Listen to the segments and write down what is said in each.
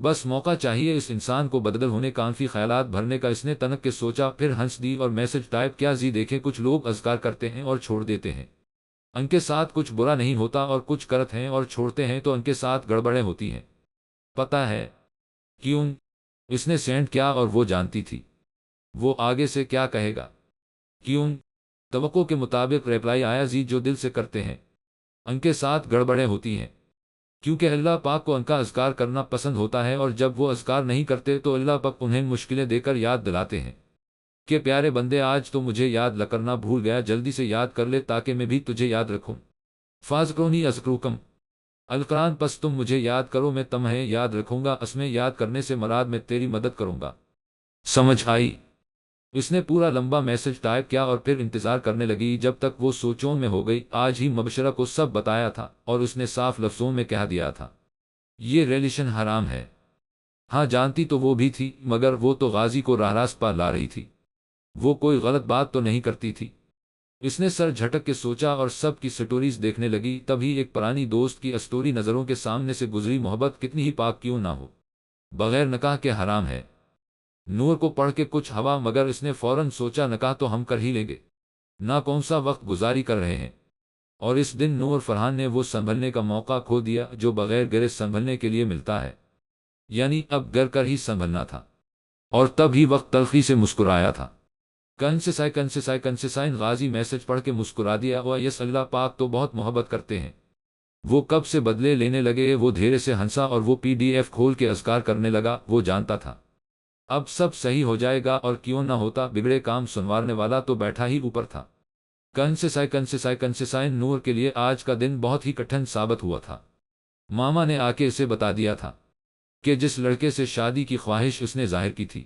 بس موقع چاہیے اس انسان کو بدل ہونے کانفی خیالات بھرنے کا۔ اس نے تنک کے سوچا، پھر ہنس دی اور میسج ٹائپ کیا، دیکھیں کچھ لوگ اذکار کرتے ہیں اور چھوڑ دیتے ہیں، ان کے ساتھ کچھ برا نہیں ہوتا، اور کچھ کرتے ہیں اور چھوڑتے ہیں تو ان کے ساتھ گڑبڑیں ہوتی ہیں، پتہ ہے کیوں؟ اس نے سینڈ کیا اور وہ جانتی تھی وہ آگے سے کیا کہے گا۔ کیوں؟ توقع کے مطابق ریپلائی آیا، جو دل سے کرتے ہیں ان کے ساتھ گڑبڑیں ہوتی ہیں، کیونکہ اللہ پاک کو ان کا اذکار کرنا پسند ہوتا ہے، اور جب وہ اذکار نہیں کرتے تو اللہ پاک انہیں مشکلیں دے کر یاد دلاتے ہیں کہ پیارے بندے آج تو مجھے یاد کرنا بھول گیا، جلدی سے یاد کر لے تاکہ میں بھی تجھے یاد رکھوں۔ فاذکرونی اذکرکم، القرآن، پس تم مجھے یاد کرو میں تمہیں یاد رکھوں گا۔ اس میں یاد کرنے سے مراد میں تیری مدد کروں گا، سمجھ آئی؟ اس نے پورا لمبا میسج ٹائپ کیا اور پھر انتظار کرنے لگی جب تک وہ سوچوں میں ہو گئی۔ آج ہی مبشرہ کو سب بتایا تھا اور اس نے صاف لفظوں میں کہہ دیا تھا یہ ریلیشن حرام ہے۔ ہاں جانتی تو وہ بھی تھی، مگر وہ تو غازی کو راہ راست پر لا رہی تھی، وہ کوئی غلط بات تو نہیں کرتی تھی۔ اس نے سر جھٹک کے سوچا اور سب کی سٹوریز دیکھنے لگی، تبھی ایک پرانی دوست کی اسٹوری نظروں کے سامنے سے گزری، محبت کتنی ہی پاک کیوں نہ ہو، بغیر نکاح کے حرام ہے۔ نور کو پڑھ کے کچھ ہوا، مگر اس نے فوراً سوچا نکاح تو ہم کر ہی لیں گے، نہ کون سا وقت گزاری کر رہے ہیں۔ اور اس دن نور فرحان نے وہ سنبھلنے کا موقع کھو دیا جو بغیر گرے سنبھلنے کے لیے ملتا ہے، یعنی اب گر کر ہی سنبھلنا تھا، اور تب ہی وقت تلخی سے مسکرایا تھا۔ کنسسائن غازی میسج پڑھ کے مسکرا دیا، یس اللہ پاک تو بہت محبت کرتے ہیں، وہ کب سے بدلے لینے لگے۔ وہ دھیرے سے ہنسا اور وہ PDF کھول کے اذکار کرنے لگا۔ وہ جانتا تھا اب سب صحیح ہو جائے گا، اور کیوں نہ ہوتا، بگڑے کام سنوارنے والا تو بیٹھا ہی اوپر تھا۔ کنسسائن نور کے لیے آج کا دن بہت ہی کٹھن ثابت ہوا تھا۔ ماما نے آ کے اسے بتا دیا تھا کہ جس لڑکے سے شادی کی خواہش اس نے ظاہر کی تھی،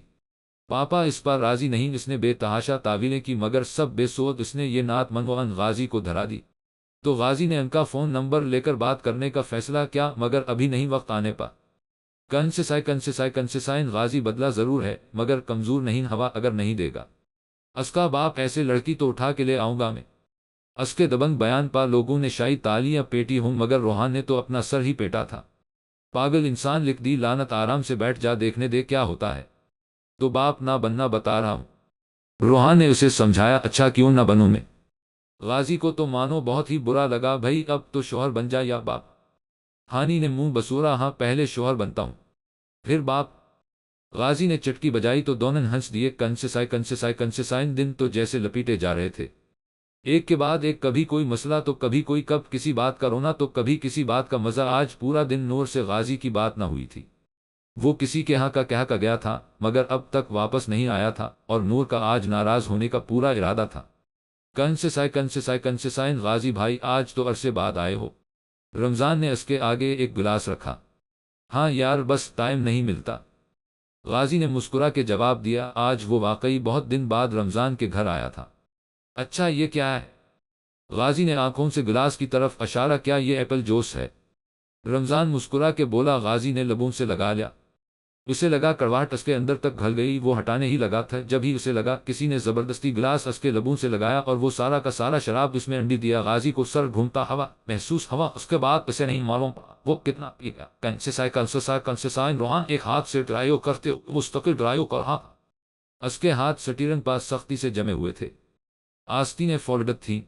پاپا اس پر راضی نہیں۔ اس نے بے تحاشا تعویلیں کی، مگر سب بے سود۔ اس نے یہ نعت منگوان غازی کو دھرا دی تو غازی نے ان کا فون نمبر لے کر بات کرنے کا فیصلہ کیا، مگر ابھی نہیں وقت آنے پا۔ کنسسائن غازی بدلا ضرور ہے، مگر کمزور نہیں، ہوا اگر نہیں دے گا اس کا باپ ایسے لڑکی تو اٹھا کے لے آؤں گا میں۔ اس کے دبنگ بیان پا لوگوں نے شاید تالیاں پیٹی ہوں، مگر روحان نے تو اپنا سر ہی پیٹا تھا۔ پاگل انسان، لکھ دی لعنت، آرام سے بیٹھ جا، دیکھنے دے کیا ہوتا ہے۔ تو باپ نہ بننا بتا رہا ہوں، روحان نے اسے سمجھایا۔ اچھا کیوں نہ بنوں میں؟ غازی کو تو مانو بہت ہی برا لگا۔ بھائی اب تو شوہر بن جا یا باپ؟ ہانی نے منہ بسورا، ہاں پہلے شوہر بنتا ہوں پھر باپ۔ غازی نے چٹکی بجائی تو دونوں ہنس دیے۔ کنسسائن دن تو جیسے لپیٹے جا رہے تھے ایک کے بعد ایک، کبھی کوئی مسئلہ تو کبھی کوئی، کب کسی بات کا رونا تو کبھی کسی بات کا مزہ۔ آج پورا دن نور سے غازی کی بات نہ ہوئی تھی، وہ کسی کے ہاں کا کہہ کا گیا تھا، مگر اب تک واپس نہیں آیا تھا، اور نور کا آج ناراض ہونے کا پورا ارادہ تھا۔ کنسسائن غازی بھائی، آج تو عرصے بعد آئے ہو۔ رمضان نے اس کے آگے ایک گلاس رکھا۔ ہاں یار، بس ٹائم نہیں ملتا، غازی نے مسکرا کے جواب دیا۔ آج وہ واقعی بہت دن بعد رمضان کے گھر آیا تھا۔ اچھا یہ کیا ہے؟ غازی نے آنکھوں سے گلاس کی طرف اشارہ کیا، یہ ایپل جوس ہے۔ رمضان مسکرا کے بولا۔ غازی نے لبوں سے لگا لیا، اسے لگا کڑواہٹ اس کے اندر تک گھل گئی۔ وہ ہٹانے ہی لگا تھا جب ہی اسے لگا کسی نے زبردستی گلاس اس کے لبوں سے لگایا اور وہ سارا کا سارا شراب اس میں انڈی دیا۔ غازی کو سر گھومتا ہوا محسوس ہوا، اس کے بعد اسے نہیں معلوم وہ کتنا پی گیا۔ کنسسائن روحان ایک ہاتھ سے ڈرائیو کرتے مستقل ڈرائیو کر رہا، اس کے ہاتھ سٹیرنگ پاس سختی سے جمے ہوئے تھے، آستینیں فولڈ تھیں،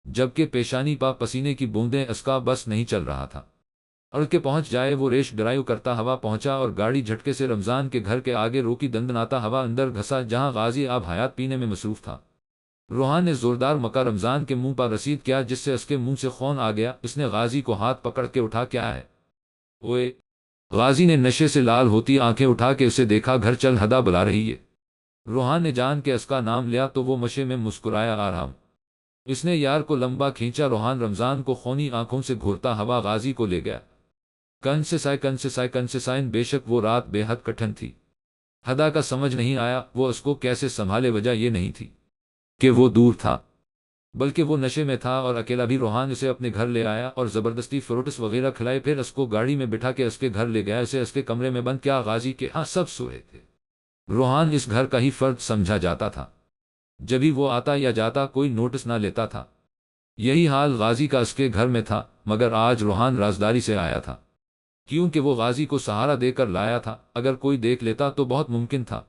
جبکہ پیشانی پا پسینے کی بوندیں اس کا بس نہیں چل رہا تھا۔ اڑ کے پہنچ جائے وہ ریش ڈرائیو کرتا ہوا پہنچا اور گاڑی جھٹکے سے رمضان کے گھر کے آگے روکی، دندناتا ہوا اندر گھسا جہاں غازی آب حیات پینے میں مصروف تھا۔ روحان نے زوردار مکہ رمضان کے منہ پر رسید کیا، جس سے اس کے منہ سے خون آ گیا۔ اس نے غازی کو ہاتھ پکڑ کے اٹھا، کیا ہے اوئے؟ غازی نے نشے سے لال ہوتی آنکھیں اٹھا کے اسے دیکھا، گھر چل، ہدا بلا رہی ہے۔ روحان نے جان کے اس کا نام لیا تو وہ مشے میں مسکرایا، آ رہا ہوں۔ اس نے یار کو لمبا کھینچا۔ روحان رمضان کو خونی آنکھوں سے گھورتا ہوا غازی کو لے گیا۔ کنسسائن بے شک وہ رات بے حد کٹھن تھی، ہدا کا سمجھ نہیں آیا وہ اس کو کیسے سنبھالے۔ وجہ یہ نہیں تھی کہ وہ دور تھا، بلکہ وہ نشے میں تھا اور اکیلا بھی۔ روحان اسے اپنے گھر لے آیا اور زبردستی فروٹس وغیرہ کھلائے، پھر اس کو گاڑی میں بٹھا کے اس کے گھر لے گیا، اسے اس کے کمرے میں بند کیا۔ غازی کے ہاں سب سوئے تھے، روحان اس گھر کا ہی فرد سمجھا جاتا تھا، جبھی وہ آتا یا جاتا کوئی نوٹس نہ لیتا تھا۔ یہی حال غازی کا اس کے گھر میں تھا، مگر آج روحان رازداری سے آیا تھا۔ کیونکہ وہ غازی کو سہارا دے کر لایا تھا۔ اگر کوئی دیکھ لیتا تو بہت ممکن تھا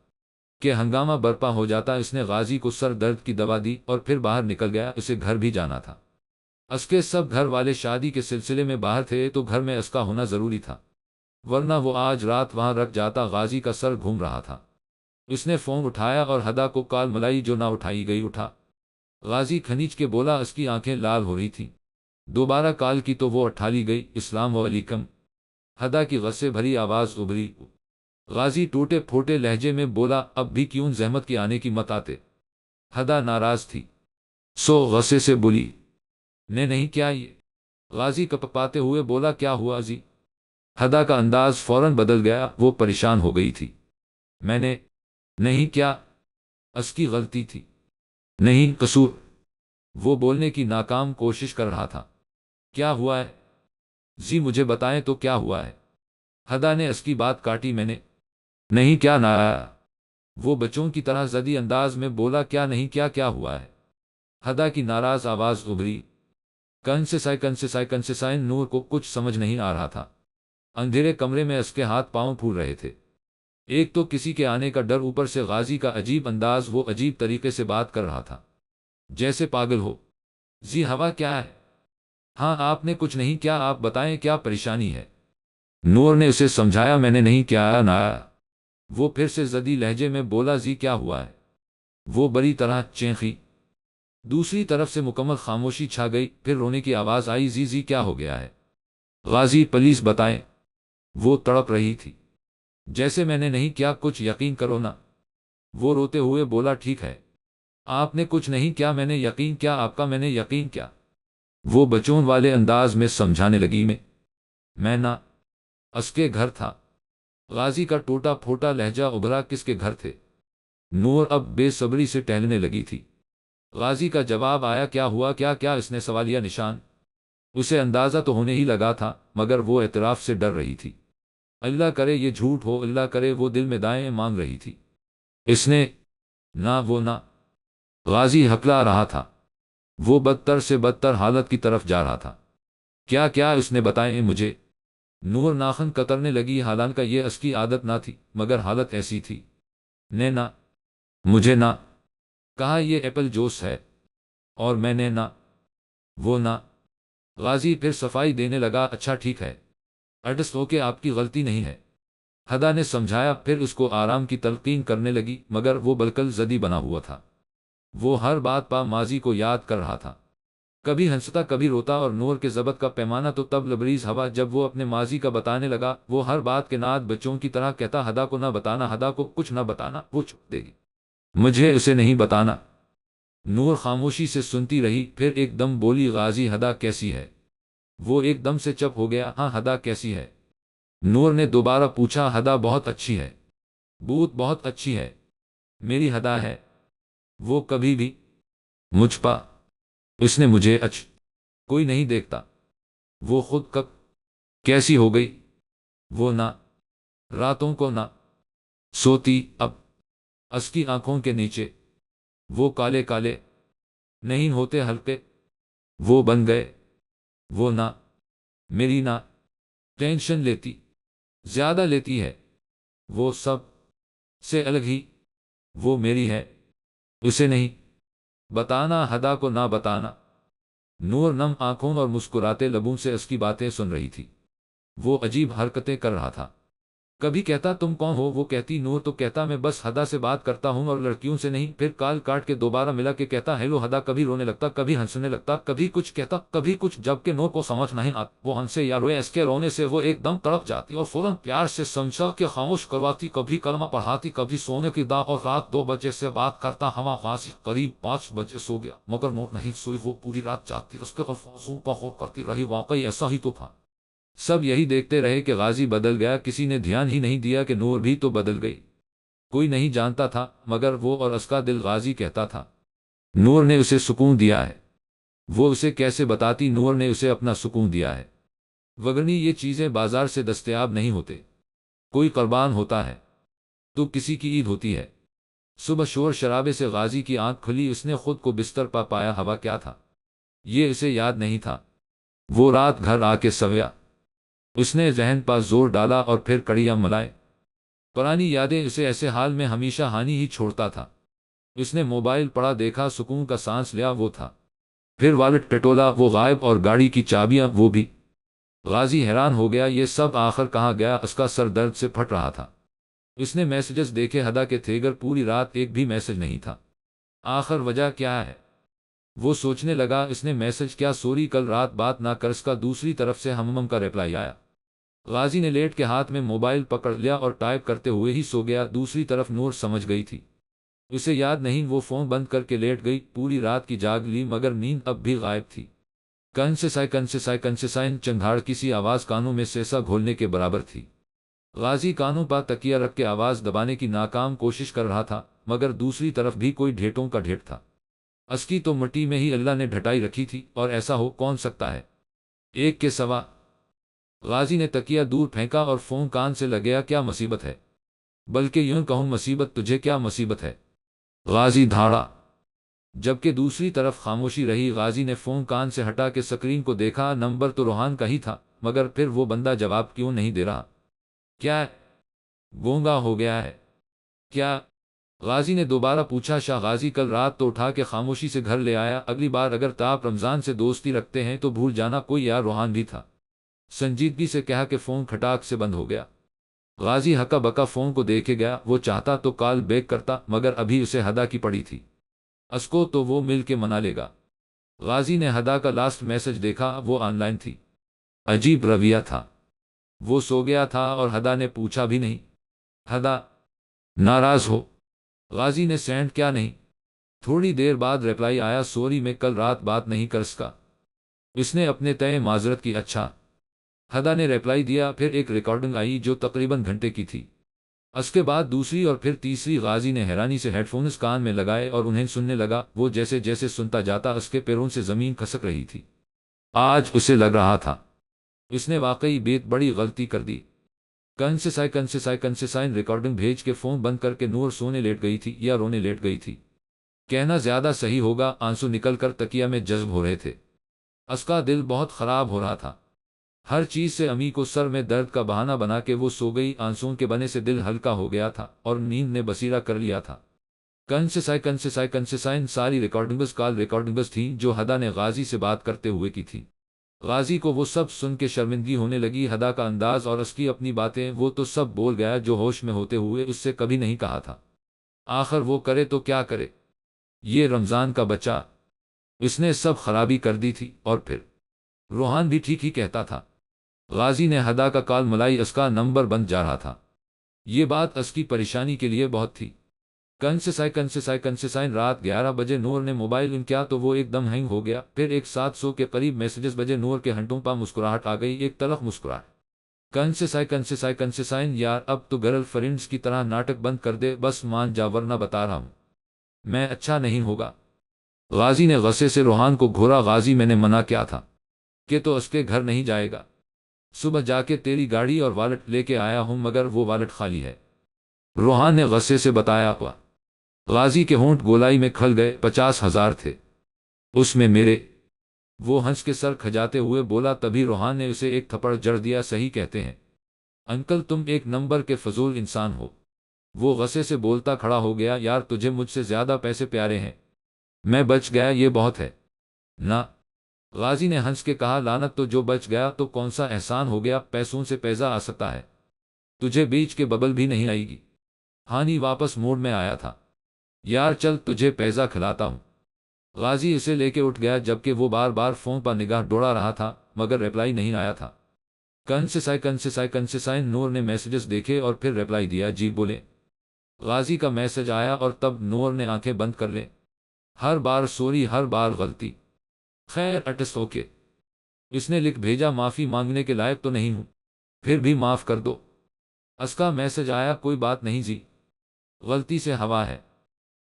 کہ ہنگامہ برپا ہو جاتا۔ اس نے غازی کو سر درد کی دوا دی اور پھر باہر نکل گیا۔ اسے گھر بھی جانا تھا۔ اس کے سب گھر والے شادی کے سلسلے میں باہر تھے تو گھر میں اس کا ہونا ضروری تھا، ورنہ وہ آج رات وہاں رکھ جاتا۔ غازی کا سر گھوم رہا تھا۔ اس نے فون اٹھایا اور ہدا کو کال ملائی جو نہ اٹھائی گئی۔ اٹھا غازی کھنیچ کے بولا، اس کی آنکھیں لال ہو رہی تھیں۔ دوبارہ کال کی تو وہ اٹھا لی گئی۔ السلام علیکم، ہدا کی غصے بھری آواز ابھری۔ غازی ٹوٹے پھوٹے لہجے میں بولا، اب بھی کیوں زحمت کی آنے کی مت آتے؟ ہدا ناراض تھی، سو غصے سے بولی، نہیں کیا یہ؟ غازی کپکپاتے ہوئے بولا، کیا ہوا جی؟ ہدا کا انداز فوراً بدل گیا۔ وہ پریشان ہو گئی تھی۔ میں نے نہیں کیا، اس کی غلطی تھی، نہیں قصور۔ وہ بولنے کی ناکام کوشش کر رہا تھا۔ کیا ہوا ہے جی؟ مجھے بتائیں تو کیا ہوا ہے؟ ہدا نے اس کی بات کاٹی۔ میں نے نہیں کیا نہ آیا۔ وہ بچوں کی طرح زدی انداز میں بولا، کیا نہیں کیا؟ کیا ہوا ہے؟ ہدا کی ناراض آواز ابھری، کنسسائن۔ نور کو کچھ سمجھ نہیں آ رہا تھا۔ اندھیرے کمرے میں اس کے ہاتھ پاؤں پھول رہے تھے۔ ایک تو کسی کے آنے کا ڈر، اوپر سے غازی کا عجیب انداز۔ وہ عجیب طریقے سے بات کر رہا تھا جیسے پاگل ہو۔ جی ہوا کیا ہے؟ ہاں آپ نے کچھ نہیں کیا، آپ بتائیں کیا پریشانی ہے؟ نور نے اسے سمجھایا، میں نے نہیں کیا نہ آیا۔ وہ پھر سے زدی لہجے میں بولا، جی کیا ہوا ہے؟ وہ بڑی طرح چینخی۔ دوسری طرف سے مکمل خاموشی چھا گئی۔ پھر رونے کی آواز آئی، جی کیا ہو گیا ہے؟ غازی پلیز بتائیں۔ وہ تڑپ رہی تھی، جیسے میں نے نہیں کیا، کچھ یقین کرو نا۔ وہ روتے ہوئے بولا، ٹھیک ہے آپ نے کچھ نہیں کیا، میں نے یقین کیا آپ کا، میں نے یقین کیا۔ وہ بچوں والے انداز میں سمجھانے لگی، میں نہ اس کے گھر تھا۔ غازی کا ٹوٹا پھوٹا لہجہ ابھرا، کس کے گھر تھے؟ نور اب بے صبری سے ٹہلنے لگی تھی۔ غازی کا جواب آیا، کیا ہوا کیا؟ اس نے سوالیہ نشان۔ اسے اندازہ تو ہونے ہی لگا تھا، مگر وہ اعتراف سے ڈر رہی تھی۔ اللہ کرے یہ جھوٹ ہو، اللہ کرے۔ وہ دل میں دائیں مانگ رہی تھی۔ اس نے وہ نہ۔ غازی ہکلا رہا تھا۔ وہ بدتر سے بدتر حالت کی طرف جا رہا تھا۔ کیا اس نے بتائیں مجھے؟ نور ناخن کترنے لگی، حالانکہ یہ اس کی عادت نہ تھی، مگر حالت ایسی تھی۔ نے نہ مجھے نہ کہا یہ ایپل جوس ہے، اور میں نے نہ وہ نہ۔ غازی پھر صفائی دینے لگا، اچھا ٹھیک ہے، ایڈجسٹ ہو کے، آپ کی غلطی نہیں ہے، ہدا نے سمجھایا۔ پھر اس کو آرام کی تلقین کرنے لگی، مگر وہ بالکل زدی بنا ہوا تھا۔ وہ ہر بات پا ماضی کو یاد کر رہا تھا، کبھی ہنستا کبھی روتا۔ اور نور کے ضبط کا پیمانہ تو تب لبریز ہوا جب وہ اپنے ماضی کا بتانے لگا۔ وہ ہر بات کے نعت بچوں کی طرح کہتا، ہدا کو نہ بتانا، ہدا کو کچھ نہ بتانا، وہ چھپ دے گی، مجھے اسے نہیں بتانا۔ نور خاموشی سے سنتی رہی، پھر ایک دم بولی، غازی ہدا کیسی ہے؟ وہ ایک دم سے چپ ہو گیا۔ ہاں ہدا کیسی ہے؟ نور نے دوبارہ پوچھا۔ ہدا بہت اچھی ہے، بہت اچھی ہے، میری ہدا ہے۔ وہ کبھی بھی مجھ پا اس نے مجھے کوئی نہیں دیکھتا۔ وہ خود کب کیسی ہو گئی؟ وہ نہ راتوں کو نہ سوتی۔ اب اس کی آنکھوں کے نیچے وہ کالے کالے نہیں ہوتے حلقے، وہ بن گئے۔ وہ نہ میری نہ ٹینشن لیتی، زیادہ لیتی ہے، وہ سب سے الگ ہی، وہ میری ہے، اسے نہیں بتانا، ہدا کو نہ بتانا۔ نور نم آنکھوں اور مسکراتے لبوں سے اس کی باتیں سن رہی تھی۔ وہ عجیب حرکتیں کر رہا تھا، کبھی کہتا تم کون ہو؟ وہ کہتی نور، تو کہتا میں بس ہدا سے بات کرتا ہوں اور لڑکیوں سے نہیں۔ پھر کال کاٹ کے دوبارہ ملا کے کہتا ہیلو ہدا۔ کبھی رونے لگتا، کبھی ہنسنے لگتا، کبھی کچھ کہتا کبھی کچھ، جبکہ نور کو سمجھ نہیں آتا وہ ہنسے یا روئے۔ اس کے رونے سے وہ ایک دم تڑپ جاتی اور فوراً پیار سے سمجھا کے خاموش کرواتی، کبھی کلمہ پڑھاتی، کبھی سونے کی دعا، اور رات 2 بجے سے بات کرتا ہوا غازی قریب 5 بجے سو گیا، مگر نور نہیں سوئی۔ وہ پوری رات جاگتی، اس کے الفاظوں پر غور کرتی رہی، واقعی ایسا ہی تو تھا۔ سب یہی دیکھتے رہے کہ غازی بدل گیا، کسی نے دھیان ہی نہیں دیا کہ نور بھی تو بدل گئی۔ کوئی نہیں جانتا تھا، مگر وہ اور اس کا دل غازی کہتا تھا نور نے اسے سکون دیا ہے۔ وہ اسے کیسے بتاتی؟ نور نے اسے اپنا سکون دیا ہے، وگرنہ یہ چیزیں بازار سے دستیاب نہیں ہوتے۔ کوئی قربان ہوتا ہے تو کسی کی عید ہوتی ہے۔ صبح شور شرابے سے غازی کی آنکھ کھلی، اس نے خود کو بستر پا پایا۔ ہوا کیا تھا یہ اسے یاد نہیں تھا۔ وہ رات گھر آ کے سویا۔ اس نے ذہن پر زور ڈالا اور پھر کڑیاں ملائے۔ پرانی یادیں اسے ایسے حال میں ہمیشہ ہانی ہی چھوڑتا تھا۔ اس نے موبائل پڑا، دیکھا، سکون کا سانس لیا، وہ تھا۔ پھر والٹ پٹولا، وہ غائب، اور گاڑی کی چابیاں وہ بھی۔ غازی حیران ہو گیا، یہ سب آخر کہاں گیا؟ اس کا سر درد سے پھٹ رہا تھا۔ اس نے میسجز دیکھے، ہدا کے تھے گر پوری رات ایک بھی میسج نہیں تھا۔ آخر وجہ کیا ہے؟ وہ سوچنے لگا۔ اس نے میسج کیا؟ سوری کل رات بات نہ کر۔ اس کا دوسری طرف سے ہمم کا ریپلائی آیا۔ غازی نے لیٹ کے ہاتھ میں موبائل پکڑ لیا اور ٹائپ کرتے ہوئے ہی سو گیا۔ دوسری طرف نور سمجھ گئی تھی، اسے یاد نہیں، وہ فون بند کر کے لیٹ گئی۔ پوری رات کی جاگ لی مگر نیند اب بھی غائب تھی۔ کنسائن چنگھاڑ کسی آواز کانوں میں سیسا گھولنے کے برابر تھی۔ غازی کانوں پر تکیہ رکھ کے آواز دبانے کی ناکام کوشش کر رہا تھا مگر دوسری طرف بھی کوئی ڈھیٹوں کا ڈھیٹ تھا۔ اس کی تو مٹی میں ہی اللہ نے ڈھٹائی رکھی تھی، اور ایسا ہو کون سکتا ہے ایک کے سوا؟ غازی نے تکیہ دور پھینکا اور فون کان سے لگیا۔ کیا مصیبت ہے؟ بلکہ یوں کہوں مصیبت تجھے، کیا مصیبت ہے؟ غازی دھاڑا، جبکہ دوسری طرف خاموشی رہی۔ غازی نے فون کان سے ہٹا کے سکرین کو دیکھا، نمبر تو روحان کا ہی تھا مگر پھر وہ بندہ جواب کیوں نہیں دے رہا؟ کیا گونگا ہو گیا ہے کیا؟ غازی نے دوبارہ پوچھا۔ شاہ غازی کل رات تو اٹھا کے خاموشی سے گھر لے آیا، اگلی بار اگر آپ رمضان سے دوستی رکھتے ہیں تو بھول جانا کوئی یار روحان بھی تھا۔ سنجیدگی سے کہا کہ فون کھٹاک سے بند ہو گیا۔ غازی ہکا بکا فون کو دیکھے گیا، وہ چاہتا تو کال بیک کرتا مگر ابھی اسے ہدا کی پڑی تھی، اس کو تو وہ مل کے منا لے گا۔ غازی نے ہدا کا لاسٹ میسج دیکھا، وہ آن لائن تھی۔ عجیب رویہ تھا، وہ سو گیا تھا اور ہدا نے پوچھا بھی نہیں۔ ہدا ناراض ہو؟ غازی نے سینڈ کیا نہیں؟ تھوڑی دیر بعد ریپلائی آیا، سوری میں کل رات بات نہیں کر سکا۔ اس نے اپنے تئیں معذرت کی۔ اچھا، ہدا نے ریپلائی دیا۔ پھر ایک ریکارڈنگ آئی جو تقریباً گھنٹے کی تھی، اس کے بعد دوسری اور پھر تیسری۔ غازی نے حیرانی سے ہیڈ فونز کان میں لگائے اور انہیں سننے لگا۔ وہ جیسے جیسے سنتا جاتا اس کے پیروں سے زمین کھسک رہی تھی۔ آج اسے لگ رہا تھا اس نے واقعی بڑی غلطی کر دی۔ کنسائن ریکارڈنگ بھیج کے فون بند کر کے نور سونے لیٹ گئی تھی یا رونے لیٹ گئی تھی، کہنا زیادہ صحیح ہوگا۔ آنسو نکل کر تکیہ میں جذب ہو رہے تھے۔ اس کا دل بہت خراب ہو رہا تھا، ہر چیز سے امی کو سر میں درد کا بہانہ بنا کے وہ سو گئی۔ آنسوؤں کے بنے سے دل ہلکا ہو گیا تھا اور نیند نے بصیرہ کر لیا تھا۔ کنسائن ساری ریکارڈنگز کال ریکارڈنگز تھیں جو ہدا نے غازی سے بات کرتے ہوئے کی تھی۔ غازی کو وہ سب سن کے شرمندگی ہونے لگی۔ ہدا کا انداز اور اس کی اپنی باتیں، وہ تو سب بول گیا جو ہوش میں ہوتے ہوئے اس سے کبھی نہیں کہا تھا۔ آخر وہ کرے تو کیا کرے، یہ رمضان کا بچہ، اس نے سب خرابی کر دی تھی۔ اور پھر روحان بھی ٹھیک ہی کہتا تھا۔ غازی نے ہدا کا کال ملائی، اس کا نمبر بند جا رہا تھا۔ یہ بات اس کی پریشانی کے لیے بہت تھی۔ کنسائن رات 11 بجے نور نے موبائل ان کیا تو وہ ایک دم ہینگ ہو گیا۔ پھر 700 کے قریب میسجز بجے، نور کے ہنٹوں پا مسکراہٹ آ گئی، ایک تلخ مسکراہٹ۔ کنسائن یار اب تو گرل فرینڈز کی طرح ناٹک بند کر دے، بس مان جا ورنہ بتا رہا ہوں میں اچھا نہیں ہوگا۔ غازی نے غصے سے روحان کو گھورا۔ غازی میں نے منع کیا تھا کہ تو اس کے گھر نہیں جائے گا، صبح جا کے تیری گاڑی اور والٹ لے کے آیا ہوں مگر وہ والٹ خالی ہے، روحان نے غصے سے بتایا ہوا۔ غازی کے ہونٹ گولائی میں کھل گئے۔ 50,000 تھے اس میں میرے، وہ ہنس کے سر کھجاتے ہوئے بولا۔ تبھی روحان نے اسے ایک تھپڑ جڑ دیا۔ صحیح کہتے ہیں انکل، تم ایک نمبر کے فضول انسان ہو۔ وہ غصے سے بولتا کھڑا ہو گیا۔ یار تجھے مجھ سے زیادہ پیسے پیارے ہیں، میں بچ گیا یہ بہت ہے نا۔ غازی نے ہنس کے کہا، لعنت، تو جو بچ گیا تو کون سا احسان ہو گیا، پیسوں سے پیسہ آ سکتا ہے، تجھے بیچ کے ببل بھی نہیں آئے گی۔ ہانی واپس موڈ میں آیا تھا۔ یار چل تجھے پیزا کھلاتا ہوں۔ غازی اسے لے کے اٹھ گیا جبکہ وہ بار بار فون پر نگاہ دوڑا رہا تھا مگر ریپلائی نہیں آیا تھا۔ کنسائن نور نے میسجز دیکھے اور پھر ریپلائی دیا، جی بولے۔ غازی کا میسج آیا اور تب نور نے آنکھیں بند کر لیں۔ ہر بار سوری، ہر بار غلطی، خیر اٹس اوکے، اس نے لکھ بھیجا، معافی مانگنے کے لائق تو نہیں ہوں، پھر بھی معاف کر دو۔ اس کا میسج آیا، کوئی بات نہیں جی، غلطی سے ہوا ہے۔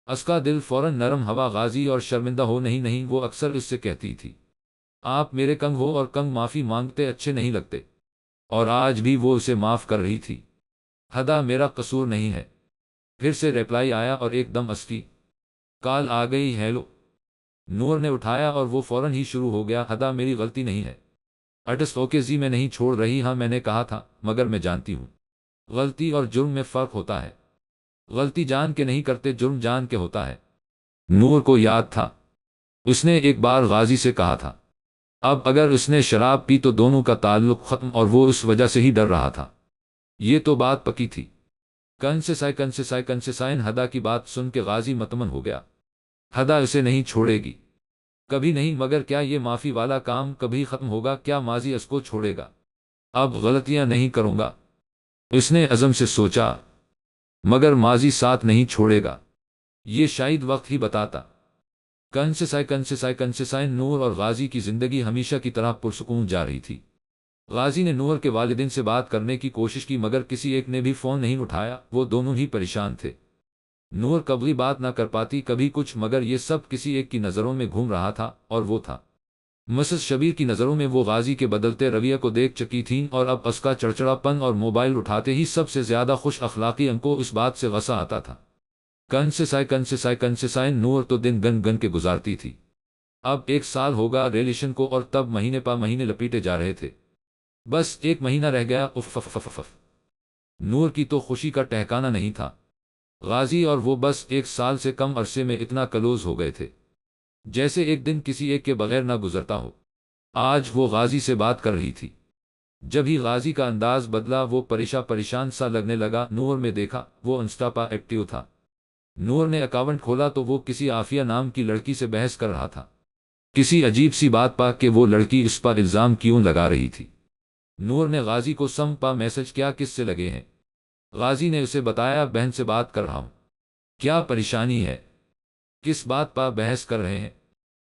اس کا دل فوراً نرم ہوا۔ غازی اور شرمندہ ہو نہیں، وہ اکثر اس سے کہتی تھی آپ میرے کنگ ہو اور کنگ معافی مانگتے اچھے نہیں لگتے، اور آج بھی وہ اسے معاف کر رہی تھی۔ ہدا میرا قصور نہیں ہے۔ پھر سے ریپلائی آیا اور ایک دم اسکی کال آ گئی، ہیلو۔ نور نے اٹھایا اور وہ فوراً ہی شروع ہو گیا، ہدا میری غلطی نہیں ہے، اوکے جی میں نہیں چھوڑ رہی، ہاں میں نے کہا تھا، مگر میں جانتی ہوں غلطی اور جرم میں فرق ہوتا ہے، غلطی جان کے نہیں کرتے، جرم جان کے ہوتا ہے۔ نور کو یاد تھا اس نے ایک بار غازی سے کہا تھا اب اگر اس نے شراب پی تو دونوں کا تعلق ختم، اور وہ اس وجہ سے ہی ڈر رہا تھا۔ یہ تو بات پکی تھی۔ کنسائن ہدا کی بات سن کے غازی مطمئن ہو گیا۔ ہدا اسے نہیں چھوڑے گی، کبھی نہیں، مگر کیا یہ معافی والا کام کبھی ختم ہوگا؟ کیا ماضی اس کو چھوڑے گا؟ اب غلطیاں نہیں کروں گا، اس نے عزم سے سوچا، مگر ماضی ساتھ نہیں چھوڑے گا، یہ شاید وقت ہی بتاتا۔ کنسائن نور اور غازی کی زندگی ہمیشہ کی طرح پرسکون جا رہی تھی۔ غازی نے نور کے والدین سے بات کرنے کی کوشش کی، مگر کسی ایک نے بھی فون نہیں اٹھایا، وہ دونوں ہی پریشان تھے۔ نور کبھی بات نہ کر پاتی، کبھی کچھ، مگر یہ سب کسی ایک کی نظروں میں گھوم رہا تھا، اور وہ تھا مسز شبیر کی نظروں میں۔ وہ غازی کے بدلتے رویے کو دیکھ چکی تھیں، اور اب اس کا چڑچڑا پن اور موبائل اٹھاتے ہی سب سے زیادہ خوش اخلاقی ان کو اس بات سے غصہ آتا تھا۔ کنسائن نور تو دن گن گن کے گزارتی تھی۔ اب 1 سال ہوگا ریلیشن کو، اور تب مہینے پا مہینے لپیٹے جا رہے تھے۔ بس 1 مہینہ رہ گیا۔ اف اف اف اف۔ نور کی تو خوشی کا ٹھکانہ نہیں تھا۔ غازی اور وہ بس 1 سال سے کم عرصے میں اتنا کلوز ہو گئے تھے جیسے ایک دن کسی ایک کے بغیر نہ گزرتا ہو۔ آج وہ غازی سے بات کر رہی تھی، جب ہی غازی کا انداز بدلا وہ پریشان سا لگنے لگا۔ نور میں دیکھا وہ انسٹا پا ایکٹیو تھا۔ نور نے اکاؤنٹ کھولا تو وہ کسی عافیہ نام کی لڑکی سے بحث کر رہا تھا، کسی عجیب سی بات پا کہ وہ لڑکی اس پر الزام کیوں لگا رہی تھی۔ نور نے غازی کو سم پا میسج کیا، کس سے لگے ہیں؟ غازی نے اسے بتایا، بہن سے بات کر رہا ہوں۔ کیا پریشانی ہے؟ کس بات پا بحث کر رہے ہیں؟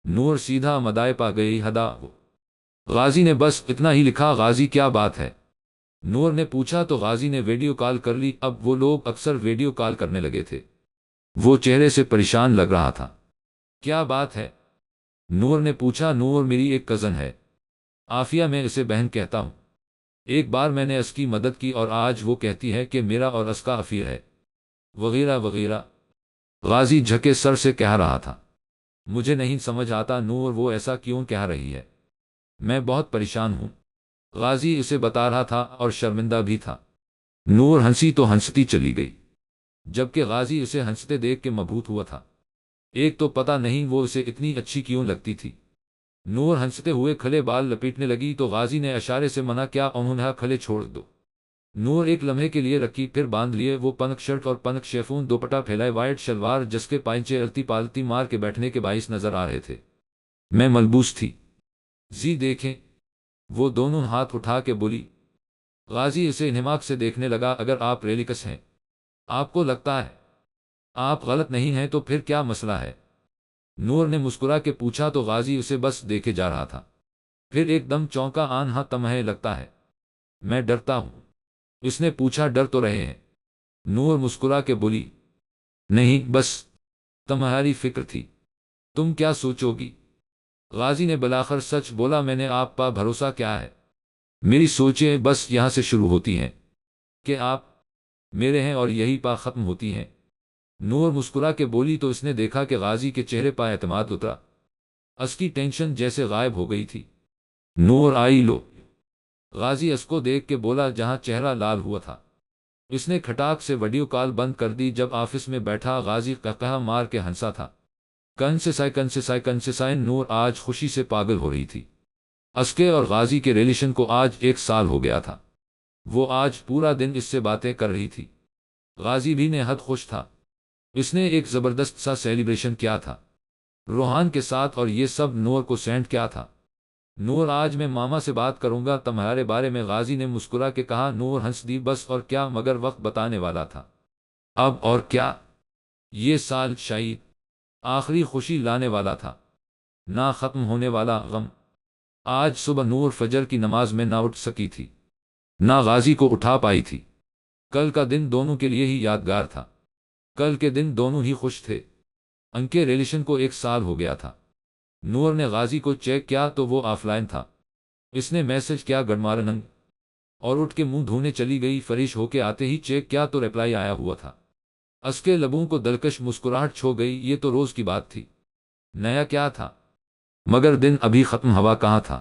نور سیدھا مدائے پا گئی، ہدا ہو۔ غازی نے بس اتنا ہی لکھا، غازی کیا بات ہے؟ نور نے پوچھا تو غازی نے ویڈیو کال کر لی۔ اب وہ لوگ اکثر ویڈیو کال کرنے لگے تھے۔ وہ چہرے سے پریشان لگ رہا تھا۔ کیا بات ہے؟ نور نے پوچھا۔ نور میری ایک کزن ہے عافیہ، میں اسے بہن کہتا ہوں۔ ایک بار میں نے اس کی مدد کی اور آج وہ کہتی ہے کہ میرا اور اس کا افیئر ہے، وغیرہ وغیرہ۔ غازی جھکے سر سے کہہ رہا تھا، مجھے نہیں سمجھ آتا نور، وہ ایسا کیوں کہہ رہی ہے؟ میں بہت پریشان ہوں۔ غازی اسے بتا رہا تھا اور شرمندہ بھی تھا۔ نور ہنسی تو ہنستی چلی گئی، جبکہ غازی اسے ہنستے دیکھ کے مبہوت ہوا تھا۔ ایک تو پتہ نہیں وہ اسے اتنی اچھی کیوں لگتی تھی۔ نور ہنستے ہوئے کھلے بال لپیٹنے لگی تو غازی نے اشارے سے منع کیا، انہوں کھلے چھوڑ دو۔ نور ایک لمحے کے لیے رکھی، پھر باندھ لیے وہ پنک شرٹ اور پنک شیفون دوپٹہ پھیلائے وائٹ شلوار، جس کے پائنچے التی پالتی مار کے بیٹھنے کے باعث نظر آ رہے تھے۔ میں ملبوس تھی جی، دیکھیں۔ وہ دونوں ہاتھ اٹھا کے بولی۔ غازی اسے انہماک سے دیکھنے لگا، اگر آپ ریلیکس ہیں، آپ کو لگتا ہے آپ غلط نہیں ہیں، تو پھر کیا مسئلہ ہے؟ نور نے مسکرا کے پوچھا تو غازی اسے بس دیکھے جا رہا تھا، پھر ایک دم چونکا، ہاں تمہیں لگتا ہے میں ڈرتا ہوں؟ اس نے پوچھا۔ ڈر تو رہے ہیں؟ نور مسکرا کے بولی، نہیں بس تمہاری فکر تھی، تم کیا سوچو گی؟ غازی نے بلاخر سچ بولا، میں نے آپ پا بھروسہ کیا ہے، میری سوچیں بس یہاں سے شروع ہوتی ہیں کہ آپ میرے ہیں اور یہی پا ختم ہوتی ہیں۔ نور مسکرا کے بولی تو اس نے دیکھا کہ غازی کے چہرے پا اعتماد اترا، اس کی ٹینشن جیسے غائب ہو گئی تھی۔ نور آئی لو، غازی اس کو دیکھ کے بولا جہاں چہرہ لال ہوا تھا۔ اس نے کھٹاک سے ویڈیو کال بند کر دی۔ جب آفس میں بیٹھا غازی قہقہہ مار کے ہنسا تھا۔ کنسائن نور آج خوشی سے پاگل ہو رہی تھی۔ اس کے اور غازی کے ریلیشن کو آج 1 سال ہو گیا تھا۔ وہ آج پورا دن اس سے باتیں کر رہی تھی۔ غازی بھی نے حد خوش تھا۔ اس نے ایک زبردست سا سیلیبریشن کیا تھا روحان کے ساتھ، اور یہ سب نور کو سینڈ کیا تھا۔ نور آج میں ماما سے بات کروں گا تمہارے بارے میں، غازی نے مسکرا کے کہا۔ نور ہنس دی، بس اور کیا، مگر وقت بتانے والا تھا۔ اب اور کیا؟ یہ سال شاید آخری خوشی لانے والا تھا، نہ ختم ہونے والا غم۔ آج صبح نور فجر کی نماز میں نہ اٹھ سکی تھی، نہ غازی کو اٹھا پائی تھی۔ کل کا دن دونوں کے لیے ہی یادگار تھا۔ کل کے دن دونوں ہی خوش تھے۔ ان کے ریلیشن کو 1 سال ہو گیا تھا۔ نور نے غازی کو چیک کیا تو وہ آف لائن تھا۔ اس نے میسج کیا گڈمارننگ، اور اٹھ کے منہ دھونے چلی گئی۔ فریش ہو کے آتے ہی چیک کیا تو ریپلائی آیا ہوا تھا۔ اس کے لبوں کو دلکش مسکراہٹ چھو گئی۔ یہ تو روز کی بات تھی، نیا کیا تھا؟ مگر دن ابھی ختم ہوا کہاں تھا؟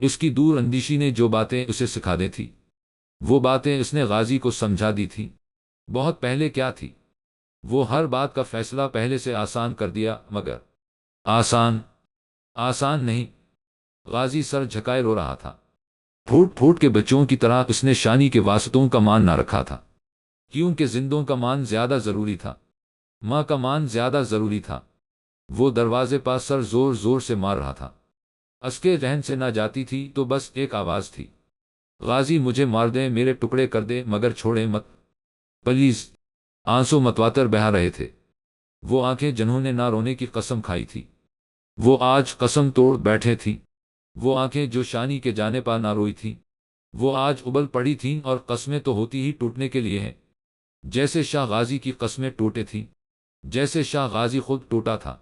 اس کی دور اندیشی نے جو باتیں اسے سکھا دی تھی وہ باتیں اس نے غازی کو سمجھا دی تھی۔ بہت پہلے کیا تھی، وہ ہر بات کا فیصلہ پہلے سے آسان کر دیا، مگر آسان نہیں۔ غازی سر جھکائے رو رہا تھا۔ پھوٹ پھوٹ کے بچوں کی طرح اس نے شانی کے واسطوں کا مان نہ رکھا تھا، کیونکہ زندوں کا مان زیادہ ضروری تھا، ماں کا مان زیادہ ضروری تھا۔ وہ دروازے پر سر زور زور سے مار رہا تھا۔ اس کے ذہن سے نہ جاتی تھی تو بس ایک آواز تھی، غازی مجھے مار دے، میرے ٹکڑے کر دے، مگر چھوڑے مت پلیز۔ آنسو متواتر بہا رہے تھے۔ وہ آنکھیں جنہوں نے نہ رونے کی قسم کھائی تھی وہ آج قسم توڑ بیٹھے تھی۔ وہ آنکھیں جو شانی کے جانے پر نہ روئی تھیں وہ آج ابل پڑی تھیں، اور قسمیں تو ہوتی ہی ٹوٹنے کے لیے ہیں، جیسے شاہ غازی کی قسمیں ٹوٹے تھیں، جیسے شاہ غازی خود ٹوٹا تھا۔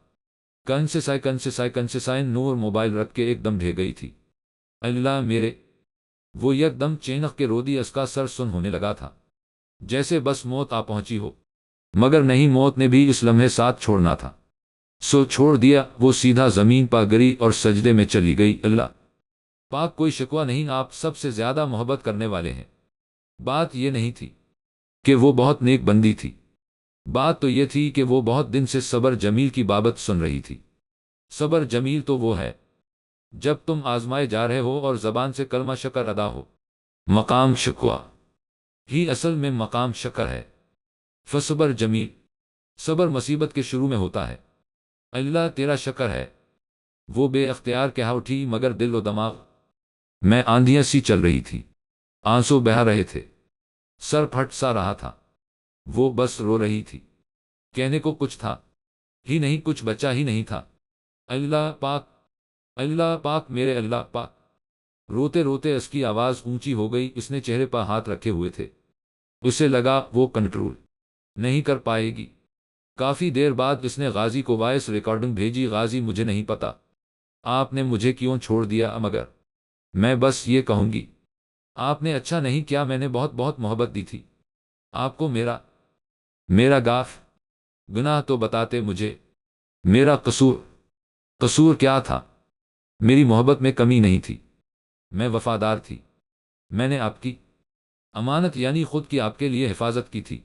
کنسائن نور موبائل رکھ کے ایک دم ڈھے گئی تھی۔ اللہ میرے! وہ یک دم چینخ کے رو دی۔ اس کا سر سن ہونے لگا تھا، جیسے بس موت آ پہنچی ہو، مگر نہیں، موت نے بھی اس لمحے ساتھ چھوڑنا تھا، سو چھوڑ دیا۔ وہ سیدھا زمین پر گری اور سجدے میں چلی گئی۔ اللہ پاک، کوئی شکوہ نہیں، آپ سب سے زیادہ محبت کرنے والے ہیں۔ بات یہ نہیں تھی کہ وہ بہت نیک بندی تھی، بات تو یہ تھی کہ وہ بہت دن سے صبر جمیل کی بابت سن رہی تھی۔ صبر جمیل تو وہ ہے جب تم آزمائے جا رہے ہو اور زبان سے کلمہ شکر ادا ہو۔ مقام شکوہ ہی اصل میں مقام شکر ہے۔ فصبر جمیل، صبر مصیبت کے شروع میں ہوتا ہے۔ اللہ تیرا شکر ہے۔ وہ بے اختیار کہہ اٹھی، مگر دل و دماغ میں آندھیاں سی چل رہی تھی، آنسو بہہ رہے تھے، سر پھٹ سا رہا تھا۔ وہ بس رو رہی تھی، کہنے کو کچھ تھا ہی نہیں، کچھ بچا ہی نہیں تھا۔ اللہ پاک میرے اللہ پاک! روتے روتے اس کی آواز اونچی ہو گئی۔ اس نے چہرے پر ہاتھ رکھے ہوئے تھے، اسے لگا وہ کنٹرول نہیں کر پائے گی۔ کافی دیر بعد اس نے غازی کو وائس ریکارڈنگ بھیجی، غازی مجھے نہیں پتا آپ نے مجھے کیوں چھوڑ دیا، مگر میں بس یہ کہوں گی آپ نے اچھا نہیں کیا، میں نے بہت بہت محبت دی تھی آپ کو۔ میرا گناہ تو بتاتے مجھے، میرا قصور کیا تھا؟ میری محبت میں کمی نہیں تھی، میں وفادار تھی، میں نے آپ کی امانت یعنی خود کی آپ کے لیے حفاظت کی تھی۔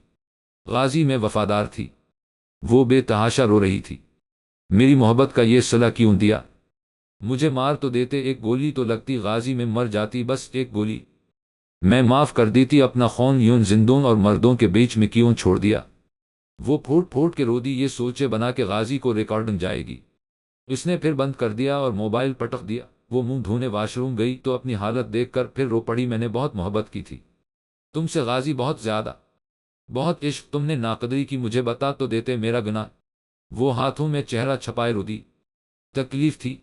غازی میں وفادار تھی۔ وہ بے تحاشا رو رہی تھی۔ میری محبت کا یہ صلہ کیوں دیا؟ مجھے مار تو دیتے، ایک گولی تو لگتی، غازی میں مر جاتی، بس ایک گولی، میں معاف کر دیتی۔ اپنا خون یوں زندوں اور مردوں کے بیچ میں کیوں چھوڑ دیا؟ وہ پھوٹ پھوٹ کے رو دی، یہ سوچے بنا کہ غازی کو ریکارڈنگ جائے گی۔ اس نے پھر بند کر دیا اور موبائل پٹک دیا۔ وہ منہ دھونے واش روم گئی تو اپنی حالت دیکھ کر پھر رو پڑی۔ میں نے بہت محبت کی تھی تم سے غازی، بہت زیادہ، بہت عشق، تم نے ناقدری کی، مجھے بتا تو دیتے میرا گناہ۔ وہ ہاتھوں میں چہرہ چھپائے رو دی۔ تکلیف تھی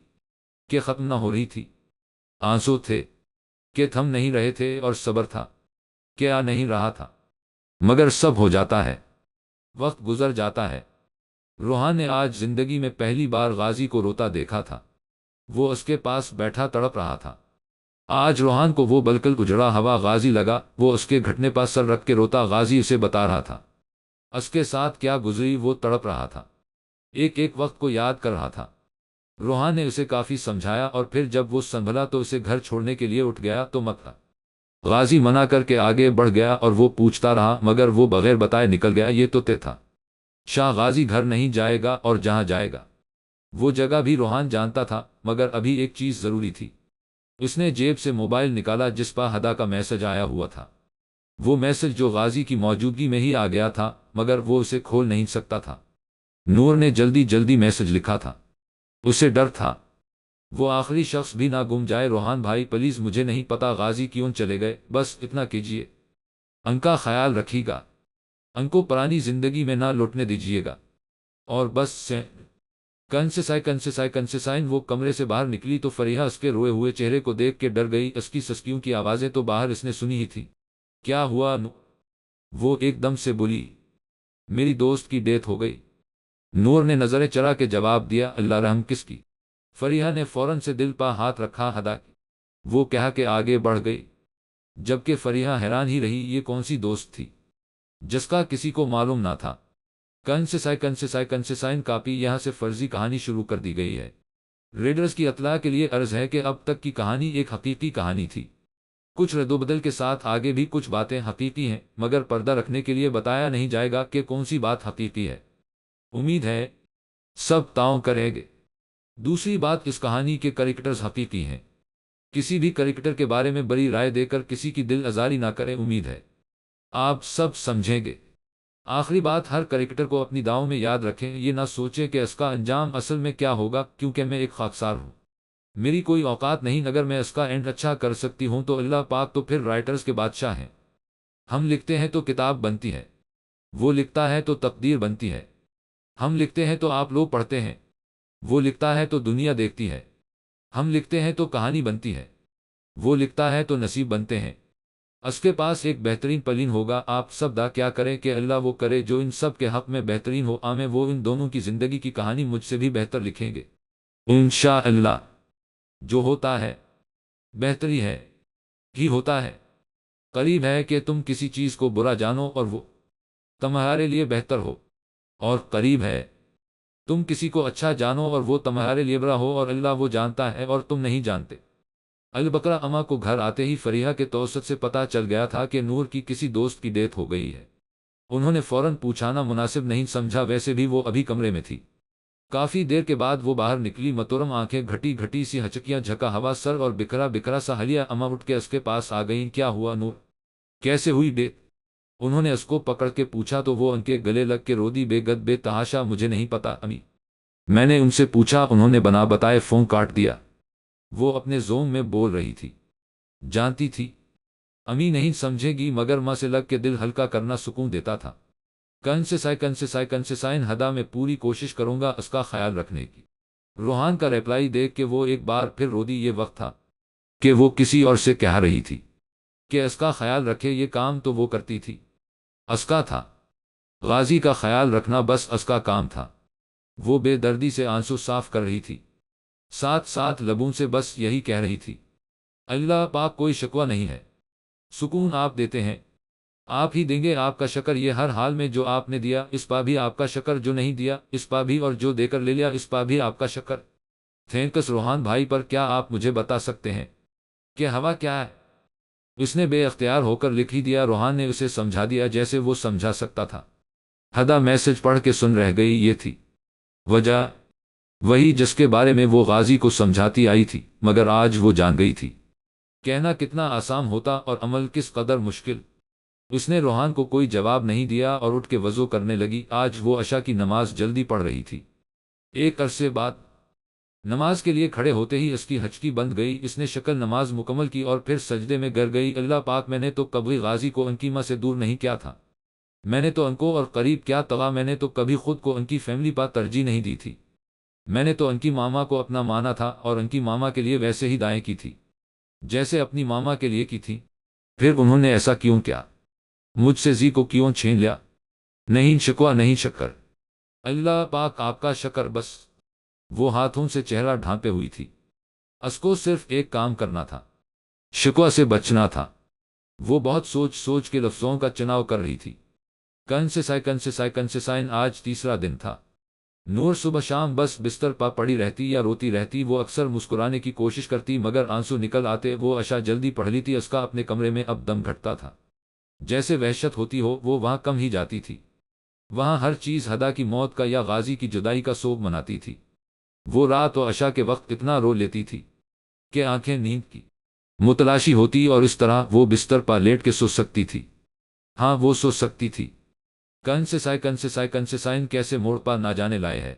کہ ختم نہ ہو رہی تھی، آنسو تھے کہ تھم نہیں رہے تھے، اور صبر تھا کہ آ نہیں رہا تھا۔ مگر سب ہو جاتا ہے، وقت گزر جاتا ہے۔ روحان نے آج زندگی میں پہلی بار غازی کو روتا دیکھا تھا۔ وہ اس کے پاس بیٹھا تڑپ رہا تھا۔ آج روحان کو وہ بالکل اجڑا ہوا غازی لگا۔ وہ اس کے گھٹنے پر سر رکھ کے روتا، غازی اسے بتا رہا تھا اس کے ساتھ کیا گزری۔ وہ تڑپ رہا تھا، ایک ایک وقت کو یاد کر رہا تھا۔ روحان نے اسے کافی سمجھایا، اور پھر جب وہ سنبھلا تو اسے گھر چھوڑنے کے لیے اٹھ گیا تو مت۔ غازی منع کر کے آگے بڑھ گیا، اور وہ پوچھتا رہا، مگر وہ بغیر بتائے نکل گیا۔ یہ تو طے تھا، شاہ غازی گھر نہیں جائے گا، اور جہاں جائے گا وہ جگہ بھی روحان جانتا تھا۔ مگر ابھی ایک چیز ضروری تھی۔ اس نے جیب سے موبائل نکالا جس پر ہدا کا میسج آیا ہوا تھا۔ وہ میسج جو غازی کی موجودگی میں ہی آ گیا تھا، مگر وہ اسے کھول نہیں سکتا تھا۔ نور نے جلدی جلدی میسج لکھا تھا، اسے ڈر تھا وہ آخری شخص بھی نہ گم جائے۔ روحان بھائی پلیز، مجھے نہیں پتا غازی کیوں چلے گئے، بس اتنا کیجیے، ان کا خیال رکھیے گا، ان کو پرانی زندگی میں نہ لوٹنے دیجیے گا، اور بس کنسائن۔ وہ کمرے سے باہر نکلی تو فریحہ اس کے روئے ہوئے چہرے کو دیکھ کے ڈر گئی۔ اس کی سسکیوں کی آوازیں تو باہر اس نے سنی ہی تھی۔ کیا ہوا وہ ایک دم سے بولی، میری دوست کی ڈیتھ ہو گئی۔ نور نے نظریں چرا کے جواب دیا، اللہ رحم کس کی؟ فریحہ نے فوراً سے دل پر ہاتھ رکھا، ہدا کی۔ وہ کہہ کے آگے بڑھ گئی، جبکہ فریحہ حیران ہی رہی، یہ کون سی دوست تھی جس کا کسی کو معلوم نہ تھا؟ کنسائن کاپی، یہاں سے فرضی کہانی شروع کر دی گئی ہے۔ ریڈرز کی اطلاع کے لیے عرض ہے کہ اب تک کی کہانی ایک حقیقی کہانی تھی، کچھ رد و بدل کے ساتھ آگے بھی کچھ باتیں حقیقی ہیں، مگر پردہ رکھنے کے لیے بتایا نہیں جائے گا کہ کون سی بات حقیقی ہے۔ امید ہے سب تعاون کریں گے۔ دوسری بات، اس کہانی کے کریکٹرز حقیقی ہیں، کسی بھی کریکٹر کے بارے میں بڑی رائے دے کر کسی کی دل آزاری نہ کریں، امید ہے آپ سب سمجھیں گے۔ آخری بات، ہر کریکٹر کو اپنی داؤں میں یاد رکھیں، یہ نہ سوچیں کہ اس کا انجام اصل میں کیا ہوگا، کیونکہ میں ایک خاکسار ہوں، میری کوئی اوقات نہیں، اگر میں اس کا اینڈ اچھا کر سکتی ہوں تو اللہ پاک تو پھر رائٹرز کے بادشاہ ہیں۔ ہم لکھتے ہیں تو کتاب بنتی ہے، وہ لکھتا ہے تو تقدیر بنتی ہے، ہم لکھتے ہیں تو آپ لوگ پڑھتے ہیں، وہ لکھتا ہے تو دنیا دیکھتی ہے، ہم لکھتے ہیں تو کہانی بنتی ہے، وہ لکھتا ہے تو نصیب بنتے ہیں۔ اس کے پاس ایک بہترین پلین ہوگا، آپ سب دا کیا کریں کہ اللہ وہ کرے جو ان سب کے حق میں بہترین ہو، آمیں وہ ان دونوں کی زندگی کی کہانی مجھ سے بھی بہتر لکھیں گے انشاءاللہ۔ جو ہوتا ہے بہتری ہے ہی ہوتا ہے، قریب ہے کہ تم کسی چیز کو برا جانو اور وہ تمہارے لیے بہتر ہو، اور قریب ہے تم کسی کو اچھا جانو اور وہ تمہارے لیے برا ہو، اور اللہ وہ جانتا ہے اور تم نہیں جانتے۔ البقرہ۔ اماں کو گھر آتے ہی فریحہ کے توسط سے پتہ چل گیا تھا کہ نور کی کسی دوست کی ڈیتھ ہو گئی ہے۔ انہوں نے فوراً پوچھانا مناسب نہیں سمجھا، ویسے بھی وہ ابھی کمرے میں تھی۔ کافی دیر کے بعد وہ باہر نکلی، متورم آنکھیں، گھٹی گھٹی سی ہچکیاں، جھکا ہوا سر اور بکھرا بکھرا سا حلیہ۔ اماں اٹھ کے اس کے پاس آ گئیں۔ کیا ہوا نور، کیسے ہوئی ڈیتھ؟ انہوں نے اس کو پکڑ کے پوچھا تو وہ ان کے گلے لگ کے رو دی بے گد بے تحاشا، مجھے نہیں پتا امی، میں نے ان سے پوچھا، انہوں نے بنا بتائے فون کاٹ دیا۔ وہ اپنے زوم میں بول رہی تھی، جانتی تھی امی نہیں سمجھے گی، مگر ماں سے لگ کے دل ہلکا کرنا سکون دیتا تھا۔ کنسائن ہدا میں پوری کوشش کروں گا اس کا خیال رکھنے کی۔ روحان کا ریپلائی دیکھ کے وہ ایک بار پھر رو دی۔ یہ وقت تھا کہ وہ کسی اور سے کہہ رہی تھی کہ اس کا خیال رکھے، یہ کام تو وہ کرتی تھی، اس کا تھا، غازی کا خیال رکھنا بس اس کا کام تھا۔ وہ بے دردی سے آنسو صاف کر رہی تھی، ساتھ ساتھ لبوں سے بس یہی کہہ رہی تھی، اللہ پاک کوئی شکوہ نہیں ہے، سکون آپ دیتے ہیں، آپ ہی دیں گے، آپ کا شکر یہ ہر حال میں، جو آپ نے دیا اس پا بھی آپ کا شکر، جو نہیں دیا اس پا بھی، اور جو دے کر لے لیا اس پا بھی آپ کا شکر۔ تھینکس روحان بھائی، پر کیا آپ مجھے بتا سکتے ہیں کہ ہوا کیا ہے؟ اس نے بے اختیار ہو کر لکھ ہی دیا۔ روحان نے اسے سمجھا دیا جیسے وہ سمجھا سکتا تھا۔ ہدا میسج پڑھ کے سن رہ گئی، یہ تھی وجہ، وہی جس کے بارے میں وہ غازی کو سمجھاتی آئی تھی، مگر آج وہ جان گئی تھی۔ کہنا کتنا آسان ہوتا اور عمل کس قدر مشکل۔ اس نے روحان کو کوئی جواب نہیں دیا اور اٹھ کے وضو کرنے لگی۔ آج وہ عشاء کی نماز جلدی پڑھ رہی تھی۔ ایک عرصے بعد نماز کے لیے کھڑے ہوتے ہی اس کی ہچکی بند گئی، اس نے شکل نماز مکمل کی اور پھر سجدے میں گر گئی۔ اللہ پاک، میں نے تو کبھی غازی کو ان کی ماں سے دور نہیں کیا تھا، میں نے تو ان کو اور قریب کیا تھا، میں نے تو کبھی خود کو ان کی فیملی پر ترجیح نہیں دی تھی، میں نے تو ان کی ماما کو اپنا مانا تھا اور ان کی ماما کے لیے ویسے ہی دعائیں کی تھی جیسے اپنی ماما کے لیے کی تھی۔ پھر انہوں نے ایسا کیوں کیا؟ مجھ سے زی کو کیوں چھین لیا؟ نہیں شکوہ نہیں شکر، اللہ پاک آپ کا شکر بس۔ وہ ہاتھوں سے چہرہ ڈھانپے ہوئی تھی، اس کو صرف ایک کام کرنا تھا، شکوہ سے بچنا تھا۔ وہ بہت سوچ سوچ کے لفظوں کا چناؤ کر رہی تھی۔ کنسائن آج تیسرا دن تھا۔ نور صبح شام بس بستر پا پڑی رہتی یا روتی رہتی، وہ اکثر مسکرانے کی کوشش کرتی مگر آنسو نکل آتے۔ وہ عشاء جلدی پڑھ لی تھی، اس کا اپنے کمرے میں اب دم گھٹتا تھا، جیسے وحشت ہوتی ہو، وہ وہاں کم ہی جاتی تھی۔ وہاں ہر چیز ہدا کی موت کا یا غازی کی جدائی کا سوگ مناتی تھی۔ وہ رات و عشاء کے وقت اتنا رو لیتی تھی کہ آنکھیں نیند کی متلاشی ہوتی، اور اس طرح وہ بستر پا لیٹ کے سو سکتی تھی۔ ہاں وہ سو سکتی تھی۔ کنسائن کیسے موڑ پا نہ جانے لائے ہے،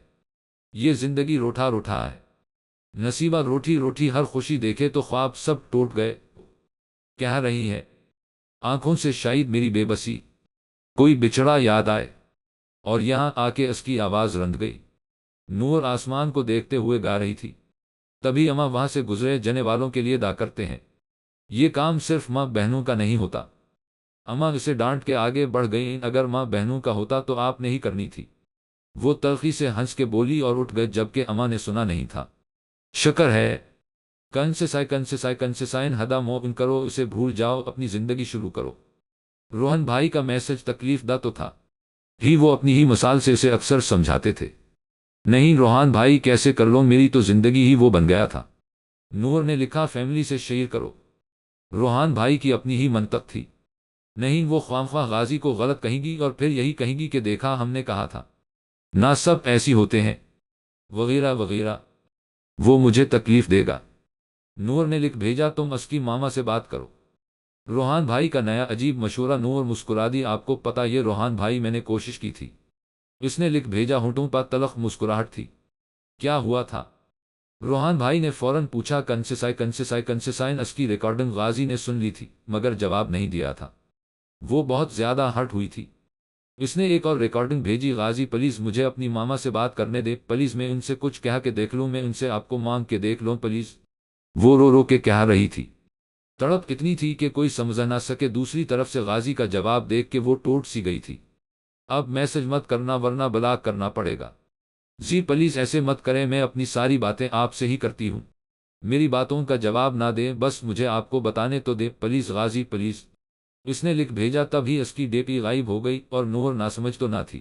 یہ زندگی روٹھا روٹھا ہے، نصیبہ روٹھی روٹھی، ہر خوشی دیکھے تو خواب سب ٹوٹ گئے۔ کہہ رہی ہے آنکھوں سے شاید میری بے بسی، کوئی بچھڑا یاد آئے، اور یہاں آ کے اس کی آواز رند گئی۔ نور آسمان کو دیکھتے ہوئے گا رہی تھی، تبھی اماں وہاں سے گزرے۔ جنے والوں کے لیے دا کرتے ہیں، یہ کام صرف ماں بہنوں کا نہیں ہوتا۔ اماں اسے ڈانٹ کے آگے بڑھ گئیں، اگر ماں بہنوں کا ہوتا تو آپ نے ہی کرنی تھی۔ وہ تلخی سے ہنس کے بولی اور اٹھ گئے، جبکہ اماں نے سنا نہیں تھا۔ شکر ہے کنسائن ہدا مومن کرو، اسے بھول جاؤ، اپنی زندگی شروع کرو۔ روہن بھائی کا میسج تکلیف دہ تو تھا ہی، وہ اپنی ہی مثال سے اسے اکثر سمجھاتے تھے نہیں روحان بھائی کیسے کر لو، میری تو زندگی ہی وہ بن گیا تھا۔ نور نے لکھا فیملی سے شیئر کرو۔ روحان بھائی کی اپنی ہی منطق تھی، نہیں وہ خواہ غازی کو غلط کہیں گی اور پھر یہی کہیں گی کہ دیکھا ہم نے کہا تھا نہ سب ایسی ہوتے ہیں وغیرہ وغیرہ، وہ مجھے تکلیف دے گا۔ نور نے لکھ بھیجا تم اس کی ماما سے بات کرو۔ روحان بھائی کا نیا عجیب مشورہ۔ نور مسکرا دی آپ کو پتا یہ روحان بھائی میں نے کوشش کی تھی۔ اس نے لکھ بھیجا ہونٹوں پر تلخ مسکراہٹ تھی۔ کیا ہوا تھا؟ روحان بھائی نے فوراً پوچھا کنسیسائن اس کی ریکارڈنگ غازی نے سن لی تھی مگر جواب نہیں دیا تھا، وہ بہت زیادہ ہرٹ ہوئی تھی۔ اس نے ایک اور ریکارڈنگ بھیجی غازی پلیز مجھے اپنی ماما سے بات کرنے دے، پلیز میں ان سے کچھ کہہ کے دیکھ لوں، میں ان سے آپ کو مانگ کے دیکھ لوں پلیز۔ وہ رو رو کے کہہ رہی تھی، تڑپ اتنی تھی کہ کوئی سمجھ نہ سکے۔ دوسری طرف سے غازی کا جواب دیکھ کے وہ ٹوٹ سی گئی تھی۔ اب میسج مت کرنا ورنہ بلاک کرنا پڑے گا۔ جی پلیز ایسے مت کریں، میں اپنی ساری باتیں آپ سے ہی کرتی ہوں، میری باتوں کا جواب نہ دیں، بس مجھے آپ کو بتانے تو دے پلیز غازی پلیز۔ اس نے لکھ بھیجا تب ہی اس کی ڈی پی غائب ہو گئی اور نور ناسمجھ تو نہ تھی،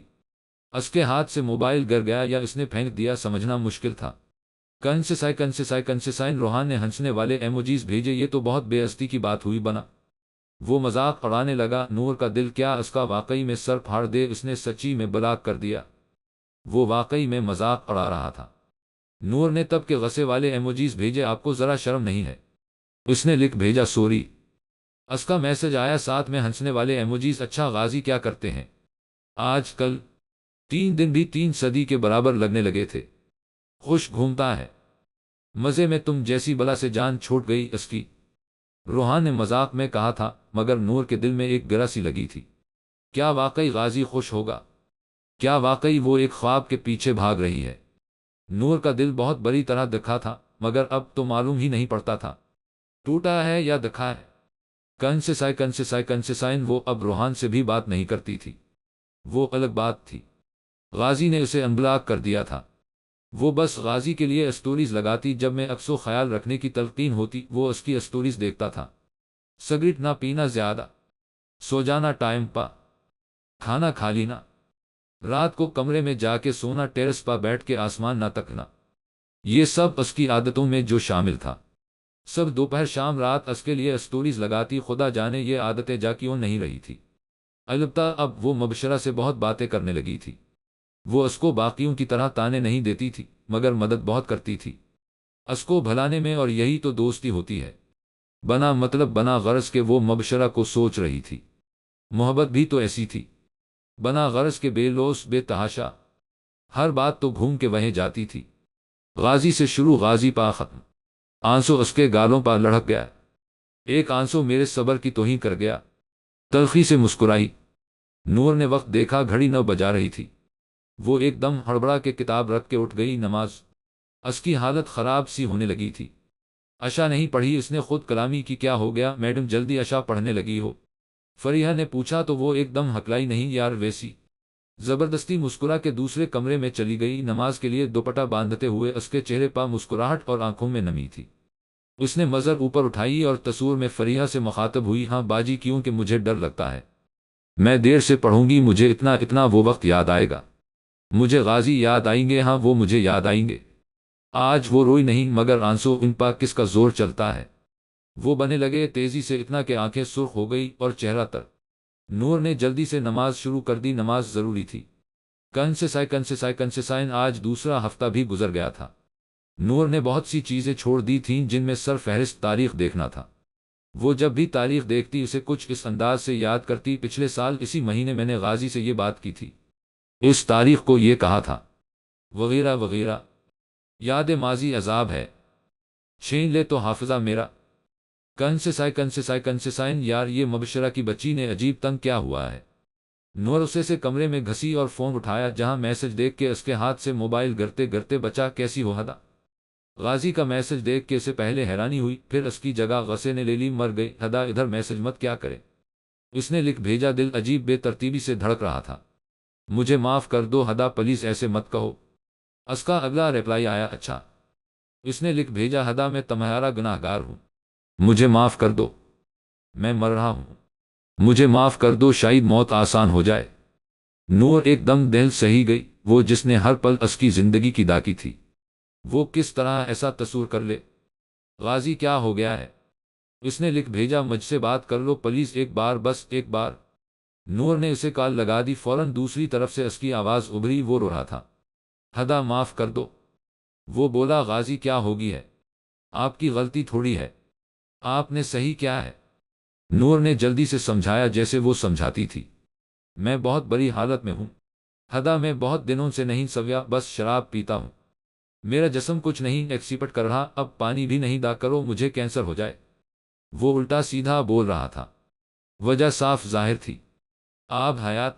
اس کے ہاتھ سے موبائل گر گیا یا اس نے پھینک دیا سمجھنا مشکل تھا۔ کنسیسائن روحان نے ہنسنے والے ایموجیز بھیجے، یہ تو بہت بے عزتی کی بات ہوئی بنا۔ وہ مذاق اڑانے لگا، نور کا دل کیا اس کا واقعی میں سر پھاڑ دے، اس نے سچی میں بلاک کر دیا، وہ واقعی میں مذاق اڑا رہا تھا۔ نور نے تب کے غصے والے ایموجیز بھیجے، آپ کو ذرا شرم نہیں ہے؟ اس نے لکھ بھیجا سوری۔ اس کا میسج آیا ساتھ میں ہنسنے والے ایموجیز، اچھا غازی کیا کرتے ہیں آج کل؟ 3 دن بھی 3 صدی کے برابر لگنے لگے تھے، خوش گھومتا ہے، مزے میں تم جیسی بلا سے جان چھوٹ گئی اس کی۔ روحان نے مذاق میں کہا تھا مگر نور کے دل میں ایک گرہ سی لگی تھی، کیا واقعی غازی خوش ہوگا؟ کیا واقعی وہ ایک خواب کے پیچھے بھاگ رہی ہے؟ نور کا دل بہت بری طرح دکھا تھا مگر اب تو معلوم ہی نہیں پڑتا تھا ٹوٹا ہے یا دکھا ہے۔ کنسیسائن وہ اب روحان سے بھی بات نہیں کرتی تھی، وہ الگ بات تھی، غازی نے اسے انبلاک کر دیا تھا۔ وہ بس غازی کے لیے اسٹوریز لگاتی، جب میں اکثر خیال رکھنے کی تلقین ہوتی وہ اس کی اسٹوریز دیکھتا تھا، سگریٹ نہ پینا زیادہ، سو جانا ٹائم پا، کھانا کھا لینا، رات کو کمرے میں جا کے سونا، ٹیرس پا بیٹھ کے آسمان نہ تکنا، یہ سب اس کی عادتوں میں جو شامل تھا۔ سب دوپہر شام رات اس کے لیے اسٹوریز لگاتی، خدا جانے یہ عادتیں جا کیوں نہیں رہی تھی۔ البتہ اب وہ مبشرہ سے بہت باتیں کرنے لگی تھی، وہ اس کو باقیوں کی طرح تانے نہیں دیتی تھی مگر مدد بہت کرتی تھی اس کو بھلانے میں، اور یہی تو دوستی ہوتی ہے، بنا مطلب بنا غرض کے وہ مبشرہ کو سوچ رہی تھی۔ محبت بھی تو ایسی تھی، بنا غرض کے بے لوث بے تحاشا، ہر بات تو گھوم کے وہیں جاتی تھی، غازی سے شروع غازی پا ختم۔ آنسو اس کے گالوں پر لڑک گیا، ایک آنسو میرے صبر کی توہین کر گیا، تلخی سے مسکرائی۔ نور نے وقت دیکھا، گھڑی 9 بجا رہی تھی، وہ ایک دم ہڑبڑا کے کتاب رکھ کے اٹھ گئی، نماز۔ اس کی حالت خراب سی ہونے لگی تھی، عشاء نہیں پڑھی اس نے خود کلامی کی، کیا ہو گیا میڈم جلدی عشاء پڑھنے لگی ہو؟ فریحہ نے پوچھا تو وہ ایک دم ہکلائی، نہیں یار ویسی، زبردستی مسکرا کے دوسرے کمرے میں چلی گئی۔ نماز کے لیے دوپٹہ باندھتے ہوئے اس کے چہرے پر مسکراہٹ اور آنکھوں میں نمی تھی۔ اس نے نظر اوپر اٹھائی اور تصور میں فریحہ سے مخاطب ہوئی، ہاں باجی کیونکہ مجھے ڈر لگتا ہے، میں دیر سے پڑھوں گی، مجھے اتنا وہ وقت یاد آئے گا، مجھے غازی یاد آئیں گے، ہاں وہ مجھے یاد آئیں گے۔ آج وہ روئی نہیں مگر آنسو ان پر کس کا زور چلتا ہے، وہ بنے لگے تیزی سے، اتنا کہ آنکھیں سرخ ہو گئی اور چہرہ تر۔ نور نے جلدی سے نماز شروع کر دی، نماز ضروری تھی۔ کنسیسائن آج دوسرا ہفتہ بھی گزر گیا تھا، نور نے بہت سی چیزیں چھوڑ دی تھیں جن میں سر فہرست تاریخ دیکھنا تھا۔ وہ جب بھی تاریخ دیکھتی اسے کچھ اس انداز سے یاد کرتی، پچھلے سال اسی مہینے میں نے غازی سے یہ بات کی تھی، اس تاریخ کو یہ کہا تھا، وغیرہ وغیرہ، یاد ماضی عذاب ہے، چھین لے تو حافظہ میرا۔ کنسیسائن یار یہ مبشرہ کی بچی نے عجیب تنگ کیا ہوا ہے۔ نور اسے سے کمرے میں گھسی اور فون اٹھایا، جہاں میسج دیکھ کے اس کے ہاتھ سے موبائل گرتے گرتے بچا، کیسی ہو ہدا؟ غازی کا میسج دیکھ کے اسے پہلے حیرانی ہوئی، پھر اس کی جگہ غصے نے لے لی، مر گئی ہدا، ادھر میسج مت کیا کرے۔ اس نے لکھ بھیجا، دل عجیب بے ترتیبی سے دھڑک رہا تھا، مجھے معاف کر دو ہدا پلیز ایسے مت کہو۔ اس کا اگلا ریپلائی آیا، اچھا۔ اس نے لکھ بھیجا، ہدا میں تمہارا گناہ گار ہوں، مجھے معاف کر دو، میں مر رہا ہوں، مجھے معاف کر دو، شاید موت آسان ہو جائے۔ نور ایک دم دل سہی گئی، وہ جس نے ہر پل اس کی زندگی کی داکی تھی، وہ کس طرح ایسا تصور کر لے؟ غازی کیا ہو گیا ہے؟ اس نے لکھ بھیجا مجھ سے بات کر لو پلیز ایک بار، بس ایک بار۔ نور نے اسے کال لگا دی، فوراً دوسری طرف سے اس کی آواز ابھری، وہ رو رہا تھا۔ ہدا معاف کر دو، وہ بولا۔ غازی کیا ہوگی ہے؟ آپ کی غلطی تھوڑی ہے، آپ نے صحیح کیا ہے؟ نور نے جلدی سے سمجھایا جیسے وہ سمجھاتی تھی۔ میں بہت بری حالت میں ہوں ہدا، میں بہت دنوں سے نہیں سویا، بس شراب پیتا ہوں، میرا جسم کچھ نہیں ایکسیپٹ کر رہا، اب پانی بھی نہیں دا کرو، مجھے کینسر ہو جائے۔ وہ الٹا سیدھا بول رہا تھا، وجہ صاف ظاہر تھی، آپ حیات۔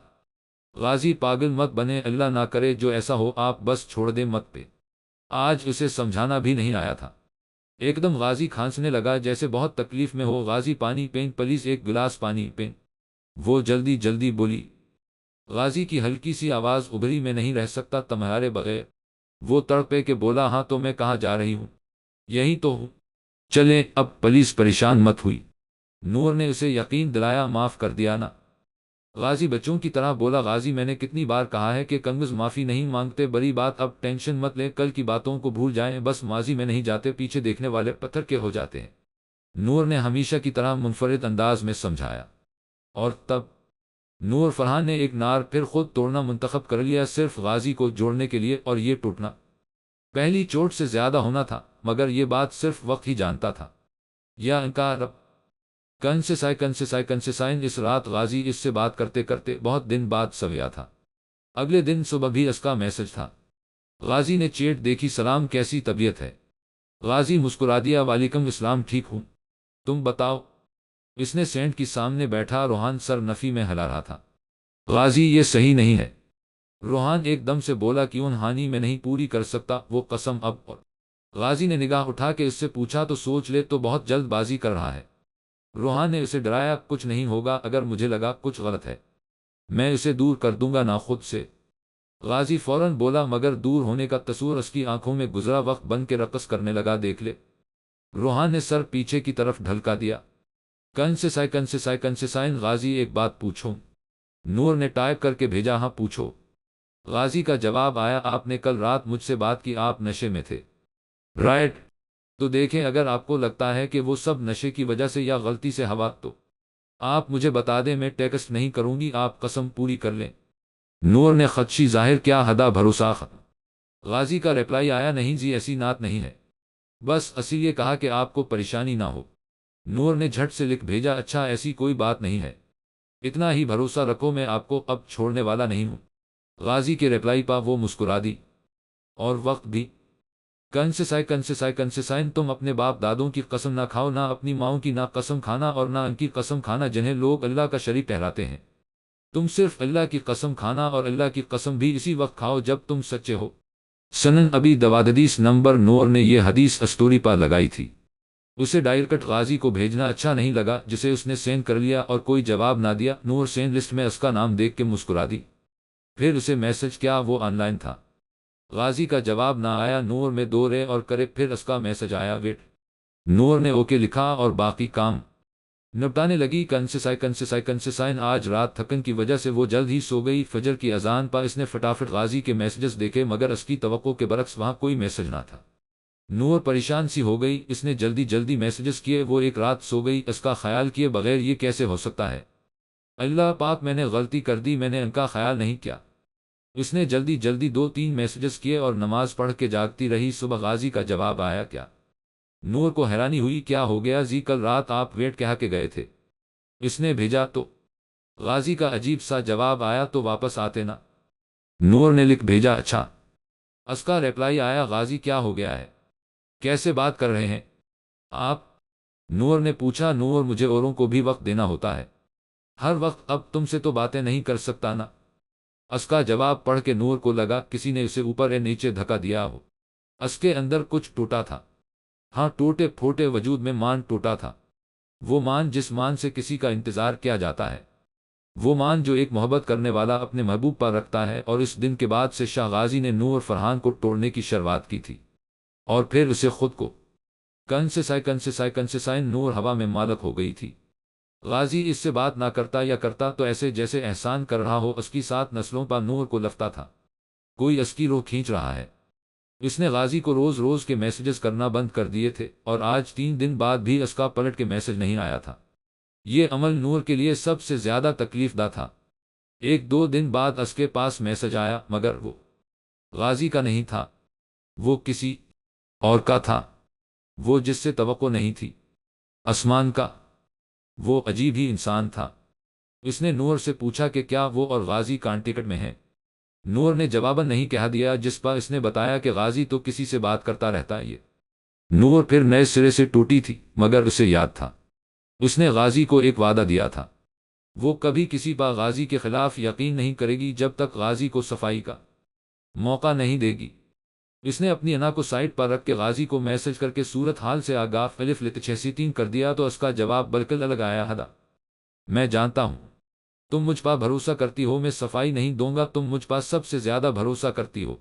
غازی پاگل مت بنے، اللہ نہ کرے جو ایسا ہو، آپ بس چھوڑ دیں مت پہ۔ آج اسے سمجھانا بھی نہیں آیا تھا۔ ایک دم غازی کھانسنے لگا جیسے بہت تکلیف میں ہو۔ غازی پانی پین پلیز، ایک گلاس پانی پین، وہ جلدی جلدی بولی۔ غازی کی ہلکی سی آواز ابھری، میں نہیں رہ سکتا تمہارے بغیر۔ وہ تڑپے کے بولا، ہاں تو میں کہاں جا رہی ہوں، یہی تو ہوں، چلیں اب پلیز، پریشان مت ہوئی۔ نور نے اسے یقین دلایا، معاف کر دیا نا؟ غازی بچوں کی طرح بولا، غازی میں نے کتنی بار کہا ہے کہ کنگز معافی نہیں مانگتے، بڑی بات، اب ٹینشن مت لیں، کل کی باتوں کو بھول جائیں، بس ماضی میں نہیں جاتے، پیچھے دیکھنے والے پتھر کے ہو جاتے ہیں۔ نور نے ہمیشہ کی طرح منفرد انداز میں سمجھایا۔ اور تب نور فرحان نے ایک نار پھر خود توڑنا منتخب کر لیا، صرف غازی کو جوڑنے کے لیے، اور یہ ٹوٹنا پہلی چوٹ سے زیادہ ہونا تھا، مگر یہ بات صرف وقت ہی جانتا تھا۔ یا انکار اب کنسیسائن اس رات غازی اس سے بات کرتے کرتے بہت دن بعد سویا تھا۔ اگلے دن صبح بھی اس کا میسج تھا۔ غازی نے چیٹ دیکھی، سلام، کیسی طبیعت ہے؟ غازی مسکرا دیا، وعلیکم السلام، ٹھیک ہوں، تم بتاؤ؟ اس نے سینٹ کی سامنے بیٹھا روحان سر نفی میں ہلا رہا تھا۔ غازی یہ صحیح نہیں ہے، روحان ایک دم سے بولا، کیوں ہانی میں نہیں پوری کر سکتا وہ قسم اب؟ اور غازی نے نگاہ اٹھا کے اس سے پوچھا، تو سوچ لے، تو بہت جلد بازی کر رہا ہے؟ روحان نے اسے ڈرایا، کچھ نہیں ہوگا، اگر مجھے لگا کچھ غلط ہے میں اسے دور کر دوں گا نا خود سے۔ غازی فوراً بولا، مگر دور ہونے کا تصور اس کی آنکھوں میں گزرا وقت بن کے رقص کرنے لگا، دیکھ لے۔ روحان نے سر پیچھے کی طرف ڈھلکا دیا۔ کنسیسائن، غازی ایک بات پوچھوں؟ نور نے ٹائپ کر کے بھیجا، ہاں پوچھو۔ غازی کا جواب آیا، آپ نے کل رات مجھ سے بات کی، آپ نشے میں تھے، رائٹ؟ تو دیکھیں، اگر آپ کو لگتا ہے کہ وہ سب نشے کی وجہ سے یا غلطی سے ہوا، تو آپ مجھے بتا دیں، میں ٹیکسٹ نہیں کروں گی، آپ قسم پوری کر لیں۔ نور نے خدشی ظاہر کیا، ہدا بھروسہ ختم۔ غازی کا ریپلائی آیا، نہیں جی، ایسی نات نہیں ہے، بس اسی لیے کہا کہ آپ کو پریشانی نہ ہو۔ نور نے جھٹ سے لکھ بھیجا، اچھا ایسی کوئی بات نہیں ہے، اتنا ہی بھروسہ رکھو، میں آپ کو اب چھوڑنے والا نہیں ہوں۔ غازی کے ریپلائی پا وہ مسکرا دی۔ اور وقت بھی کنسیسائن، تم اپنے باپ دادوں کی قسم نہ کھاؤ، نہ اپنی ماؤں کی، نہ قسم کھانا اور نہ ان کی قسم کھانا جنہیں لوگ اللہ کا شریک ٹھہراتے ہیں۔ تم صرف اللہ کی قسم کھانا، اور اللہ کی قسم بھی اسی وقت کھاؤ جب تم سچے ہو۔ سنن ابی داود حدیث نمبر۔ نور نے یہ حدیث اسٹوری پر لگائی تھی۔ اسے ڈائریکٹ غازی کو بھیجنا اچھا نہیں لگا، جسے اس نے سینڈ کر لیا اور کوئی جواب نہ دیا۔ نور سینڈ لسٹ میں اس کا نام دیکھ کے مسکرا دی، پھر اسے میسج کیا، وہ آن لائن تھا۔ غازی کا جواب نہ آیا، نور میں دو رے اور کرے، پھر اس کا میسج آیا، ویٹ۔ نور نے اوکے لکھا اور باقی کام نپٹانے لگی۔ کنسیسائن، آج رات تھکن کی وجہ سے وہ جلد ہی سو گئی۔ فجر کی اذان پر اس نے فٹافٹ غازی کے میسجز دیکھے، مگر اس کی توقع کے برعکس وہاں کوئی میسج نہ تھا۔ نور پریشان سی ہو گئی، اس نے جلدی جلدی میسجز کیے، وہ ایک رات سو گئی اس کا خیال کیے بغیر، یہ کیسے ہو سکتا ہے؟ اللہ پاک، میں نے غلطی کر دی، میں نے ان کا خیال نہیں کیا۔ اس نے جلدی جلدی 2-3 میسجز کیے اور نماز پڑھ کے جاگتی رہی۔ صبح غازی کا جواب آیا، کیا؟ نور کو حیرانی ہوئی، کیا ہو گیا جی، کل رات آپ ویٹ کہا کے گئے تھے؟ اس نے بھیجا تو غازی کا عجیب سا جواب آیا، تو واپس آتے نا؟ نور نے لکھ بھیجا، اچھا۔ اس کا ریپلائی آیا، غازی کیا ہو گیا ہے، کیسے بات کر رہے ہیں آپ؟ نور نے پوچھا، نور مجھے اوروں کو بھی وقت دینا ہوتا ہے، ہر وقت اب تم سے تو باتیں نہیں کر سکتا نا۔ اس کا جواب پڑھ کے نور کو لگا کسی نے اسے اوپر یا نیچے دھکا دیا ہو۔ اس کے اندر کچھ ٹوٹا تھا، ہاں، ٹوٹے پھوٹے وجود میں مان ٹوٹا تھا۔ وہ مان جس مان سے کسی کا انتظار کیا جاتا ہے، وہ مان جو ایک محبت کرنے والا اپنے محبوب پر رکھتا ہے۔ اور اس دن کے بعد سے شاہ غازی نے نور فرحان کو توڑنے کی شروعات کی تھی، اور پھر اسے خود کو کنسیسائن نور ہوا میں مالک ہو گئی تھی۔ غازی اس سے بات نہ کرتا یا کرتا تو ایسے جیسے احسان کر رہا ہو، اس کی 7 نسلوں پر نور کو لفتا تھا۔ کوئی اس کی روح کھینچ رہا ہے۔ اس نے غازی کو روز روز کے میسجز کرنا بند کر دیے تھے اور آج 3 دن بعد بھی اس کا پلٹ کے میسج نہیں آیا تھا۔ یہ عمل نور کے لیے سب سے زیادہ تکلیف دہ تھا۔ 1-2 دن بعد اس کے پاس میسج آیا، مگر وہ غازی کا نہیں تھا، وہ کسی اور کا تھا، وہ جس سے توقع نہیں تھی، عثمان کا۔ وہ عجیب ہی انسان تھا۔ اس نے نور سے پوچھا کہ کیا وہ اور غازی کانٹیکٹ میں ہیں۔ نور نے جواباً نہیں کہہ دیا، جس پر اس نے بتایا کہ غازی تو کسی سے بات کرتا رہتا ہے۔ یہ نور پھر نئے سرے سے ٹوٹی تھی، مگر اسے یاد تھا اس نے غازی کو ایک وعدہ دیا تھا، وہ کبھی کسی پر غازی کے خلاف یقین نہیں کرے گی جب تک غازی کو صفائی کا موقع نہیں دے گی۔ اس نے اپنی انا کو سائٹ پر رکھ کے غازی کو میسج کر کے صورت حال سے آگاہ الف لت 6 کر دیا تو اس کا جواب بالکل الگ آیا، ہدا میں جانتا ہوں تم مجھ پر بھروسہ کرتی ہو، میں صفائی نہیں دوں گا، تم مجھ پر سب سے زیادہ بھروسہ کرتی ہو۔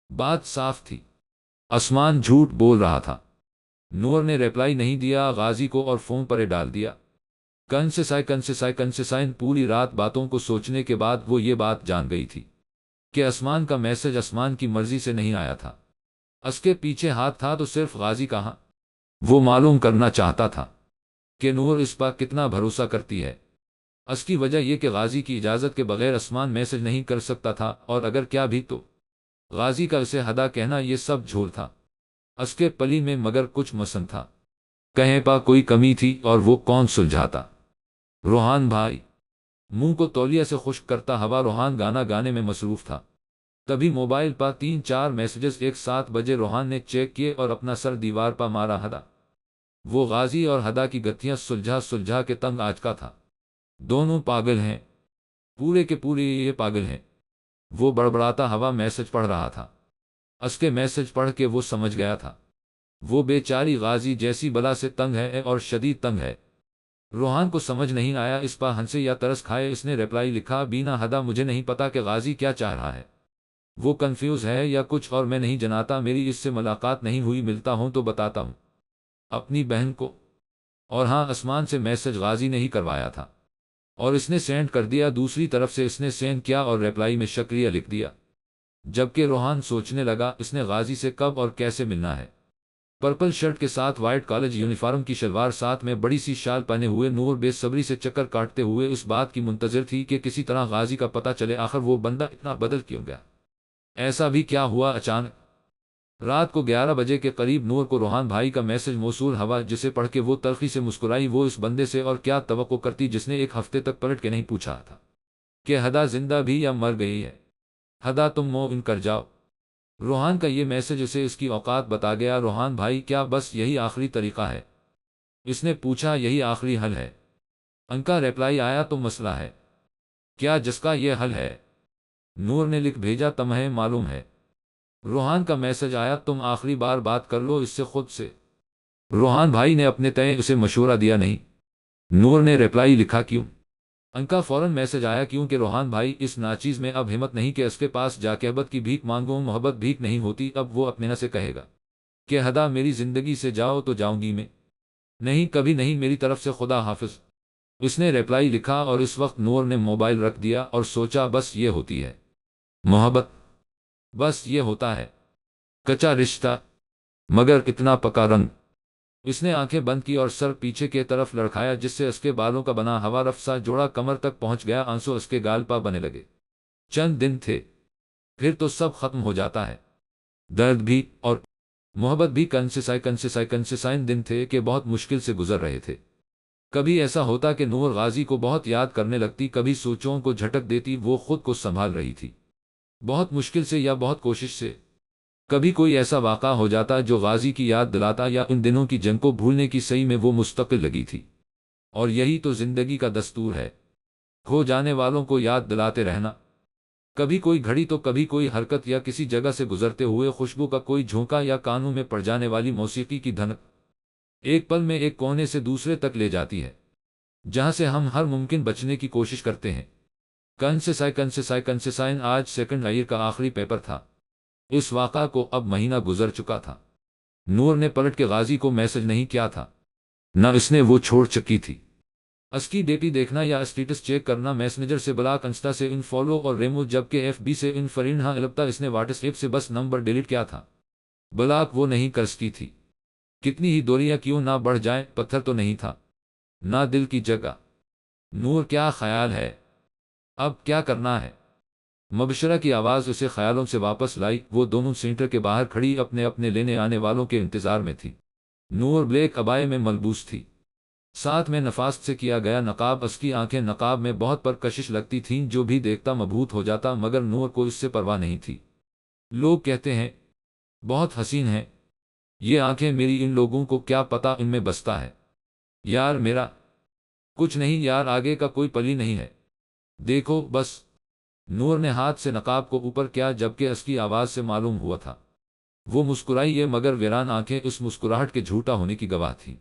بات صاف تھی، عثمان جھوٹ بول رہا تھا۔ نور نے ریپلائی نہیں دیا غازی کو اور فون پر ڈال دیا۔ کنسسائن پوری رات باتوں کو سوچنے کے بعد وہ یہ بات جان گئی تھی کہ عثمان کا میسج عثمان کی مرضی سے نہیں آیا تھا، اس کے پیچھے ہاتھ تھا تو صرف غازی کا۔ ہاں، وہ معلوم کرنا چاہتا تھا کہ نور اس پر کتنا بھروسہ کرتی ہے۔ اس کی وجہ یہ کہ غازی کی اجازت کے بغیر عثمان میسج نہیں کر سکتا تھا، اور اگر کیا بھی تو غازی کا اسے ہدا کہنا یہ سب جھول تھا۔ اس کے پلی میں مگر کچھ مسن تھا، کہیں پا کوئی کمی تھی، اور وہ کون سلجھاتا؟ روحان بھائی منہ کو تولیہ سے خشک کرتا ہوا روحان گانا گانے میں مصروف تھا۔ تبھی موبائل پر 3-4 میسجز ایک ساتھ بجے۔ روحان نے چیک کیے اور اپنا سر دیوار پر مارا۔ ہدا وہ غازی اور ہدا کی گتھیاں سلجھا سلجھا کے تنگ آ چکا تھا۔ دونوں پاگل ہیں، پورے کے پورے یہ پاگل ہیں۔ وہ بڑبڑاتا ہوا میسج پڑھ رہا تھا۔ اس کے میسج پڑھ کے وہ سمجھ گیا تھا وہ بیچاری غازی جیسی بلا سے تنگ ہے اور شدید تنگ ہے۔ روحان کو سمجھ نہیں آیا اس پر ہنسے یا ترس کھائے۔ اس نے ریپلائی لکھا، بینا ہدا مجھے نہیں پتا کہ غازی کیا چاہ رہا ہے، وہ کنفیوز ہے یا کچھ اور میں نہیں جانتا، میری اس سے ملاقات نہیں ہوئی، ملتا ہوں تو بتاتا ہوں اپنی بہن کو۔ اور ہاں، عثمان سے میسج غازی نے ہی کروایا تھا اور اس نے سینڈ کر دیا، دوسری طرف سے اس نے سینڈ کیا اور ریپلائی میں شکریہ لکھ دیا۔ جبکہ روحان سوچنے لگا اس نے غازی سے کب اور کیسے ملنا ہے۔ پرپل شرٹ کے ساتھ وائٹ کالج یونیفارم کی شلوار، ساتھ میں بڑی سی شال پہنے ہوئے نور بے صبری سے چکر کاٹتے ہوئے اس بات کی منتظر تھی کہ کسی طرح غازی کا پتہ چلے آخر وہ بندہ اتنا بدل کیوں گیا، ایسا بھی کیا ہوا اچانک۔ رات کو 11 بجے کے قریب نور کو روحان بھائی کا میسج موصول ہوا، جسے پڑھ کے وہ تلخی سے مسکرائی۔ وہ اس بندے سے اور کیا توقع کرتی جس نے 1 ہفتے تک پلٹ کے نہیں پوچھا تھا کہ ہدا زندہ بھی یا مر گئی ہے۔ ہدا تم موو ان کر جاؤ۔ روحان کا یہ میسج اسے اس کی اوقات بتا گیا۔ روحان بھائی کیا بس یہی آخری طریقہ ہے؟ اس نے پوچھا، یہی آخری حل ہے؟ ان کا ریپلائی آیا، تو مسئلہ ہے کیا جس کا یہ حل ہے؟ نور نے لکھ بھیجا، تمہیں معلوم ہے۔ روحان کا میسج آیا، تم آخری بار بات کر لو اس سے خود سے۔ روحان بھائی نے اپنے تئیں اسے مشورہ دیا نہیں۔ نور نے ریپلائی لکھا، کیوں؟ ان کا فوراً میسج آیا، کیونکہ روحان بھائی اس ناچیز میں اب ہمت نہیں کہ اس کے پاس جا کے محبت کی بھیک مانگوں، محبت بھیک نہیں ہوتی۔ اب وہ اپنے سے کہے گا کہ ہدا میری زندگی سے جاؤ تو جاؤں گی میں، نہیں کبھی نہیں، میری طرف سے خدا حافظ۔ اس نے ریپلائی لکھا اور اس وقت نور نے موبائل رکھ دیا اور سوچا، بس یہ ہوتی ہے محبت، بس یہ ہوتا ہے کچا رشتہ، مگر اتنا پکا رنگ۔ اس نے آنکھیں بند کی اور سر پیچھے کے طرف لڑکھایا، جس سے اس کے بالوں کا بنا ہوا رفسا جوڑا کمر تک پہنچ گیا۔ آنسو اس کے گال پر بنے لگے۔ چند دن تھے، پھر تو سب ختم ہو جاتا ہے، درد بھی اور محبت بھی۔ کنسسائن دن تھے کہ بہت مشکل سے گزر رہے تھے۔ کبھی ایسا ہوتا کہ نور غازی کو بہت یاد کرنے لگتی، کبھی سوچوں کو جھٹک دیتی، وہ خود کو سنبھال رہی تھی بہت مشکل سے یا بہت کوشش سے۔ کبھی کوئی ایسا واقعہ ہو جاتا جو غازی کی یاد دلاتا، یا ان دنوں کی جنگ کو بھولنے کی صحیح میں وہ مستقل لگی تھی۔ اور یہی تو زندگی کا دستور ہے، کھو جانے والوں کو یاد دلاتے رہنا۔ کبھی کوئی گھڑی تو کبھی کوئی حرکت، یا کسی جگہ سے گزرتے ہوئے خوشبو کا کوئی جھونکا، یا کانوں میں پڑ جانے والی موسیقی کی دھنک، ایک پل میں ایک کونے سے دوسرے تک لے جاتی ہے، جہاں سے ہم ہر ممکن بچنے کی کوشش کرتے ہیں۔ کنسسائن آج سیکنڈ ایئر کا آخری پیپر تھا۔ اس واقعہ کو اب مہینہ گزر چکا تھا۔ نور نے پلٹ کے غازی کو میسج نہیں کیا تھا، نہ اس نے وہ چھوڑ چکی تھی۔ اسکی ڈی پی دیکھنا یا اسٹیٹس چیک کرنا، میسنجر سے بلاک، انسٹا سے ان فالو اور ریمو، جبکہ ایف بی سے ان فرینڈ۔ ہاں البتہ اس نے واٹس ایپ سے بس نمبر ڈیلیٹ کیا تھا، بلاک وہ نہیں کر سکی تھی۔ کتنی ہی دوریاں کیوں نہ بڑھ جائیں، پتھر تو نہیں تھا نہ دل کی جگہ۔ نور کیا خیال ہے، اب کیا کرنا ہے؟ مبشرہ کی آواز اسے خیالوں سے واپس لائی۔ وہ دونوں سینٹر کے باہر کھڑی اپنے اپنے لینے آنے والوں کے انتظار میں تھی۔ نور بلیک عبائے میں ملبوس تھی، ساتھ میں نفاست سے کیا گیا نقاب۔ اس کی آنکھیں نقاب میں بہت پرکشش لگتی تھیں، جو بھی دیکھتا مبہوت ہو جاتا، مگر نور کو اس سے پرواہ نہیں تھی۔ لوگ کہتے ہیں بہت حسین ہے یہ آنکھیں، میری ان لوگوں کو کیا پتا ان میں بستا ہے۔ یار میرا کچھ نہیں یار، آگے کا کوئی پلی نہیں ہے، دیکھو بس۔ نور نے ہاتھ سے نقاب کو اوپر کیا، جبکہ اس کی آواز سے معلوم ہوا تھا وہ مسکرائی ہے، مگر ویران آنکھیں اس مسکراہٹ کے جھوٹا ہونے کی گواہ تھیں۔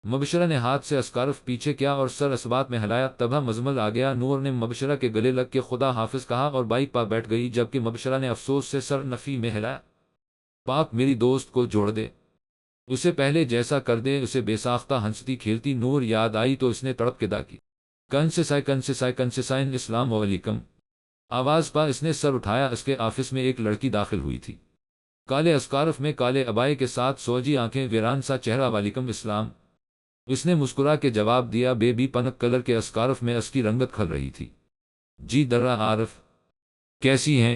مبشرہ نے ہاتھ سے اسکارف پیچھے کیا اور سر اسبات میں ہلایا، تباہ مزمل آ گیا۔ نور نے مبشرہ کے گلے لگ کے خدا حافظ کہا اور بائک پا بیٹھ گئی، جبکہ مبشرہ نے افسوس سے سر نفی میں ہلایا۔ پاک میری دوست کو جوڑ دے، اسے پہلے جیسا کر دے، اسے بے ساختہ ہنستی کھیلتی نور یاد آئی تو اس نے تڑپ کے دا کی، کنسائن السلام علیکم۔ آواز پا اس نے سر اٹھایا۔ اس کے آفس میں ایک لڑکی داخل ہوئی تھی، کالے اسکارف میں، کالے عبائے کے ساتھ، سوجی آنکھیں، ویران سا چہرہ۔ وعلیکم السلام، اس نے مسکرا کے جواب دیا۔ بیبی پنک کلر کے اسکارف میں اس کی رنگت کھل رہی تھی۔ جی درا عارف، کیسی ہیں؟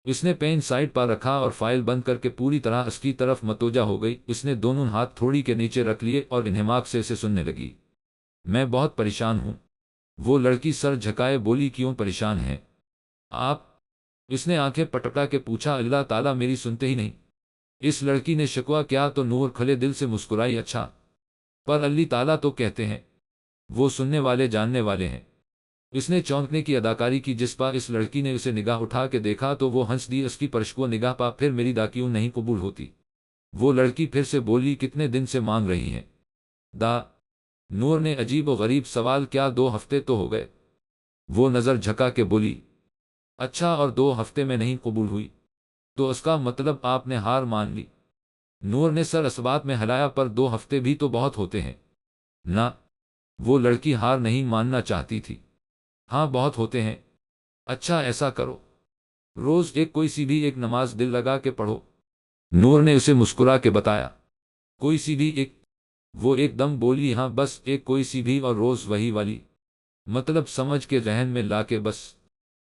اس نے پین سائڈ پر رکھا اور فائل بند کر کے پوری طرح اس کی طرف متوجہ ہو گئی۔ اس نے دونوں ہاتھ تھوڑی کے نیچے رکھ لیے اور انہماک سے اسے سننے لگی۔ میں بہت پریشان ہوں، وہ لڑکی سر جھکائے بولی۔ کیوں پریشان ہیں آپ؟ اس نے آنکھیں پٹپٹا کے پوچھا۔ اللہ تعالیٰ میری سنتے ہی نہیں، اس لڑکی نے شکوہ کیا تو نور کھلے دل سے مسکرائی۔ اچھا، پر اللہ تعالیٰ تو کہتے ہیں وہ سننے والے جاننے والے ہیں۔ اس نے چونکنے کی اداکاری کی، جس پا اس لڑکی نے اسے نگاہ اٹھا کے دیکھا تو وہ ہنس دی۔ اس کی پرشکو نگاہ پا پھر میری دا کیوں نہیں قبول ہوتی؟ وہ لڑکی پھر سے بولی۔ کتنے دن سے مانگ رہی ہیں دا؟ نور نے عجیب و غریب سوال کیا۔ 2 ہفتے تو ہو گئے، وہ نظر جھکا کے بولی۔ اچھا، اور 2 ہفتے میں نہیں قبول ہوئی تو اس کا مطلب آپ نے ہار مان لی؟ نور نے سر اسبات میں ہلایا۔ پر 2 ہفتے بھی تو بہت ہوتے ہیں نا؟ وہ لڑکی ہار نہیں ماننا چاہتی تھی۔ ہاں بہت ہوتے ہیں۔ اچھا ایسا کرو، روز کوئی سی بھی ایک نماز دل لگا کے پڑھو، نور نے اسے مسکرا کے بتایا۔ کوئی سی بھی ایک؟ وہ ایک دم بولی۔ ہاں بس ایک کوئی سی بھی، اور روز وہی والی، مطلب سمجھ کے ذہن میں لا کے بس۔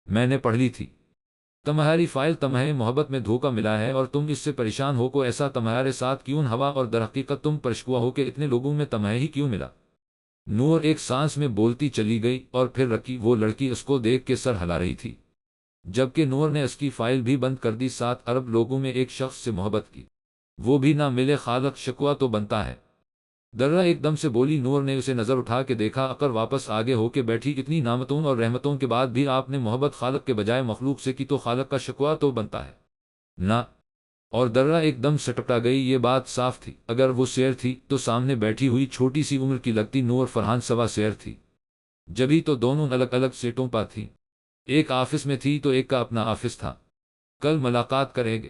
میں نے پڑھ لی تھی تمہاری فائل، تمہیں محبت میں دھوکہ ملا ہے اور تم اس سے پریشان ہو کو ایسا تمہارے ساتھ کیوں ہوا، اور درحقیقت تم پرشکوا ہو کہ اتنے لوگوں میں تمہیں ہی کیوں ملا؟ نور ایک سانس میں بولتی چلی گئی اور پھر رکی۔ وہ لڑکی اس کو دیکھ کے سر ہلا رہی تھی، جبکہ نور نے اس کی فائل بھی بند کر دی۔ 7 ارب لوگوں میں ایک شخص سے محبت کی، وہ بھی نہ ملے، خالق شکوہ تو بنتا ہے۔ درہ ایک دم سے بولی۔ نور نے اسے نظر اٹھا کے دیکھا، اکر واپس آگے ہو کے بیٹھی۔ اتنی نعمتوں اور رحمتوں کے بعد بھی آپ نے محبت خالق کے بجائے مخلوق سے کی تو خالق کا شکوہ تو بنتا ہے نا؟ اور درہ ایک دم سٹپٹا گئی۔ یہ بات صاف تھی، اگر وہ سیر تھی تو سامنے بیٹھی ہوئی چھوٹی سی عمر کی لگتی۔ نور فرحان سوا سیر تھی، جبھی تو دونوں الگ الگ سیٹوں پر تھیں، ایک آفس میں تھی تو ایک کا اپنا آفس تھا۔ کل ملاقات کریں گے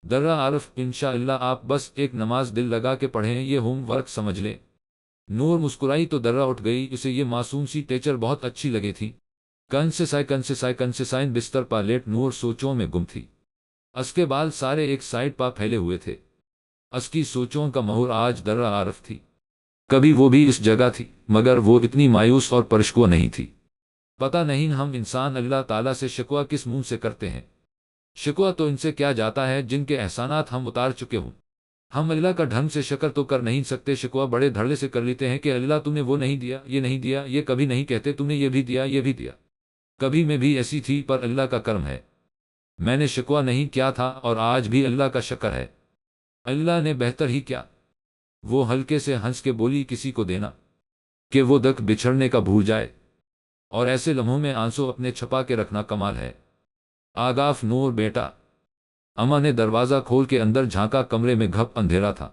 درہ عارف، انشاءاللہ۔ آپ بس ایک نماز دل لگا کے پڑھیں، یہ ہوم ورک سمجھ لیں۔ نور مسکرائی تو درہ اٹھ گئی، اسے یہ معصوم سی ٹیچر بہت اچھی لگی تھی۔ کنسائن بستر پا لیٹ نور سوچوں میں گم تھی۔ اس کے بال سارے ایک سائڈ پا پھیلے ہوئے تھے۔ اس کی سوچوں کا مہر آج درہ عارف تھی۔ کبھی وہ بھی اس جگہ تھی، مگر وہ اتنی مایوس اور پرشکو نہیں تھی۔ پتہ نہیں ہم انسان اللہ تعالیٰ سے شکوہ کس منہ سے کرتے ہیں؟ شکوہ تو ان سے کیا جاتا ہے جن کے احسانات ہم اتار چکے ہوں۔ ہم اللہ کا ڈھنگ سے شکر تو کر نہیں سکتے، شکوہ بڑے دھڑلے سے کر لیتے ہیں کہ اللہ تم نے وہ نہیں دیا، یہ نہیں دیا۔ یہ کبھی نہیں کہتے تم نے یہ بھی دیا، یہ بھی دیا۔ کبھی میں بھی ایسی تھی، پر اللہ کا کرم ہے میں نے شکوہ نہیں کیا تھا، اور آج بھی اللہ کا شکر ہے۔ اللہ نے بہتر ہی کیا۔ وہ ہلکے سے ہنس کے بولی، کسی کو دینا کہ وہ دکھ بچھڑنے کا بھول جائے، اور ایسے لمحوں میں آنسو اپنے چھپا کے رکھنا کمال ہے۔ آگاف نور بیٹا۔ اماں نے دروازہ کھول کے اندر جھانکا، کمرے میں گھپ اندھیرا تھا۔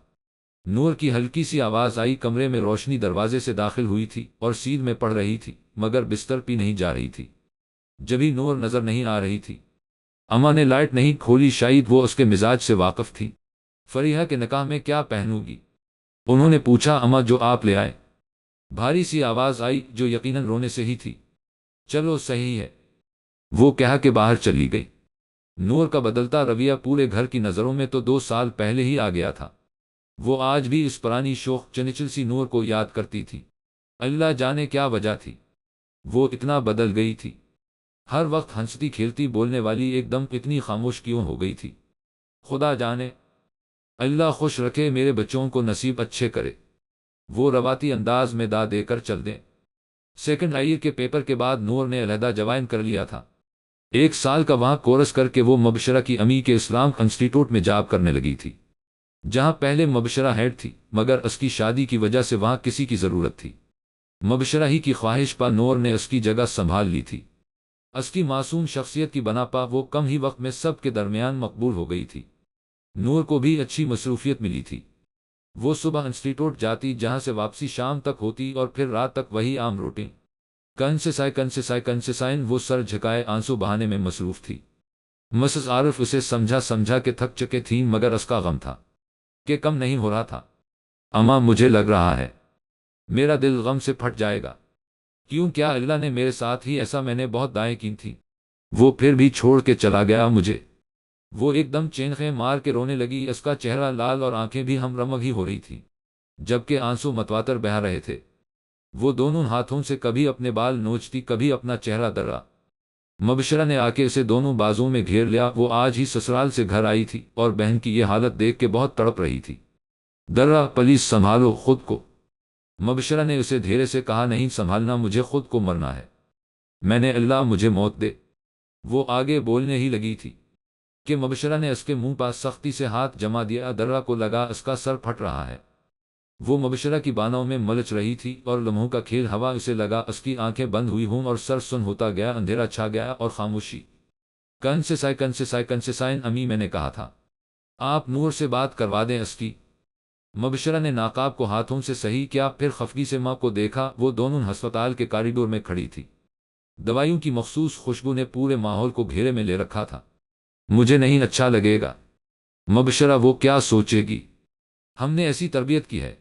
نور کی ہلکی سی آواز آئی، کمرے میں روشنی دروازے سے داخل ہوئی تھی اور سیر میں پڑھ رہی تھی، مگر بستر پی نہیں جا رہی تھی۔ جبھی نور نظر نہیں آ رہی تھی۔ اماں نے لائٹ نہیں کھولی، شاید وہ اس کے مزاج سے واقف تھی۔ فریحہ کے نکاح میں کیا پہنوں گی؟ انہوں نے پوچھا۔ اماں جو آپ لے آئے بھاری سی آواز آئی جو یقیناً رونے سے ہی تھی۔ چلو صحیح ہے، وہ کہہ کے باہر چلی گئی۔ نور کا بدلتا رویہ پورے گھر کی نظروں میں تو 2 سال پہلے ہی آ گیا تھا۔ وہ آج بھی اس پرانی شوخ چنچل سی نور کو یاد کرتی تھی۔ اللہ جانے کیا وجہ تھی، وہ اتنا بدل گئی تھی۔ ہر وقت ہنستی کھیلتی بولنے والی ایک دم اتنی خاموش کیوں ہو گئی تھی؟ خدا جانے۔ اللہ خوش رکھے، میرے بچوں کو نصیب اچھے کرے، وہ رواتی انداز میں دا دے کر چل دیں۔ سیکنڈ ایئر کے پیپر کے بعد نور نے علیحدہ جوائن کر لیا تھا۔ 1 سال کا وہاں کورس کر کے وہ مبشرہ کی امی کے اسلام انسٹیٹیوٹ میں جاب کرنے لگی تھی، جہاں پہلے مبشرہ ہیڈ تھی، مگر اس کی شادی کی وجہ سے وہاں کسی کی ضرورت تھی۔ مبشرہ ہی کی خواہش پا نور نے اس کی جگہ سنبھال لی تھی۔ اس کی معصوم شخصیت کی بنا پا وہ کم ہی وقت میں سب کے درمیان مقبول ہو گئی تھی۔ نور کو بھی اچھی مصروفیت ملی تھی۔ وہ صبح انسٹیٹیوٹ جاتی، جہاں سے واپسی شام تک ہوتی، اور پھر رات تک وہی عام روٹین۔ کنسسائن وہ سر جھکائے آنسو بہانے میں مصروف تھی۔ مسز عارف اسے سمجھا کے تھک چکے تھیں، مگر اس کا غم تھا کہ کم نہیں ہو رہا تھا۔ اماں مجھے لگ رہا ہے میرا دل غم سے پھٹ جائے گا، کیوں کیا اللہ نے میرے ساتھ ہی ایسا، میں نے بہت دعائیں کی تھیں، وہ پھر بھی چھوڑ کے چلا گیا مجھے۔ وہ ایک دم چینخیں مار کے رونے لگی، اس کا چہرہ لال اور آنکھیں بھی ہم رمگ ہی ہو رہی تھیں، جبکہ آنسو متواتر بہہ رہے تھے۔ وہ دونوں ہاتھوں سے کبھی اپنے بال نوچتی، کبھی اپنا چہرہ درا۔ مبشرہ نے آ کے اسے دونوں بازوں میں گھیر لیا۔ وہ آج ہی سسرال سے گھر آئی تھی اور بہن کی یہ حالت دیکھ کے بہت تڑپ رہی تھی۔ درا پلیز سنبھالو خود کو، مبشرہ نے اسے دھیرے سے کہا۔ نہیں سنبھالنا، مجھے خود کو مرنا ہے، میں نے اللہ مجھے موت دے۔ وہ آگے بولنے ہی لگی تھی کہ مبشرہ نے اس کے منہ پاس سختی سے ہاتھ جما دیا۔ درا کو لگا اس کا سر پھٹ رہا ہے۔ وہ مبشرہ کی بانوں میں ملچ رہی تھی اور لمحوں کا کھیل ہوا، اسے لگا اس کی آنکھیں بند ہوئی ہوں اور سر سن ہوتا گیا، اندھیرا چھا گیا اور خاموشی۔ کنسسائن امی، میں نے کہا تھا آپ نور سے بات کروا دیں اس کی۔ مبشرہ نے ناقاب کو ہاتھوں سے صحیح کیا، پھر خفگی سے ماں کو دیکھا۔ وہ دونوں ہسپتال کے کاریڈور میں کھڑی تھی۔ دوائیوں کی مخصوص خوشبو نے پورے ماحول کو گھیرے میں لے رکھا تھا۔ مجھے نہیں اچھا لگے گا مبشرہ، وہ کیا سوچے گی، ہم نے ایسی تربیت کی ہے۔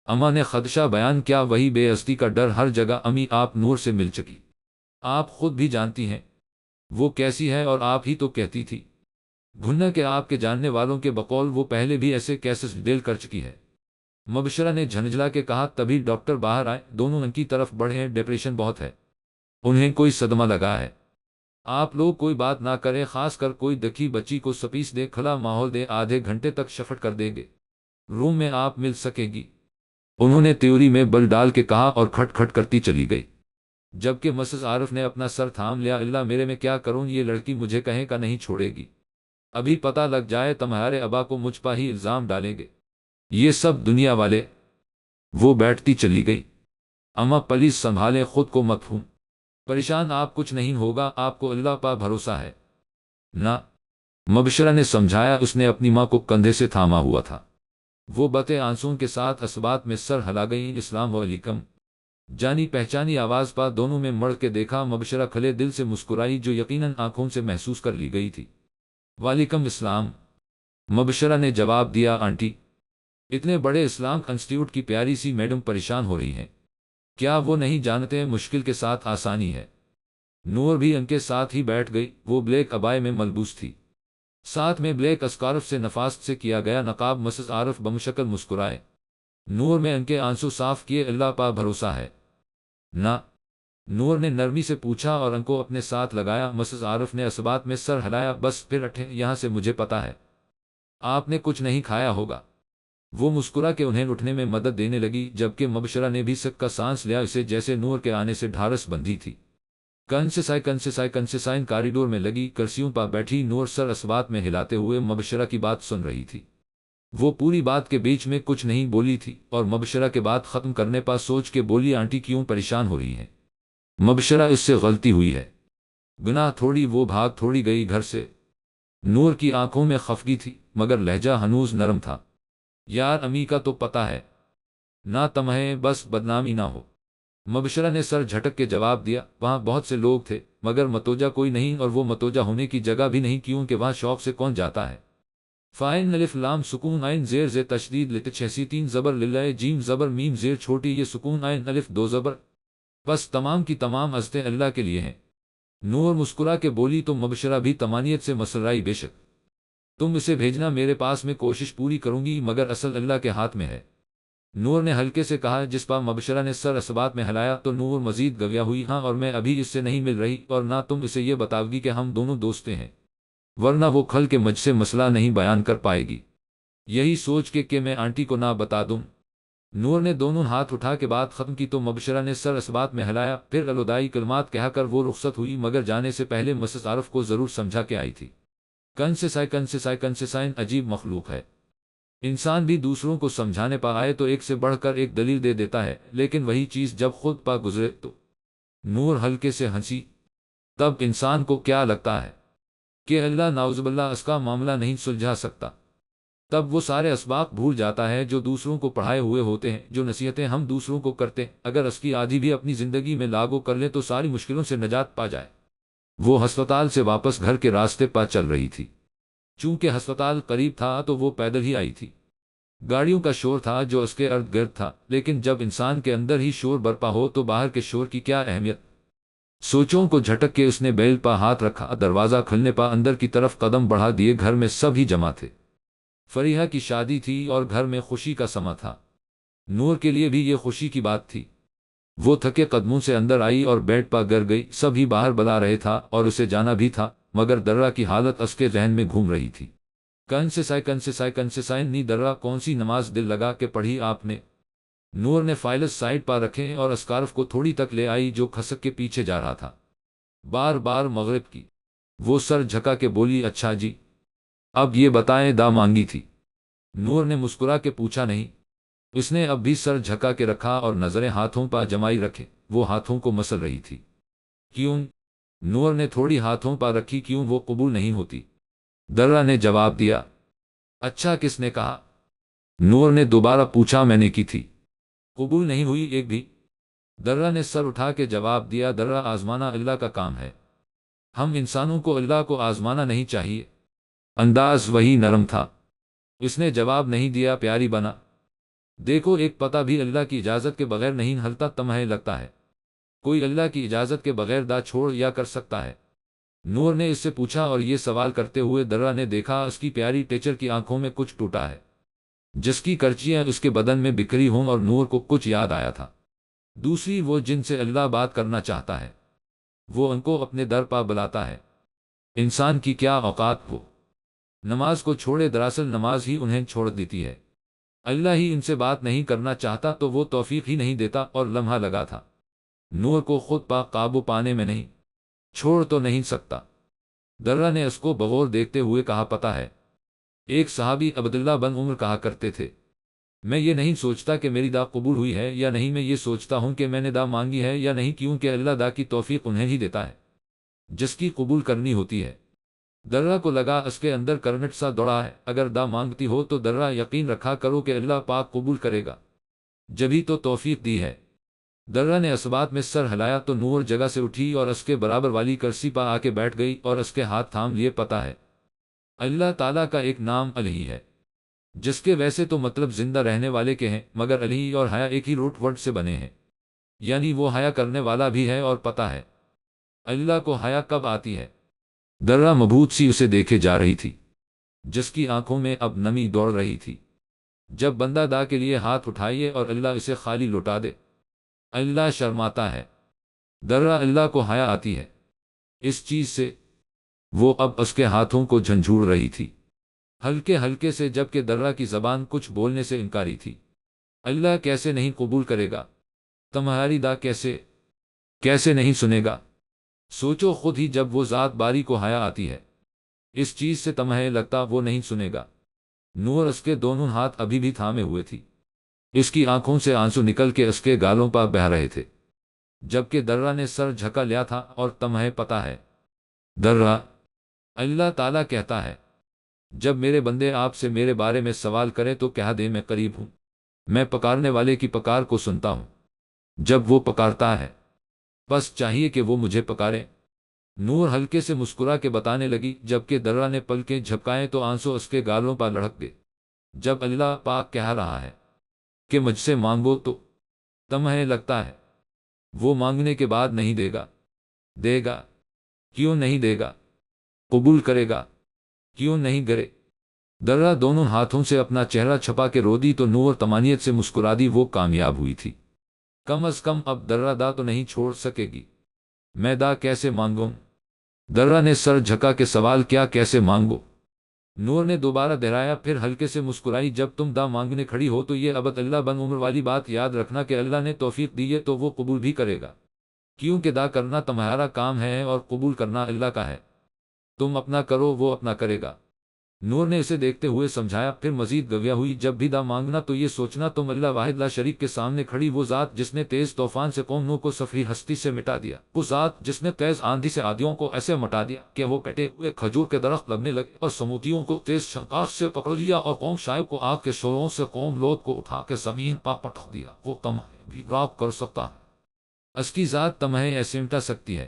اماں نے خدشہ بیان کیا، وہی بے عزتی کا ڈر ہر جگہ۔ امی آپ نور سے مل چکی، آپ خود بھی جانتی ہیں وہ کیسی ہے، اور آپ ہی تو کہتی تھی بھننا کہ آپ کے جاننے والوں کے بقول وہ پہلے بھی ایسے کیسز ڈیل کر چکی ہے۔ مبشرہ نے جھنجھلا کے کہا۔ تبھی ڈاکٹر باہر آئے، دونوں ان کی طرف بڑھے ہیں، ڈپریشن بہت ہے، انہیں کوئی صدمہ لگا ہے، آپ لوگ کوئی بات نہ کریں، خاص کر کوئی دکھی بچی کو سپیس دے، کھلا ماحول دے، آدھے گھنٹے تک شفٹ کر دیں گے، روم میں آپ مل سکے گی، انہوں نے تیوری میں بل ڈال کے کہا اور کھٹ کھٹ کرتی چلی گئی، جبکہ مسز عارف نے اپنا سر تھام لیا۔ اللہ میرے میں کیا کروں، یہ لڑکی مجھے کہیں کا نہیں چھوڑے گی، ابھی پتہ لگ جائے تمہارے ابا کو مجھ پر ہی الزام ڈالیں گے یہ سب دنیا والے۔ وہ بیٹھتی چلی گئی۔ اماں پلیز سنبھالیں خود کو، مت ہوں پریشان، آپ کچھ نہیں ہوگا، آپ کو اللہ پر بھروسہ ہے نہ، مبشرہ نے سمجھایا۔ اس نے اپنی ماں کو کندھے سے تھاما ہوا تھا۔ وہ بتے آنسوں کے ساتھ اسبات میں سر ہلا گئی۔ السلام علیکم، جانی پہچانی آواز پا دونوں میں مڑ کے دیکھا۔ مبشرہ کھلے دل سے مسکرائی، جو یقیناً آنکھوں سے محسوس کر لی گئی تھی۔ وعلیکم السلام، مبشرہ نے جواب دیا۔ آنٹی، اتنے بڑے اسلام انسٹیٹیوٹ کی پیاری سی میڈم پریشان ہو رہی ہیں، کیا وہ نہیں جانتے مشکل کے ساتھ آسانی ہے؟ نور بھی ان کے ساتھ ہی بیٹھ گئی۔ وہ بلیک عبائے میں ملبوس تھی، ساتھ میں بلیک اسکارف سے نفاست سے کیا گیا نقاب۔ مسز عارف بمشکل مسکرائے۔ نور میں ان کے آنسو صاف کیے۔ اللہ پا بھروسہ ہے نہ، نور نے نرمی سے پوچھا اور ان کو اپنے ساتھ لگایا۔ مسز عارف نے اسبات میں سر ہلایا۔ بس پھر اٹھیں یہاں سے، مجھے پتا ہے آپ نے کچھ نہیں کھایا ہوگا۔ وہ مسکرا کے انہیں اٹھنے میں مدد دینے لگی، جبکہ مبشرہ نے بھی سک کا سانس لیا، اسے جیسے نور کے آنے سے ڈھارس بندھی تھی۔ کنسسائن کاریڈور میں لگی کرسیوں پر بیٹھی نور سر اسبات میں ہلاتے ہوئے مبشرہ کی بات سن رہی تھی۔ وہ پوری بات کے بیچ میں کچھ نہیں بولی تھی، اور مبشرہ کے بات ختم کرنے پر سوچ کے بولی، آنٹی کیوں پریشان ہو رہی ہیں؟ مبشرہ، اس سے غلطی ہوئی ہے، گناہ تھوڑی۔ وہ بھاگ تھوڑی گئی گھر سے۔ نور کی آنکھوں میں خفگی تھی، مگر لہجہ ہنوز نرم تھا۔ یار امی کا تو پتا ہے نہ تمہیں، بس بدنامی نہ ہو، مبشرہ نے سر جھٹک کے جواب دیا۔ وہاں بہت سے لوگ تھے، مگر متوجہ کوئی نہیں، اور وہ متوجہ ہونے کی جگہ بھی نہیں، کیونکہ وہاں شوق سے کون جاتا ہے۔ فائن الف لام سکون عین زیر ز تشدید لت 6 زبر للہ جیم زبر میم زیر چھوٹی یہ سکون عین الف 2 زبر، بس تمام کی تمام عزتیں اللہ کے لیے ہیں۔ نور مسکرا کے بولی تو مبشرہ بھی تمانیت سے مسرائی، بے شک تم اسے بھیجنا میرے پاس، میں کوشش پوری کروں گی، مگر اصل اللہ کے ہاتھ میں ہے۔ نور نے ہلکے سے کہا۔ جس پر مبشرہ نے سر اسبات میں ہلایا تو نور مزید گویا ہوئی، ہاں اور میں ابھی اس سے نہیں مل رہی، اور نہ تم اسے یہ بتاؤ گی کہ ہم دونوں دوستے ہیں، ورنہ وہ کھل کے مجھ سے مسئلہ نہیں بیان کر پائے گی۔ یہی سوچ کے کہ میں آنٹی کو نہ بتا دوں، نور نے دونوں ہاتھ اٹھا کے بات ختم کی تو مبشرہ نے سر اسبات میں ہلایا، پھر الوداعی کلمات کہہ کر وہ رخصت ہوئی، مگر جانے سے پہلے مسز عارف کو ضرور سمجھا کے آئی تھی۔ کنسسائن عجیب مخلوق ہے، انسان بھی دوسروں کو سمجھانے پا آئے تو ایک سے بڑھ کر ایک دلیل دے دیتا ہے، لیکن وہی چیز جب خود پا گزرے تو۔ نور ہلکے سے ہنسی۔ تب انسان کو کیا لگتا ہے کہ اللہ نعوذ باللہ اس کا معاملہ نہیں سلجھا سکتا، تب وہ سارے اسباق بھول جاتا ہے جو دوسروں کو پڑھائے ہوئے ہوتے ہیں، جو نصیحتیں ہم دوسروں کو کرتے ہیں، اگر اس کی آدھی بھی اپنی زندگی میں لاگو کر لے تو ساری مشکلوں سے نجات پا جائے۔ وہ ہسپتال سے واپس گھر کے راستے پر چل رہی تھی۔ چونکہ ہسپتال قریب تھا تو وہ پیدل ہی آئی تھی۔ گاڑیوں کا شور تھا جو اس کے ارد گرد تھا، لیکن جب انسان کے اندر ہی شور برپا ہو تو باہر کے شور کی کیا اہمیت۔ سوچوں کو جھٹک کے اس نے بیل پا ہاتھ رکھا، دروازہ کھلنے پا اندر کی طرف قدم بڑھا دیے۔ گھر میں سب ہی جمع تھے، فریحہ کی شادی تھی اور گھر میں خوشی کا سما تھا۔ نور کے لیے بھی یہ خوشی کی بات تھی۔ وہ تھکے قدموں سے اندر آئی اور بیڈ پا گر گئی۔ سب ہی باہر بلا رہے تھا اور اسے جانا بھی تھا، مگر درہ کی حالت اس کے ذہن میں گھوم رہی تھی۔ کنسسائن نی درہ کون سی نماز دل لگا کے پڑھی آپ نے؟ نور نے فائلز سائڈ پا رکھے اور اسکارف کو تھوڑی تک لے آئی جو کھسک کے پیچھے جا رہا تھا۔ بار بار مغرب کی۔ وہ سر جھکا کے بولی، اچھا جی، اب یہ بتائیں دا مانگی تھی؟ نور نے مسکرا کے پوچھا۔ نہیں۔ اس نے اب بھی سر جھکا کے رکھا اور نظریں ہاتھوں پا جمائی رکھے، وہ ہاتھوں کو مسل رہی تھی۔ کیوں؟ نور نے تھوڑی ہاتھوں پا رکھی۔ کیوں وہ قبول نہیں ہوتی؟ درہ نے جواب دیا۔ اچھا کس نے کہا؟ نور نے دوبارہ پوچھا۔ میں نے کی تھی، قبول نہیں ہوئی ایک بھی۔ درہ نے سر اٹھا کے جواب دیا۔ درہ آزمانا اللہ کا کام ہے، ہم انسانوں کو اللہ کو آزمانا نہیں چاہیے۔ انداز وہی نرم تھا۔ اس نے جواب نہیں دیا۔ پیاری بنا دیکھو، ایک پتہ بھی اللہ کی اجازت کے بغیر نہیں ہلتا، تمہیں لگتا ہے کوئی اللہ کی اجازت کے بغیر دا چھوڑ یا کر سکتا ہے؟ نور نے اس سے پوچھا اور یہ سوال کرتے ہوئے درہ نے دیکھا اس کی پیاری ٹیچر کی آنکھوں میں کچھ ٹوٹا ہے، جس کی کرچیاں اس کے بدن میں بکھری ہوں، اور نور کو کچھ یاد آیا تھا۔ دوسری وہ جن سے اللہ بات کرنا چاہتا ہے، وہ ان کو اپنے در پا بلاتا ہے۔ انسان کی کیا اوقات وہ نماز کو چھوڑے، دراصل نماز ہی انہیں چھوڑ دیتی ہے۔ اللہ ہی ان سے بات نہیں کرنا چاہتا تو وہ توفیق ہی نہیں دیتا، اور لمحہ لگا تھا نور کو خود پا قابو پانے میں نہیں چھوڑ تو نہیں سکتا۔ درہ نے اس کو بغور دیکھتے ہوئے کہا، پتہ ہے، ایک صحابی عبداللہ بن عمر کہا کرتے تھے، میں یہ نہیں سوچتا کہ میری دا قبول ہوئی ہے یا نہیں، میں یہ سوچتا ہوں کہ میں نے دا مانگی ہے یا نہیں، کیونکہ اللہ دا کی توفیق انہیں ہی دیتا ہے جس کی قبول کرنی ہوتی ہے۔ درہ کو لگا اس کے اندر کرنٹ سا دوڑا ہے، اگر دا مانگتی ہو تو درہ یقین رکھا کرو کہ اللہ پاک قبول کرے گا، جبھی تو توفیق دی ہے۔ درہ نے اسبات میں سر ہلایا تو نور جگہ سے اٹھی اور اس کے برابر والی کرسی پا آ کے بیٹھ گئی اور اس کے ہاتھ تھام لیے۔ پتہ ہے، اللہ تعالیٰ کا ایک نام الہی ہے، جس کے ویسے تو مطلب زندہ رہنے والے کے ہیں، مگر الہی اور حیا ایک ہی روٹ ورڈ سے بنے ہیں، یعنی وہ حیا کرنے والا بھی ہے۔ اور پتہ ہے اللہ کو حیا کب آتی ہے؟ درہ مبہوت سی اسے دیکھے جا رہی تھی، جس کی آنکھوں میں اب نمی دوڑ رہی تھی۔ جب بندہ دا کے لیے ہاتھ اٹھائیے اور اللہ اسے خالی لوٹا دے، اللہ شرماتا ہے۔ درہ اللہ کو حیا آتی ہے اس چیز سے، وہ اب اس کے ہاتھوں کو جھنجھوڑ رہی تھی ہلکے ہلکے سے، جبکہ درہ کی زبان کچھ بولنے سے انکاری تھی۔ اللہ کیسے نہیں قبول کرے گا تمہاری دا؟ کیسے نہیں سنے گا؟ سوچو خود ہی، جب وہ ذات باری کو حیا آتی ہے اس چیز سے، تمہیں لگتا وہ نہیں سنے گا؟ نور اس کے دونوں ہاتھ ابھی بھی تھامے ہوئے تھی، اس کی آنکھوں سے آنسو نکل کے اس کے گالوں پر بہہ رہے تھے، جبکہ درہ نے سر جھکا لیا تھا۔ اور تمہیں پتہ ہے درہ، اللہ تعالیٰ کہتا ہے، جب میرے بندے آپ سے میرے بارے میں سوال کریں تو کہہ دیں میں قریب ہوں، میں پکارنے والے کی پکار کو سنتا ہوں جب وہ پکارتا ہے، بس چاہیے کہ وہ مجھے پکارے۔ نور ہلکے سے مسکرا کے بتانے لگی، جبکہ درہ نے پلکیں جھپکائیں تو آنسو اس کے گالوں پر لڑک گئے۔ جب اللہ پاک کہہ رہا ہے کہ مجھ سے مانگو تو تمہیں لگتا ہے وہ مانگنے کے بعد نہیں دے گا؟ دے گا، کیوں نہیں دے گا؟ قبول کرے گا، کیوں نہیں کرے؟ درہ دونوں ہاتھوں سے اپنا چہرہ چھپا کے رو دی تو نور طمانینت سے مسکرا دی۔ وہ کامیاب ہوئی تھی۔ کم از کم اب درہ دا تو نہیں چھوڑ سکے گی۔ میں دا کیسے مانگوں؟ درہ نے سر جھکا کے سوال کیا، کیسے مانگو؟ نور نے دوبارہ دہرایا، پھر ہلکے سے مسکرائی، جب تم دا مانگنے کھڑی ہو تو یہ ابد اللہ بن عمر والی بات یاد رکھنا کہ اللہ نے توفیق دی ہے تو وہ قبول بھی کرے گا، کیونکہ دا کرنا تمہارا کام ہے اور قبول کرنا اللہ کا ہے۔ تم اپنا کرو، وہ اپنا کرے گا۔ نور نے اسے دیکھتے ہوئے سمجھایا، پھر مزید گویا ہوئی، جب بھی دا مانگنا تو یہ سوچنا تم اللہ واحد لا شریک کے سامنے کھڑی، وہ ذات جس نے تیز طوفان سے قوم نوح کو صفری ہستی سے مٹا دیا، وہ ذات جس نے تیز آندھی سے عادیوں کو ایسے مٹا دیا کہ وہ کٹے ہوئے کھجور کے درخت لگنے لگے، اور سمودیوں کو تیز شنقاق سے پکڑ لیا، اور قوم شعیب کو آگ کے شعلوں سے قوم لوط کو اٹھا کے زمین پا پٹک دیا۔ وہ تمہیں بھی راغب کر سکتا ہے، اس کی ذات تمہیں ایسے مٹا سکتی ہے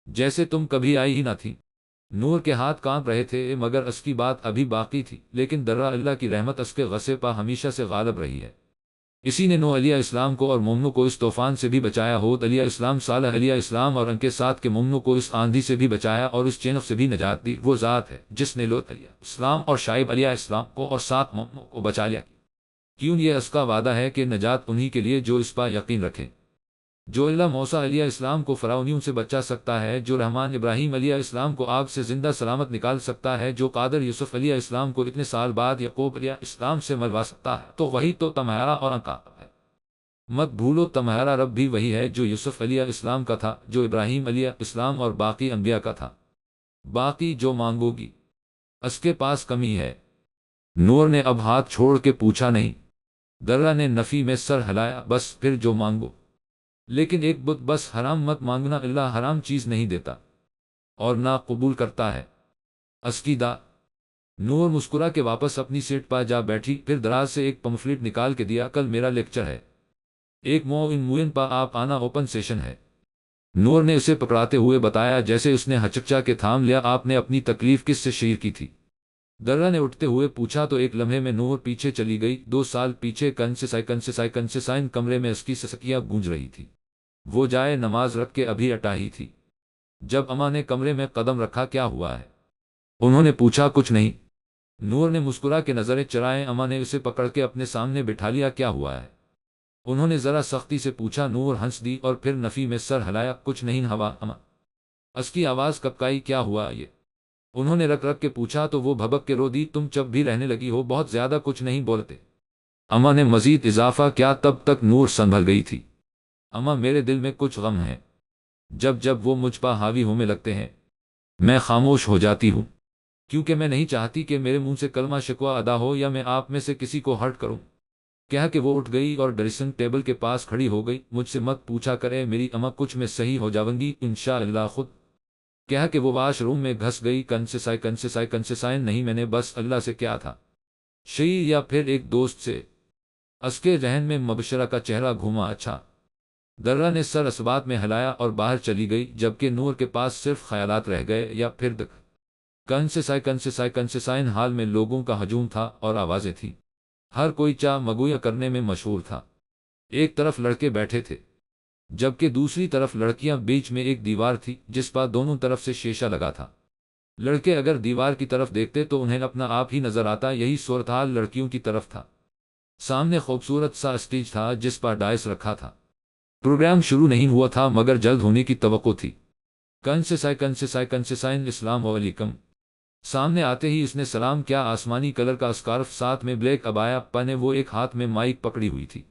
جیسے تم کبھی آئی ہی نہ تھی۔ نور کے ہاتھ کانپ رہے تھے، مگر اس کی بات ابھی باقی تھی، لیکن درہ اللہ کی رحمت اس کے غصے پا ہمیشہ سے غالب رہی ہے۔ اسی نے نوح علیہ السلام کو اور مومنوں کو اس طوفان سے بھی بچایا، ہود علیہ السلام، صالح علیہ السلام اور ان کے ساتھ کے مومنوں کو اس آندھی سے بھی بچایا اور اس چینف سے بھی نجات دی۔ وہ ذات ہے جس نے لوط علیہ السلام اور شعیب علیہ السلام کو اور 7 مومنوں کو بچا لیا، کیوں یہ اس کا وعدہ ہے کہ نجات انہی کے لیے جو اس پر یقین رکھیں۔ جو اللہ موسیٰ علیہ السلام کو فرعونیوں سے بچا سکتا ہے، جو رحمان ابراہیم علیہ السلام کو آگ سے زندہ سلامت نکال سکتا ہے، جو قادر یوسف علیہ السلام کو اتنے سال بعد یعقوب علیہ السلام سے ملوا سکتا ہے، تو وہی تو تمہارا اور ان کا ہے۔ مت بھولو تمہارا رب بھی وہی ہے جو یوسف علیہ السلام کا تھا، جو ابراہیم علیہ السلام اور باقی انبیاء کا تھا۔ باقی جو مانگو گی اس کے پاس کمی ہے۔ نور نے اب ہاتھ چھوڑ کے پوچھا، نہیں؟ درہ نے نفی میں سر ہلایا، بس پھر جو مانگو، لیکن ایک بت بس حرام مت مانگنا، اللہ حرام چیز نہیں دیتا اور نہ قبول کرتا ہے۔ اس کی دا۔ نور مسکرا کے واپس اپنی سیٹ پا جا بیٹھی، پھر دراز سے ایک پمفلٹ نکال کے دیا، کل میرا لیکچر ہے، ایک موئن پا آپ آنا، اوپن سیشن ہے۔ نور نے اسے پکڑاتے ہوئے بتایا، جیسے اس نے ہچکچا کے تھام لیا، آپ نے اپنی تکلیف کس سے شیئر کی تھی؟ درہ نے اٹھتے ہوئے پوچھا تو ایک لمحے میں نور پیچھے چلی گئی، 2 سال پیچھے کنسسائن کمرے میں اس کی سسکیاں گونج رہی تھی۔ وہ جائے نماز رکھ کے ابھی اٹا ہی تھی جب اماں نے کمرے میں قدم رکھا۔ کیا ہوا ہے؟ انہوں نے پوچھا۔ کچھ نہیں، نور نے مسکرا کے نظریں چرائیں۔ اماں نے اسے پکڑ کے اپنے سامنے بٹھا لیا۔ کیا ہوا ہے؟ انہوں نے ذرا سختی سے پوچھا۔ نور ہنس دی اور پھر نفی میں سر ہلایا۔ کچھ نہیں ہوا اماں۔ اس کی آواز کپکائی۔ کیا ہوا یہ؟ انہوں نے رک رک کے پوچھا تو وہ بھبک کے رو دی۔ تم چپ بھی رہنے لگی ہو، بہت زیادہ کچھ نہیں بولتے، اماں نے مزید اضافہ کیا۔ تب تک نور سنبھل گئی تھی۔ اماں، میرے دل میں کچھ غم ہیں، جب وہ مجھ پر حاوی ہونے لگتے ہیں میں خاموش ہو جاتی ہوں، کیونکہ میں نہیں چاہتی کہ میرے منہ سے کلمہ شکوہ ادا ہو یا میں آپ میں سے کسی کو ہرٹ کروں۔ کہہ کے وہ اٹھ گئی اور ڈریسنگ ٹیبل کے پاس کھڑی ہو گئی۔ مجھ سے مت پوچھا کرے میری اماں، کچھ میں صحیح ہو جاؤں گی انشاءاللہ خود۔ کہہ کے وہ واش روم میں گھس گئی۔ کنسسائن نہیں، میں نے بس اللہ سے کیا تھا، شعیر یا پھر ایک دوست سے۔ اس کے ذہن میں مبشرہ کا چہرہ گھوما۔ اچھا۔ درہ نے سر اسبات میں ہلایا اور باہر چلی گئی، جبکہ نور کے پاس صرف خیالات رہ گئے یا پھر کنسسائن حال میں لوگوں کا ہجوم تھا اور آوازیں تھیں، ہر کوئی چاہ مگویا کرنے میں مشہور تھا۔ ایک طرف لڑکے بیٹھے تھے، جبکہ دوسری طرف لڑکیاں، بیچ میں ایک دیوار تھی جس پر دونوں طرف سے شیشہ لگا تھا۔ لڑکے اگر دیوار کی طرف دیکھتے تو انہیں اپنا آپ ہی نظر آتا، یہی صورتحال لڑکیوں کی طرف تھا۔ سامنے خوبصورت سا اسٹیج تھا جس پر ڈائس رکھا تھا۔ پروگرام شروع نہیں ہوا تھا مگر جلد ہونے کی توقع تھی۔ کنسسائن السلام علیکم۔ سامنے آتے ہی اس نے سلام کیا۔ آسمانی کلر کا اسکارف، ساتھ میں بلیک عبایا پہنے، وہ ایک ہاتھ میں مائک پکڑی ہوئی تھی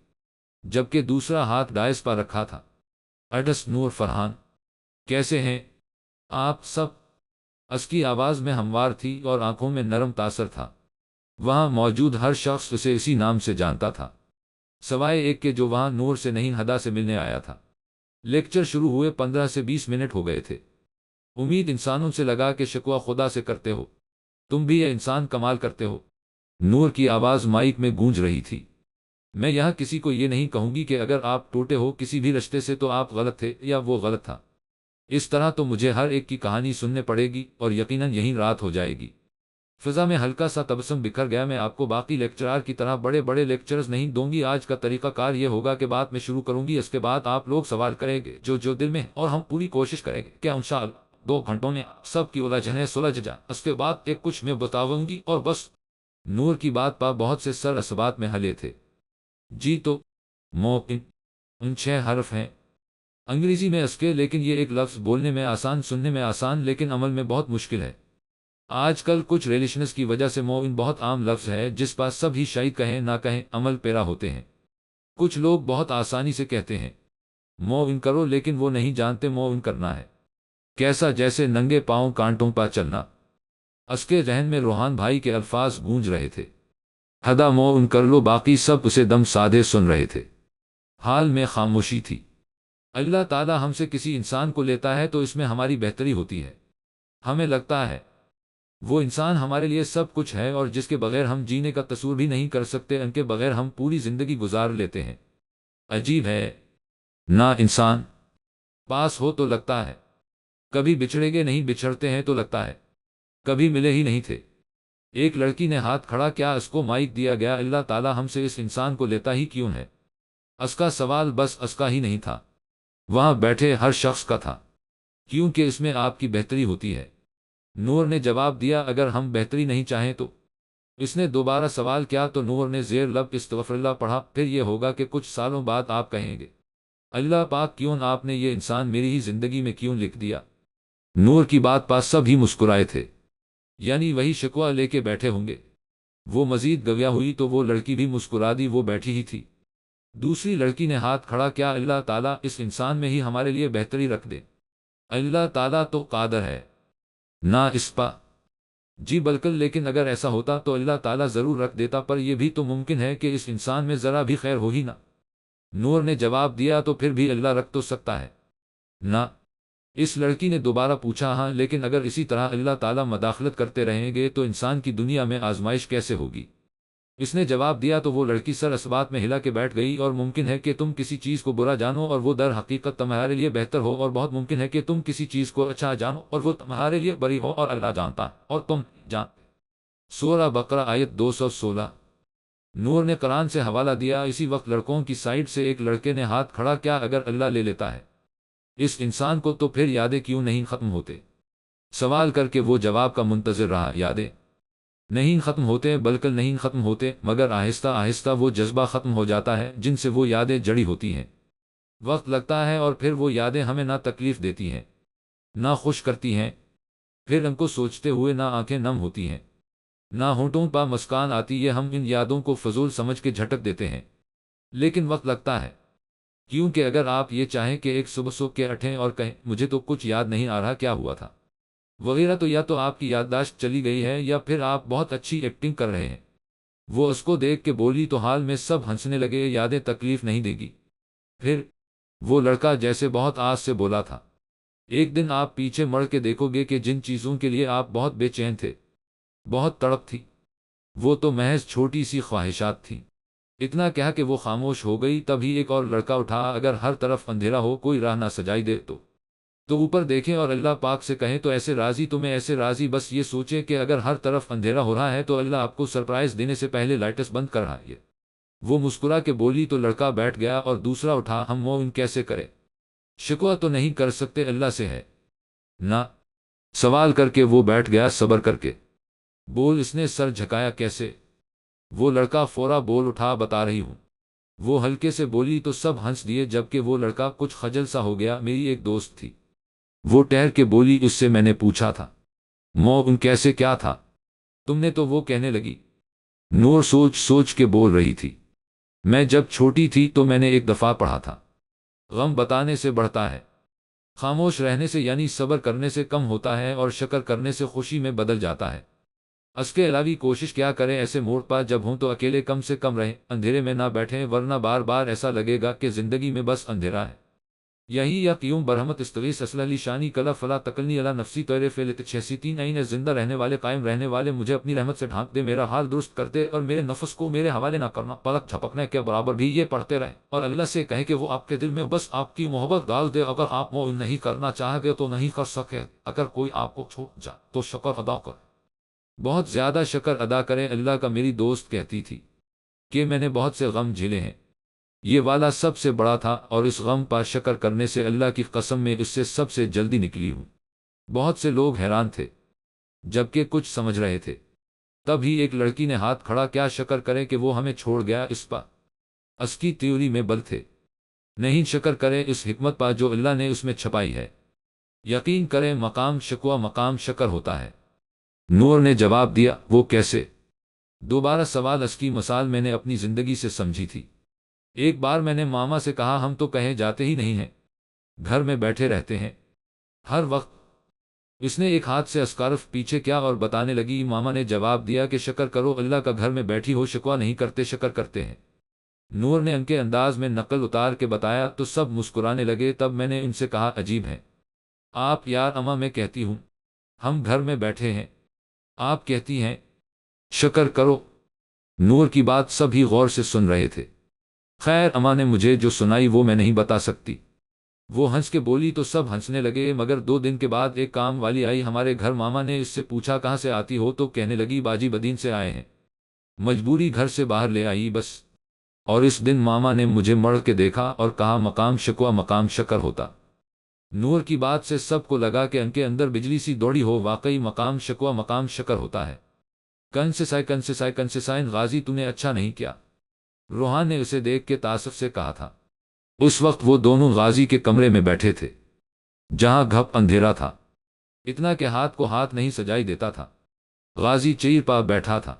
جبکہ دوسرا ہاتھ ڈائس پر رکھا تھا۔ اڈس نور فرحان، کیسے ہیں آپ سب؟ اس کی آواز میں ہموار تھی اور آنکھوں میں نرم تاثر تھا۔ وہاں موجود ہر شخص اسے اسی نام سے جانتا تھا، سوائے ایک کے جو وہاں نور سے نہیں ہدا سے ملنے آیا تھا۔ لیکچر شروع ہوئے 15 سے 20 منٹ ہو گئے تھے۔ امید انسانوں سے لگا کہ شکوہ خدا سے کرتے ہو، تم بھی یہ انسان کمال کرتے ہو۔ نور کی آواز مائک میں گونج رہی تھی۔ میں یہاں کسی کو یہ نہیں کہوں گی کہ اگر آپ ٹوٹے ہو کسی بھی رشتے سے تو آپ غلط تھے یا وہ غلط تھا۔ اس طرح تو مجھے ہر ایک کی کہانی سننے پڑے گی اور یقیناً یہیں رات ہو جائے گی۔ فضا میں ہلکا سا تبسم بکھر گیا۔ میں آپ کو باقی لیکچرار کی طرح بڑے بڑے لیکچرز نہیں دوں گی۔ آج کا طریقہ کار یہ ہوگا کہ بات میں شروع کروں گی، اس کے بعد آپ لوگ سوال کریں گے جو دل میں، اور ہم پوری کوشش کریں گے کہ انشاءاللہ 2 گھنٹوں میں سب کی الجھنیں سلجھ جائیں۔ اس کے بعد ایک کچھ میں بتاؤں گی اور بس۔ نور کی بات پا بہت سے سر اسبات میں ہلے تھے۔ جی تو موقن ان 6 حرف ہیں انگریزی میں اس کے، لیکن یہ ایک لفظ بولنے میں آسان، سننے میں آسان، لیکن عمل میں بہت مشکل ہے۔ آج کل کچھ ریلیشنز کی وجہ سے موئن بہت عام لفظ ہے جس پر سب ہی شاید کہیں نہ کہیں عمل پیرا ہوتے ہیں۔ کچھ لوگ بہت آسانی سے کہتے ہیں موئن کرو، لیکن وہ نہیں جانتے موئن کرنا ہے کیسا، جیسے ننگے پاؤں کانٹوں پر چلنا۔ اس کے ذہن میں روحان بھائی کے الفاظ گونج رہے تھے، ہدا موئن کر لو، باقی سب اسے دم سادے سن رہے تھے۔ حال میں خاموشی تھی۔ اللہ تعالیٰ ہم سے کسی انسان کو لیتا ہے تو اس میں ہماری بہتری ہوتی ہے۔ ہمیں لگتا ہے وہ انسان ہمارے لیے سب کچھ ہے اور جس کے بغیر ہم جینے کا تصور بھی نہیں کر سکتے، ان کے بغیر ہم پوری زندگی گزار لیتے ہیں۔ عجیب ہے نہ، انسان پاس ہو تو لگتا ہے کبھی بچھڑے گے، نہیں بچھڑتے ہیں تو لگتا ہے کبھی ملے ہی نہیں تھے۔ ایک لڑکی نے ہاتھ کھڑا کیا، اس کو مائک دیا گیا۔ اللہ تعالیٰ ہم سے اس انسان کو لیتا ہی کیوں ہے؟ اس کا سوال بس اس کا ہی نہیں تھا، وہاں بیٹھے ہر شخص کا تھا، کیونکہ اس میں آپ کی بہتری ہوتی ہے۔ نور نے جواب دیا، اگر ہم بہتری نہیں چاہیں تو؟ اس نے دوبارہ سوال کیا تو نور نے زیر لب استغفر اللہ پڑھا۔ پھر یہ ہوگا کہ کچھ سالوں بعد آپ کہیں گے اللہ پاک کیوں آپ نے یہ انسان میری ہی زندگی میں کیوں لکھ دیا؟ نور کی بات پاس سب ہی مسکرائے تھے، یعنی وہی شکوہ لے کے بیٹھے ہوں گے۔ وہ مزید گویا ہوئی تو وہ لڑکی بھی مسکرا دی، وہ بیٹھی ہی تھی۔ دوسری لڑکی نے ہاتھ کھڑا کیا، اللہ تعالیٰ اس انسان میں ہی ہمارے لیے بہتری رکھ دے۔ اللہ تعالیٰ تو قادر ہے نہ اس پا جی بالکل، لیکن اگر ایسا ہوتا تو اللہ تعالیٰ ضرور رکھ دیتا، پر یہ بھی تو ممکن ہے کہ اس انسان میں ذرا بھی خیر ہو ہی نہ۔ نور نے جواب دیا، تو پھر بھی اللہ رکھ تو سکتا ہے نہ؟ اس لڑکی نے دوبارہ پوچھا، ہاں، لیکن اگر اسی طرح اللہ تعالیٰ مداخلت کرتے رہیں گے تو انسان کی دنیا میں آزمائش کیسے ہوگی؟ اس نے جواب دیا تو وہ لڑکی سر اسبات میں ہلا کے بیٹھ گئی، اور ممکن ہے کہ تم کسی چیز کو برا جانو اور وہ در حقیقت تمہارے لیے بہتر ہو، اور بہت ممکن ہے کہ تم کسی چیز کو اچھا جانو اور وہ تمہارے لیے بری ہو، اور اللہ جانتا ہے اور تم جانتے۔ سورہ بقرہ آیت 216۔ نور نے قرآن سے حوالہ دیا۔ اسی وقت لڑکوں کی سائڈ سے ایک لڑکے نے ہاتھ کھڑا کیا، اگر اللہ لے لیتا ہے اس انسان کو تو پھر یادیں کیوں نہیں ختم ہوتے؟ سوال کر کے وہ جواب کا منتظر رہا، یادیں نہیں ختم ہوتے، بالکل نہیں ختم ہوتے، مگر آہستہ آہستہ وہ جذبہ ختم ہو جاتا ہے جن سے وہ یادیں جڑی ہوتی ہیں۔ وقت لگتا ہے اور پھر وہ یادیں ہمیں نہ تکلیف دیتی ہیں نہ خوش کرتی ہیں، پھر ان کو سوچتے ہوئے نہ آنکھیں نم ہوتی ہیں نہ ہونٹوں پر مسکان آتی ہے۔ ہم ان یادوں کو فضول سمجھ کے جھٹک دیتے ہیں، لیکن وقت لگتا ہے، کیونکہ اگر آپ یہ چاہیں کہ ایک صبح سو کے اٹھیں اور کہیں مجھے تو کچھ یاد نہیں آ رہا کیا ہوا تھا وغیرہ، تو یا تو آپ کی یادداشت چلی گئی ہے یا پھر آپ بہت اچھی ایکٹنگ کر رہے ہیں۔ وہ اس کو دیکھ کے بولی تو حال میں سب ہنسنے لگے، یادیں تکلیف نہیں دے گی۔ پھر وہ لڑکا جیسے بہت آس سے بولا تھا، ایک دن آپ پیچھے مڑ کے دیکھو گے کہ جن چیزوں کے لیے آپ بہت بے چین تھے، بہت تڑپ تھی، وہ تو محض چھوٹی سی خواہشات تھیں۔ اتنا کہا کہ وہ خاموش ہو گئی۔ تبھی ایک اور لڑکا اٹھا، اگر ہر طرف اندھیرا ہو، کوئی راہ نہ سجائی دے تو اوپر دیکھیں اور اللہ پاک سے کہیں تو ایسے راضی، تمہیں ایسے راضی، بس یہ سوچیں کہ اگر ہر طرف اندھیرا ہو رہا ہے تو اللہ آپ کو سرپرائز دینے سے پہلے لائٹس بند کر رہا ہے۔ وہ مسکرا کے بولی تو لڑکا بیٹھ گیا اور دوسرا اٹھا، ہم مومن کیسے کرے؟ شکوہ تو نہیں کر سکتے، اللہ سے ہے نہ؟ سوال کر کے وہ بیٹھ گیا، صبر کر کے بول۔ اس نے سر جھکایا، کیسے؟ وہ لڑکا فورا بول اٹھا، بتا رہی ہوں۔ وہ ہلکے سے بولی تو سب ہنس دیے، جبکہ وہ لڑکا کچھ خجل سا ہو گیا۔ میری ایک دوست تھی، وہ ٹہر کے بولی، اس سے میں نے پوچھا تھا مومن کیسے، کیا تھا تم نے تو وہ کہنے لگی۔ نور سوچ سوچ کے بول رہی تھی، میں جب چھوٹی تھی تو میں نے ایک دفعہ پڑھا تھا، غم بتانے سے بڑھتا ہے، خاموش رہنے سے یعنی صبر کرنے سے کم ہوتا ہے، اور شکر کرنے سے خوشی میں بدل جاتا ہے۔ اس کے علاوہ کوشش کیا کریں، ایسے موڑ پر جب ہوں تو اکیلے کم سے کم رہیں، اندھیرے میں نہ بیٹھیں، ورنہ بار بار ایسا لگے گا کہ زندگی میں بس اندھیرا ہے۔ یہی یا قیوم برحمت استغیث اسلح لی شانی کلا فلا تکلنی علی نفسی تیرے فعلت 603 عین زندہ رہنے والے قائم رہنے والے مجھے اپنی رحمت سے ڈھانپ دے، میرا حال درست کر دے اور میرے نفس کو میرے حوالے نہ کرنا۔ پلک جھپکنے کے برابر بھی یہ پڑھتے رہیں اور اللہ سے کہیں کہ وہ آپ کے دل میں بس آپ کی محبت ڈال دے۔ اگر آپ مومن نہیں کرنا چاہیں گے تو نہیں کر سکے، اگر کوئی آپ کو چھوٹ جائے تو شکر ادا کریں، بہت زیادہ شکر ادا کریں۔ اللہ کا میری دوست کہتی تھی کہ میں نے بہت سے غم جھیلے ہیں، یہ والا سب سے بڑا تھا، اور اس غم پر شکر کرنے سے اللہ کی قسم میں اس سے سب سے جلدی نکلی ہوں۔ بہت سے لوگ حیران تھے جبکہ کچھ سمجھ رہے تھے۔ تب ہی ایک لڑکی نے ہاتھ کھڑا کیا، شکر کریں کہ وہ ہمیں چھوڑ گیا، اس پر اس کی تیوری میں بل تھے، نہیں شکر کریں اس حکمت پر جو اللہ نے اس میں چھپائی ہے، یقین کریں مقام شکوہ مقام شکر ہوتا ہے۔ نور نے جواب دیا، وہ کیسے؟ دوبارہ سوال۔ اس کی مثال میں نے اپنی زندگی سے سمجھی تھی۔ ایک بار میں نے ماما سے کہا، ہم تو کہیں جاتے ہی نہیں ہیں، گھر میں بیٹھے رہتے ہیں ہر وقت۔ اس نے ایک ہاتھ سے اسکارف پیچھے کیا اور بتانے لگی۔ ماما نے جواب دیا کہ شکر کرو، اللہ کا گھر میں بیٹھی ہو، شکوہ نہیں کرتے، شکر کرتے ہیں۔ نور نے ان کے انداز میں نقل اتار کے بتایا تو سب مسکرانے لگے۔ تب میں نے ان سے کہا، عجیب ہے آپ یار، اماں میں کہتی ہوں ہم گھر میں بیٹھے ہیں، آپ کہتی ہیں شکر کرو۔ نور کی بات سب ہی غور سے سن رہے تھے۔ خیر، اماں نے مجھے جو سنائی وہ میں نہیں بتا سکتی، وہ ہنس کے بولی تو سب ہنسنے لگے۔ مگر 2 دن کے بعد ایک کام والی آئی ہمارے گھر، ماما نے اس سے پوچھا کہاں سے آتی ہو تو کہنے لگی باجی بدین سے آئے ہیں، مجبوری گھر سے باہر لے آئی بس۔ اور اس دن ماما نے مجھے مڑ کے دیکھا اور کہا مقام شکوہ مقام شکر ہوتا۔ نور کی بات سے سب کو لگا کہ ان کے اندر بجلی سی دوڑی ہو، واقعی مقام شکوہ مقام شکر ہوتا ہے۔ کنسسائن غازی تو نے اچھا نہیں کیا، روحان نے اسے دیکھ کے تاسف سے کہا تھا۔ اس وقت وہ دونوں غازی کے کمرے میں بیٹھے تھے جہاں گھپ اندھیرا تھا، اتنا کہ ہاتھ کو ہاتھ نہیں سجائی دیتا تھا۔ غازی چیر پا بیٹھا تھا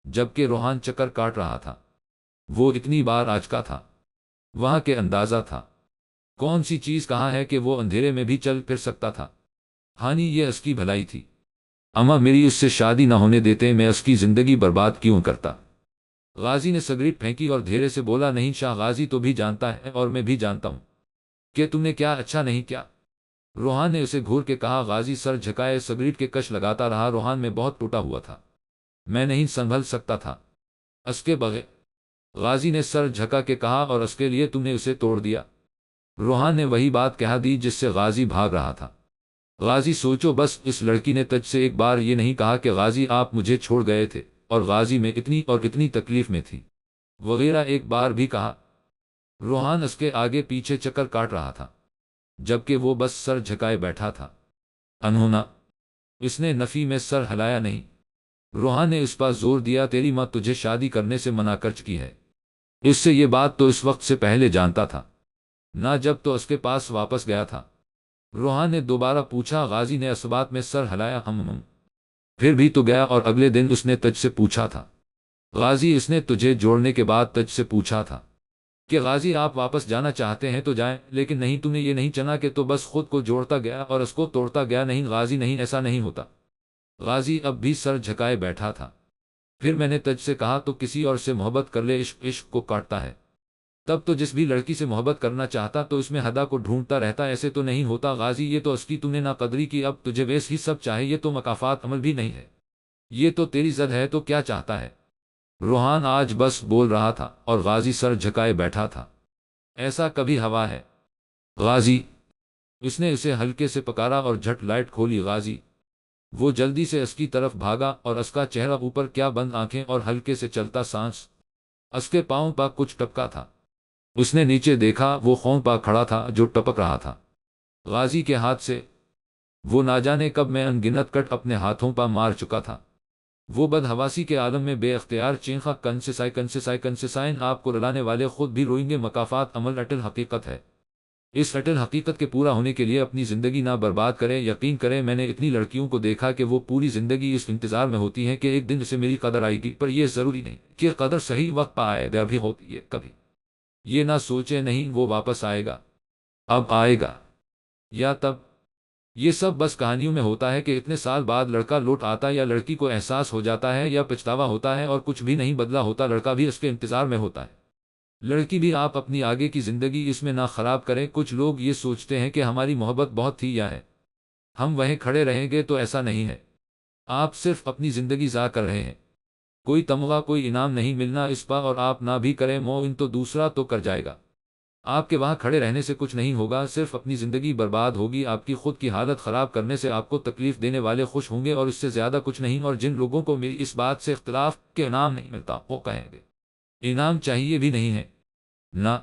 جبکہ روحان چکر کاٹ رہا تھا۔ وہ اتنی بار آ چکا تھا، وہاں کے اندازہ تھا کون سی چیز کہاں ہے کہ وہ اندھیرے میں بھی چل پھر سکتا تھا۔ ہانی یہ اس کی بھلائی تھی، اماں میری اس سے شادی نہ ہونے دیتے، میں اس کی زندگی برباد کیوں کرتا۔ غازی نے سگریٹ پھینکی اور دھیرے سے بولا، نہیں شاہ غازی تو بھی جانتا ہے اور میں بھی جانتا ہوں کہ تم نے کیا اچھا نہیں کیا۔ روحان نے اسے گھور کے کہا۔ غازی سر جھکائے سگریٹ کے کش لگاتا رہا۔ روحان میں بہت ٹوٹا ہوا تھا، میں نہیں سنبھل سکتا تھا اس کے بغیر۔ غازی نے سر جھکا کے کہا، اور اس کے لیے تم نے اسے توڑ دیا۔ روحان نے وہی بات کہہ دی جس سے غازی بھاگ رہا تھا۔ غازی سوچو بس، اس لڑکی نے تجھ سے ایک بار یہ نہیں کہا کہ غازی آپ مجھے چھوڑ گئے تھے اور غازی میں اتنی اور اتنی تکلیف میں تھی وغیرہ، ایک بار بھی کہا؟ روحان اس کے آگے پیچھے چکر کاٹ رہا تھا جبکہ وہ بس سر جھکائے بیٹھا تھا۔ انہونا، اس نے نفی میں سر ہلایا نہیں۔ روحان نے اس پر زور دیا، تیری ماں تجھے شادی کرنے سے منع کر چکی ہے، اس سے یہ بات تو اس وقت سے پہلے جانتا تھا نہ جب تو اس کے پاس واپس گیا تھا۔ روحان نے دوبارہ پوچھا۔ غازی نے اس بات میں سر ہلایا، ہم پھر بھی تو گیا، اور اگلے دن اس نے تجھ سے پوچھا تھا۔ غازی، اس نے تجھے جوڑنے کے بعد تجھ سے پوچھا تھا کہ غازی آپ واپس جانا چاہتے ہیں تو جائیں، لیکن نہیں، تم نے یہ نہیں چنا کہ تو بس خود کو جوڑتا گیا اور اس کو توڑتا گیا۔ نہیں غازی، نہیں، ایسا نہیں ہوتا۔ غازی اب بھی سر جھکائے بیٹھا تھا۔ پھر میں نے تجھ سے کہا تو کسی اور سے محبت کر لے، عشق عشق کو کاٹتا ہے۔ تب تو جس بھی لڑکی سے محبت کرنا چاہتا تو اس میں حدا کو ڈھونڈتا رہتا، ایسے تو نہیں ہوتا۔ غازی، یہ تو اس کی تم نے ناقدری کی، اب تجھے ویس ہی سب چاہے، یہ تو مکافات عمل بھی نہیں ہے، یہ تو تیری ضد ہے، تو کیا چاہتا ہے؟ روحان آج بس بول رہا تھا اور غازی سر جھکائے بیٹھا تھا۔ ایسا کبھی ہوا ہے؟ غازی، اس نے اسے ہلکے سے پکارا اور جھٹ لائٹ کھولی۔ غازی، وہ جلدی سے اس کی طرف بھاگا اور اس کا چہرہ اوپر کیا، بند آنکھیں اور ہلکے سے چلتا سانس، اس کے پاؤں پر کچھ ٹپکا تھا۔ اس نے نیچے دیکھا، وہ خون پا کھڑا تھا جو ٹپک رہا تھا۔ غازی کے ہاتھ سے وہ نہ جانے کب میں ان گنت کٹ اپنے ہاتھوں پر مار چکا تھا۔ وہ بدحواسی کے عالم میں بے اختیار چینخا، کنسسائن آپ کو رلانے والے خود بھی روئیں گے، مکافات عمل اٹل حقیقت ہے۔ اس اٹل حقیقت کے پورا ہونے کے لیے اپنی زندگی نہ برباد کریں۔ یقین کریں، میں نے اتنی لڑکیوں کو دیکھا کہ وہ پوری زندگی اس انتظار میں ہوتی ہیں کہ ایک دن اسے میری قدر آئے گی، پر یہ ضروری نہیں کہ قدر صحیح وقت پر آئے، دیر بھی ہوتی ہے کبھی۔ یہ نہ سوچے نہیں وہ واپس آئے گا، اب آئے گا یا تب۔ یہ سب بس کہانیوں میں ہوتا ہے کہ اتنے سال بعد لڑکا لوٹ آتا ہے، یا لڑکی کو احساس ہو جاتا ہے، یا پچھتاوا ہوتا ہے اور کچھ بھی نہیں بدلا ہوتا، لڑکا بھی اس کے انتظار میں ہوتا ہے۔ لڑکی بھی آپ اپنی آگے کی زندگی اس میں نہ خراب کریں۔ کچھ لوگ یہ سوچتے ہیں کہ ہماری محبت بہت تھی یا ہے، ہم وہیں کھڑے رہیں گے، تو ایسا نہیں ہے۔ آپ صرف اپنی زندگی ضائع کر رہے ہیں۔ کوئی تمغہ، کوئی انعام نہیں ملنا اس پر، اور آپ نہ بھی کریں مومن تو دوسرا تو کر جائے گا۔ آپ کے وہاں کھڑے رہنے سے کچھ نہیں ہوگا، صرف اپنی زندگی برباد ہوگی۔ آپ کی خود کی حالت خراب کرنے سے آپ کو تکلیف دینے والے خوش ہوں گے، اور اس سے زیادہ کچھ نہیں۔ اور جن لوگوں کو میری اس بات سے اختلاف کہ انعام نہیں ملتا، وہ کہیں گے انعام چاہیے بھی نہیں ہے نہ۔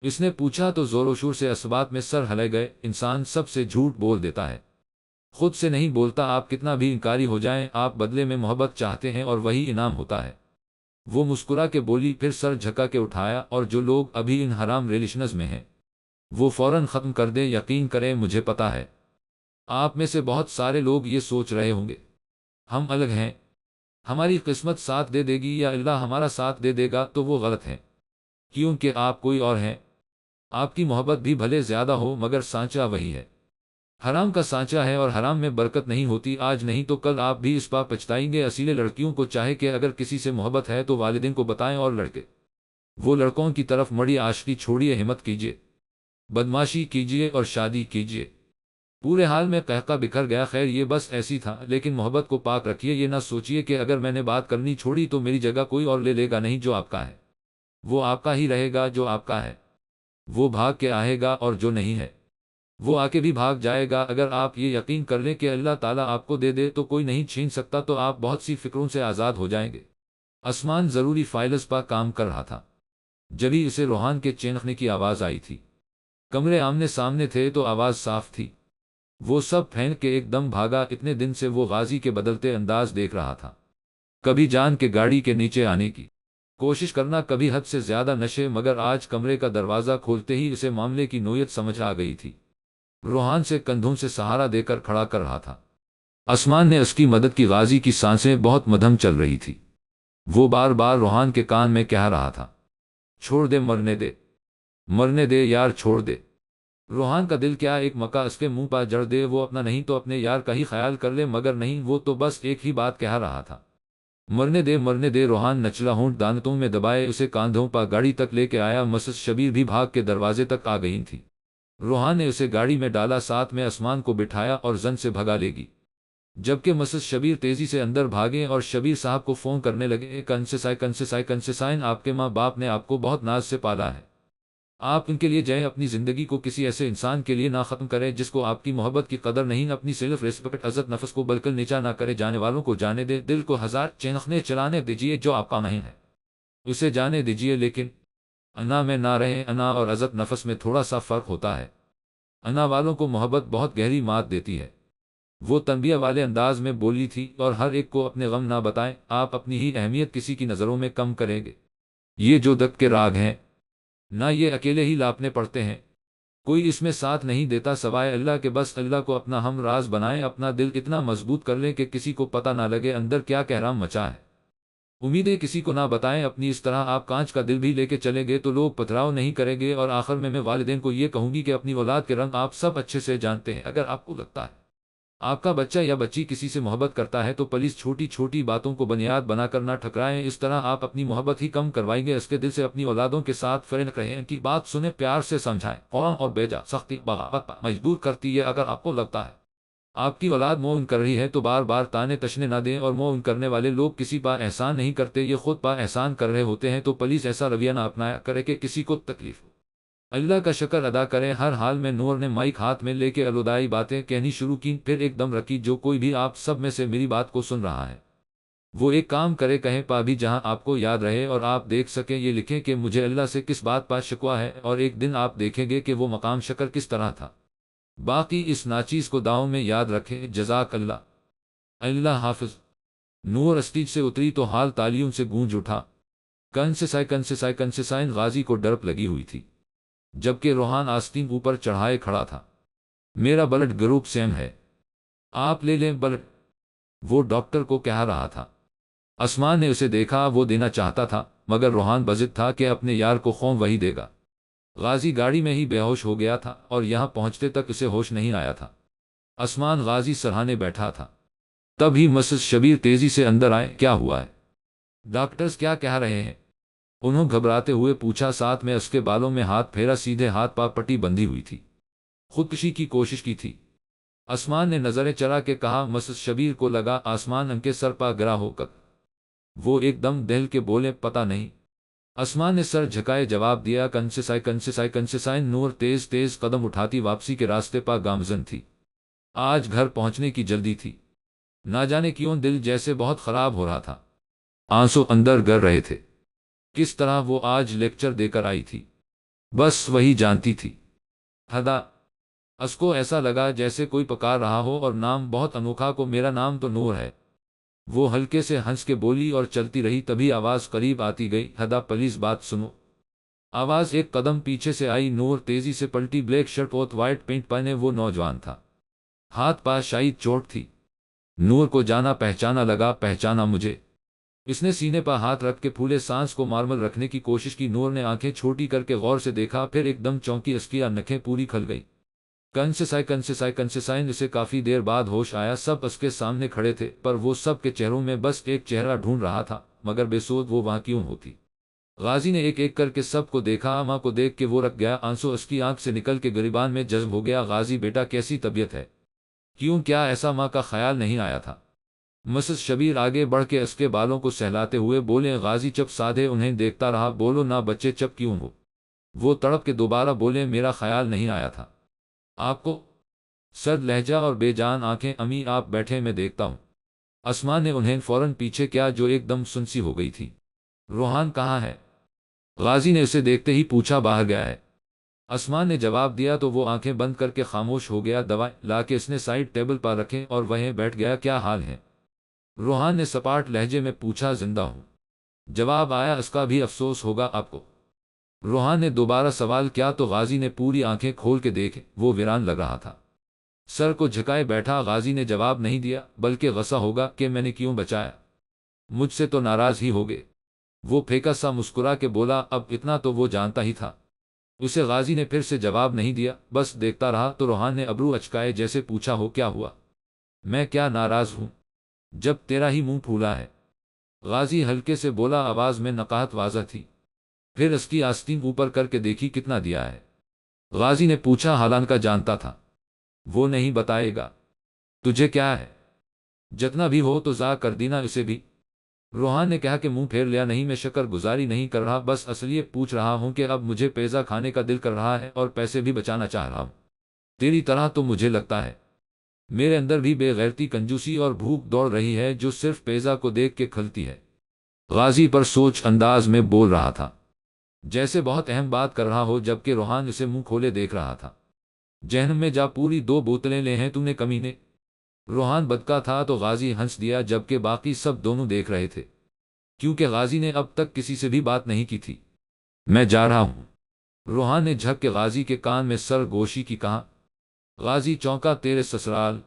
اس نے پوچھا تو زور و شور سے اسبات میں سر ہلے گئے۔ انسان سب سے جھوٹ بول دیتا ہے، خود سے نہیں بولتا۔ آپ کتنا بھی انکاری ہو جائیں، آپ بدلے میں محبت چاہتے ہیں، اور وہی انعام ہوتا ہے۔ وہ مسکرا کے بولی، پھر سر جھکا کے اٹھایا، اور جو لوگ ابھی ان حرام ریلیشنز میں ہیں وہ فوراً ختم کر دیں۔ یقین کریں، مجھے پتا ہے آپ میں سے بہت سارے لوگ یہ سوچ رہے ہوں گے ہم الگ ہیں، ہماری قسمت ساتھ دے دے گی یا اللہ ہمارا ساتھ دے دے گا، تو وہ غلط ہے، کیونکہ آپ کوئی اور ہیں۔ آپ کی محبت بھی بھلے زیادہ ہو، مگر سانچہ وہی ہے، حرام کا سانچہ ہے، اور حرام میں برکت نہیں ہوتی۔ آج نہیں تو کل آپ بھی اس پر پچھتائیں گے۔ اصیل لڑکیوں کو چاہے کہ اگر کسی سے محبت ہے تو والدین کو بتائیں، اور لڑکے وہ لڑکوں کی طرف مڑی عاشقی چھوڑیے، ہمت کیجیے، بدماشی کیجیے اور شادی کیجیے۔ پورے حال میں قہقہ بکھر گیا۔ خیر یہ بس ایسی تھا، لیکن محبت کو پاک رکھیے۔ یہ نہ سوچیے کہ اگر میں نے بات کرنی چھوڑی تو میری جگہ کوئی اور لے لے گا۔ نہیں، جو آپ کا ہے وہ آپ کا ہی رہے گا، جو آپ کا ہے وہ بھاگ کے آئے گا، اور جو نہیں ہے وہ آ کے بھی بھاگ جائے گا۔ اگر آپ یہ یقین کر لیں کہ اللہ تعالیٰ آپ کو دے دے تو کوئی نہیں چھین سکتا، تو آپ بہت سی فکروں سے آزاد ہو جائیں گے۔ آسمان ضروری فائلز پر کام کر رہا تھا، جبھی اسے روحان کے چینخنے کی آواز آئی تھی۔ کمرے آمنے سامنے تھے تو آواز صاف تھی۔ وہ سب پھینک کے ایک دم بھاگا۔ اتنے دن سے وہ غازی کے بدلتے انداز دیکھ رہا تھا، کبھی جان کے گاڑی کے نیچے آنے کی کوشش کرنا، کبھی حد سے زیادہ نشے، مگر آج کمرے کا دروازہ کھولتے ہی اسے معاملے کی نوعیت سمجھ آ گئی تھی۔ روحان سے کندھوں سے سہارا دے کر کھڑا کر رہا تھا۔ آسمان نے اس کی مدد کی۔ غازی کی سانسیں بہت مدھم چل رہی تھی۔ وہ بار بار روحان کے کان میں کہہ رہا تھا، چھوڑ دے، مرنے دے، مرنے دے یار، چھوڑ دے۔ روحان کا دل کیا ایک مکہ اس کے منہ پر جڑ دے، وہ اپنا نہیں تو اپنے یار کا ہی خیال کر لے، مگر نہیں، وہ تو بس ایک ہی بات کہہ رہا تھا، مرنے دے، مرنے دے۔ روحان نچلا ہونٹ دانتوں میں دبائے اسے کاندھوں پر گاڑی تک لے کے آیا۔ مسز شبیر بھی بھاگ کے دروازے تک آ گئی تھی۔ روحان نے اسے گاڑی میں ڈالا، ساتھ میں آسمان کو بٹھایا اور زن سے بھگا لے گی، جبکہ مسز شبیر تیزی سے اندر بھاگے اور شبیر صاحب کو فون کرنے لگے، کنسیسائن، آپ کے ماں باپ نے آپ کو بہت ناز سے پالا ہے، آپ ان کے لیے جائیں، اپنی زندگی کو کسی ایسے انسان کے لیے نہ ختم کریں جس کو آپ کی محبت کی قدر نہیں، اپنی سیلف ریسپیکٹ، عزت نفس کو بالکل نیچا نہ کرے، جانے والوں کو جانے دے، دل کو ہزار چینخنے چلانے دیجیے، جو آپ کا نہیں ہے اسے جانے دیجیے، لیکن انا میں نہ رہیں۔ انا اور عزت نفس میں تھوڑا سا فرق ہوتا ہے۔ انا والوں کو محبت بہت گہری مات دیتی ہے۔ وہ تنبیہ والے انداز میں بولی تھی، اور ہر ایک کو اپنے غم نہ بتائیں، آپ اپنی ہی اہمیت کسی کی نظروں میں کم کریں گے۔ یہ جو دک کے راگ ہیں نہ، یہ اکیلے ہی لاپنے پڑتے ہیں، کوئی اس میں ساتھ نہیں دیتا سوائے اللہ کے۔ بس اللہ کو اپنا ہم راز بنائیں، اپنا دل اتنا مضبوط کر لیں کہ کسی کو پتہ نہ لگے اندر کیا کہرام مچا ہے۔ امیدیں کسی کو نہ بتائیں اپنی۔ اس طرح آپ کانچ کا دل بھی لے کے چلیں گے تو لوگ پتھراؤ نہیں کریں گے۔ اور آخر میں والدین کو یہ کہوں گی کہ اپنی اولاد کے رنگ آپ سب اچھے سے جانتے ہیں۔ اگر آپ کو لگتا ہے آپ کا بچہ یا بچی کسی سے محبت کرتا ہے تو پلیز چھوٹی چھوٹی باتوں کو بنیاد بنا کر نہ ٹھکرائیں، اس طرح آپ اپنی محبت ہی کم کروائیں گے۔ اس کے دل سے اپنی اولادوں کے ساتھ فرینک رہیں، ان کی بات سنیں، پیار سے سمجھائیں، اور بیجا سختی بغاوت پر مجبور کرتی ہے۔ اگر آپ کو لگتا ہے آپ کی اولاد مومن کر رہی ہے تو بار بار تانے تشنے نہ دیں، اور مومن کرنے والے لوگ کسی پر احسان نہیں کرتے، یہ خود پر احسان کر رہے ہوتے ہیں، تو پلیز ایسا رویہ نہ اپنایا کرے کہ کسی کو تکلیف ہو۔ اللہ کا شکر ادا کریں۔ ہر حال میں نور نے مائک ہاتھ میں لے کے الوداعی باتیں کہنی شروع کی، پھر ایک دم رکی، جو کوئی بھی آپ سب میں سے میری بات کو سن رہا ہے وہ ایک کام کرے، کہیں پا بھی جہاں آپ کو یاد رہے اور آپ دیکھ سکیں، یہ لکھیں کہ مجھے اللہ سے کس بات پر شکوہ ہے، اور ایک دن آپ دیکھیں گے کہ وہ مقام شکر کس طرح تھا۔ باقی اس ناچیز کو داؤں میں یاد رکھیں۔ جزاک اللہ۔ اللہ حافظ۔ نور اسٹیج سے اتری تو حال تالیوں سے گونج اٹھا۔ کنسیسائن غازی کو ڈرپ لگی ہوئی تھی، جبکہ روحان آستین اوپر چڑھائے کھڑا تھا۔ میرا بلڈ گروپ سیم ہے، آپ لے لیں بلڈ، وہ ڈاکٹر کو کہہ رہا تھا۔ آسمان نے اسے دیکھا، وہ دینا چاہتا تھا مگر روحان بضد تھا کہ اپنے یار کو خون وہی دے گا۔ غازی گاڑی میں ہی بے ہوش ہو گیا تھا، اور یہاں پہنچتے تک اسے ہوش نہیں آیا تھا۔ آسمان غازی سرہانے بیٹھا تھا، تب ہی مسز شبیر تیزی سے اندر آئے۔ کیا ہوا ہے؟ ڈاکٹرز کیا کہہ رہے ہیں؟ انہوں گھبراتے ہوئے پوچھا، ساتھ میں اس کے بالوں میں ہاتھ پھیرا، سیدھے ہاتھ پا پٹی بندھی ہوئی تھی۔ خودکشی کی کوشش کی تھی؟ آسمان نے نظریں چرا کے کہا۔ مسز شبیر کو لگا آسمان ان کے سر پا گرا ہو کر۔ وہ ایک دم دہل کے بولے، پتہ نہیں۔ آسمان نے سر جھکائے جواب دیا، کنسیسائن نور تیز تیز قدم اٹھاتی واپسی کے راستے پا گامزن تھی۔ آج گھر پہنچنے کی جلدی تھی۔ نہ جانے کیوں دل جیسے بہت خراب ہو رہا تھا، آنسو اندر گر رہے تھے۔ کس طرح وہ آج لیکچر دے کر آئی تھی، بس وہی جانتی تھی۔ ہدا اس کو ایسا لگا جیسے کوئی پکار رہا ہو، اور نام بہت انوکھا، کو میرا نام تو نور ہے۔ وہ ہلکے سے ہنس کے بولی اور چلتی رہی۔ تبھی آواز قریب آتی گئی، ہدا پلیز بات سنو۔ آواز ایک قدم پیچھے سے آئی۔ نور تیزی سے پلٹی۔ بلیک شرٹ اور وائٹ پینٹ پہنے وہ نوجوان تھا، ہاتھ پا شاید چوٹ تھی۔ نور کو جانا پہچانا لگا۔ پہچانا مجھے؟ اس نے سینے پا ہاتھ رکھ کے پھولے سانس کو نارمل رکھنے کی کوشش کی۔ نور نے آنکھیں چھوٹی کر کے غور سے دیکھا، پھر ایک دم چونکی، اس کی آنکھیں پوری کھل گئی۔ کنسیسائن اسے کافی دیر بعد ہوش آیا۔ سب اس کے سامنے کھڑے تھے، پر وہ سب کے چہروں میں بس ایک چہرہ ڈھونڈ رہا تھا، مگر بے سود وہ وہاں کیوں ہوتی؟ غازی نے ایک ایک کر کے سب کو دیکھا۔ ماں کو دیکھ کے وہ رک گیا، آنسو اس کی آنکھ سے نکل کے گریبان میں جذب ہو گیا۔ غازی بیٹا کیسی طبیعت ہے؟ کیوں، کیا ایسا ماں کا خیال نہیں آیا تھا؟ مسز شبیر آگے بڑھ کے اس کے بالوں کو سہلاتے ہوئے بولے۔ غازی چپ سادھے انہیں دیکھتا رہا۔ بولو نا بچے، چپ کیوں ہو؟ وہ تڑپ کے دوبارہ بولے، میرا خیال نہیں آیا تھا آپ کو؟ سرد لہجہ اور بے جان آنکھیں۔ امی آپ بیٹھے، میں دیکھتا ہوں۔ آسمان نے انہیں فوراً پیچھے کیا، جو ایک دم سنسی ہو گئی تھی۔ روحان کہاں ہے؟ غازی نے اسے دیکھتے ہی پوچھا۔ باہر گیا ہے، آسمان نے جواب دیا تو وہ آنکھیں بند کر کے خاموش ہو گیا۔ دوائیں لا کے اس نے سائڈ ٹیبل پر رکھیں اور وہیں بیٹھ گیا۔ کیا حال ہے؟ روحان نے سپاٹ لہجے میں پوچھا۔ زندہ ہوں، جواب آیا۔ اس کا بھی افسوس ہوگا آپ کو؟ روحان نے دوبارہ سوال کیا تو غازی نے پوری آنکھیں کھول کے دیکھے۔ وہ ویران لگ رہا تھا، سر کو جھکائے بیٹھا۔ غازی نے جواب نہیں دیا، بلکہ غصہ ہوگا کہ میں نے کیوں بچایا، مجھ سے تو ناراض ہی ہوگے۔ وہ پھیکا سا مسکرا کے بولا، اب اتنا تو وہ جانتا ہی تھا اسے۔ غازی نے پھر سے جواب نہیں دیا، بس دیکھتا رہا۔ تو روحان نے ابرو اچکائے جیسے پوچھا، ہو کیا ہوا؟ میں کیا ناراض ہوں جب تیرا ہی منہ پھولا ہے؟ غازی ہلکے سے بولا، آواز میں نقاہت واضح تھی۔ پھر اس کی آستین اوپر کر کے دیکھی، کتنا دیا ہے؟ غازی نے پوچھا۔ حالان کا جانتا تھا وہ نہیں بتائے گا۔ تجھے کیا ہے، جتنا بھی ہو تو ضائع کر دینا اسے بھی۔ روحان نے کہا کہ منہ پھیر لیا۔ نہیں، میں شکر گزاری نہیں کر رہا، بس اصل یہ پوچھ رہا ہوں کہ اب مجھے پیزا کھانے کا دل کر رہا ہے اور پیسے بھی بچانا چاہ رہا ہوں۔ تیری طرح تو مجھے لگتا ہے میرے اندر بھی بے غیرتی، کنجوسی اور بھوک دوڑ رہی ہے، جو صرف پیزا کو دیکھ کے کھلتی ہے۔ غازی پر سوچ انداز میں بول رہا تھا، جیسے بہت اہم بات کر رہا ہو، جبکہ روحان اسے منہ کھولے دیکھ رہا تھا۔ جہنم میں جا، پوری 2 بوتلیں لے ہیں تم نے کمینے۔ روحان بدکا تھا تو غازی ہنس دیا، جبکہ باقی سب دونوں دیکھ رہے تھے، کیونکہ غازی نے اب تک کسی سے بھی بات نہیں کی تھی۔ میں جا رہا ہوں، روحان نے جھک کے غازی کے کان میں سر گوشی کی کہا۔ غازی چونکا، تیرے سسرال؟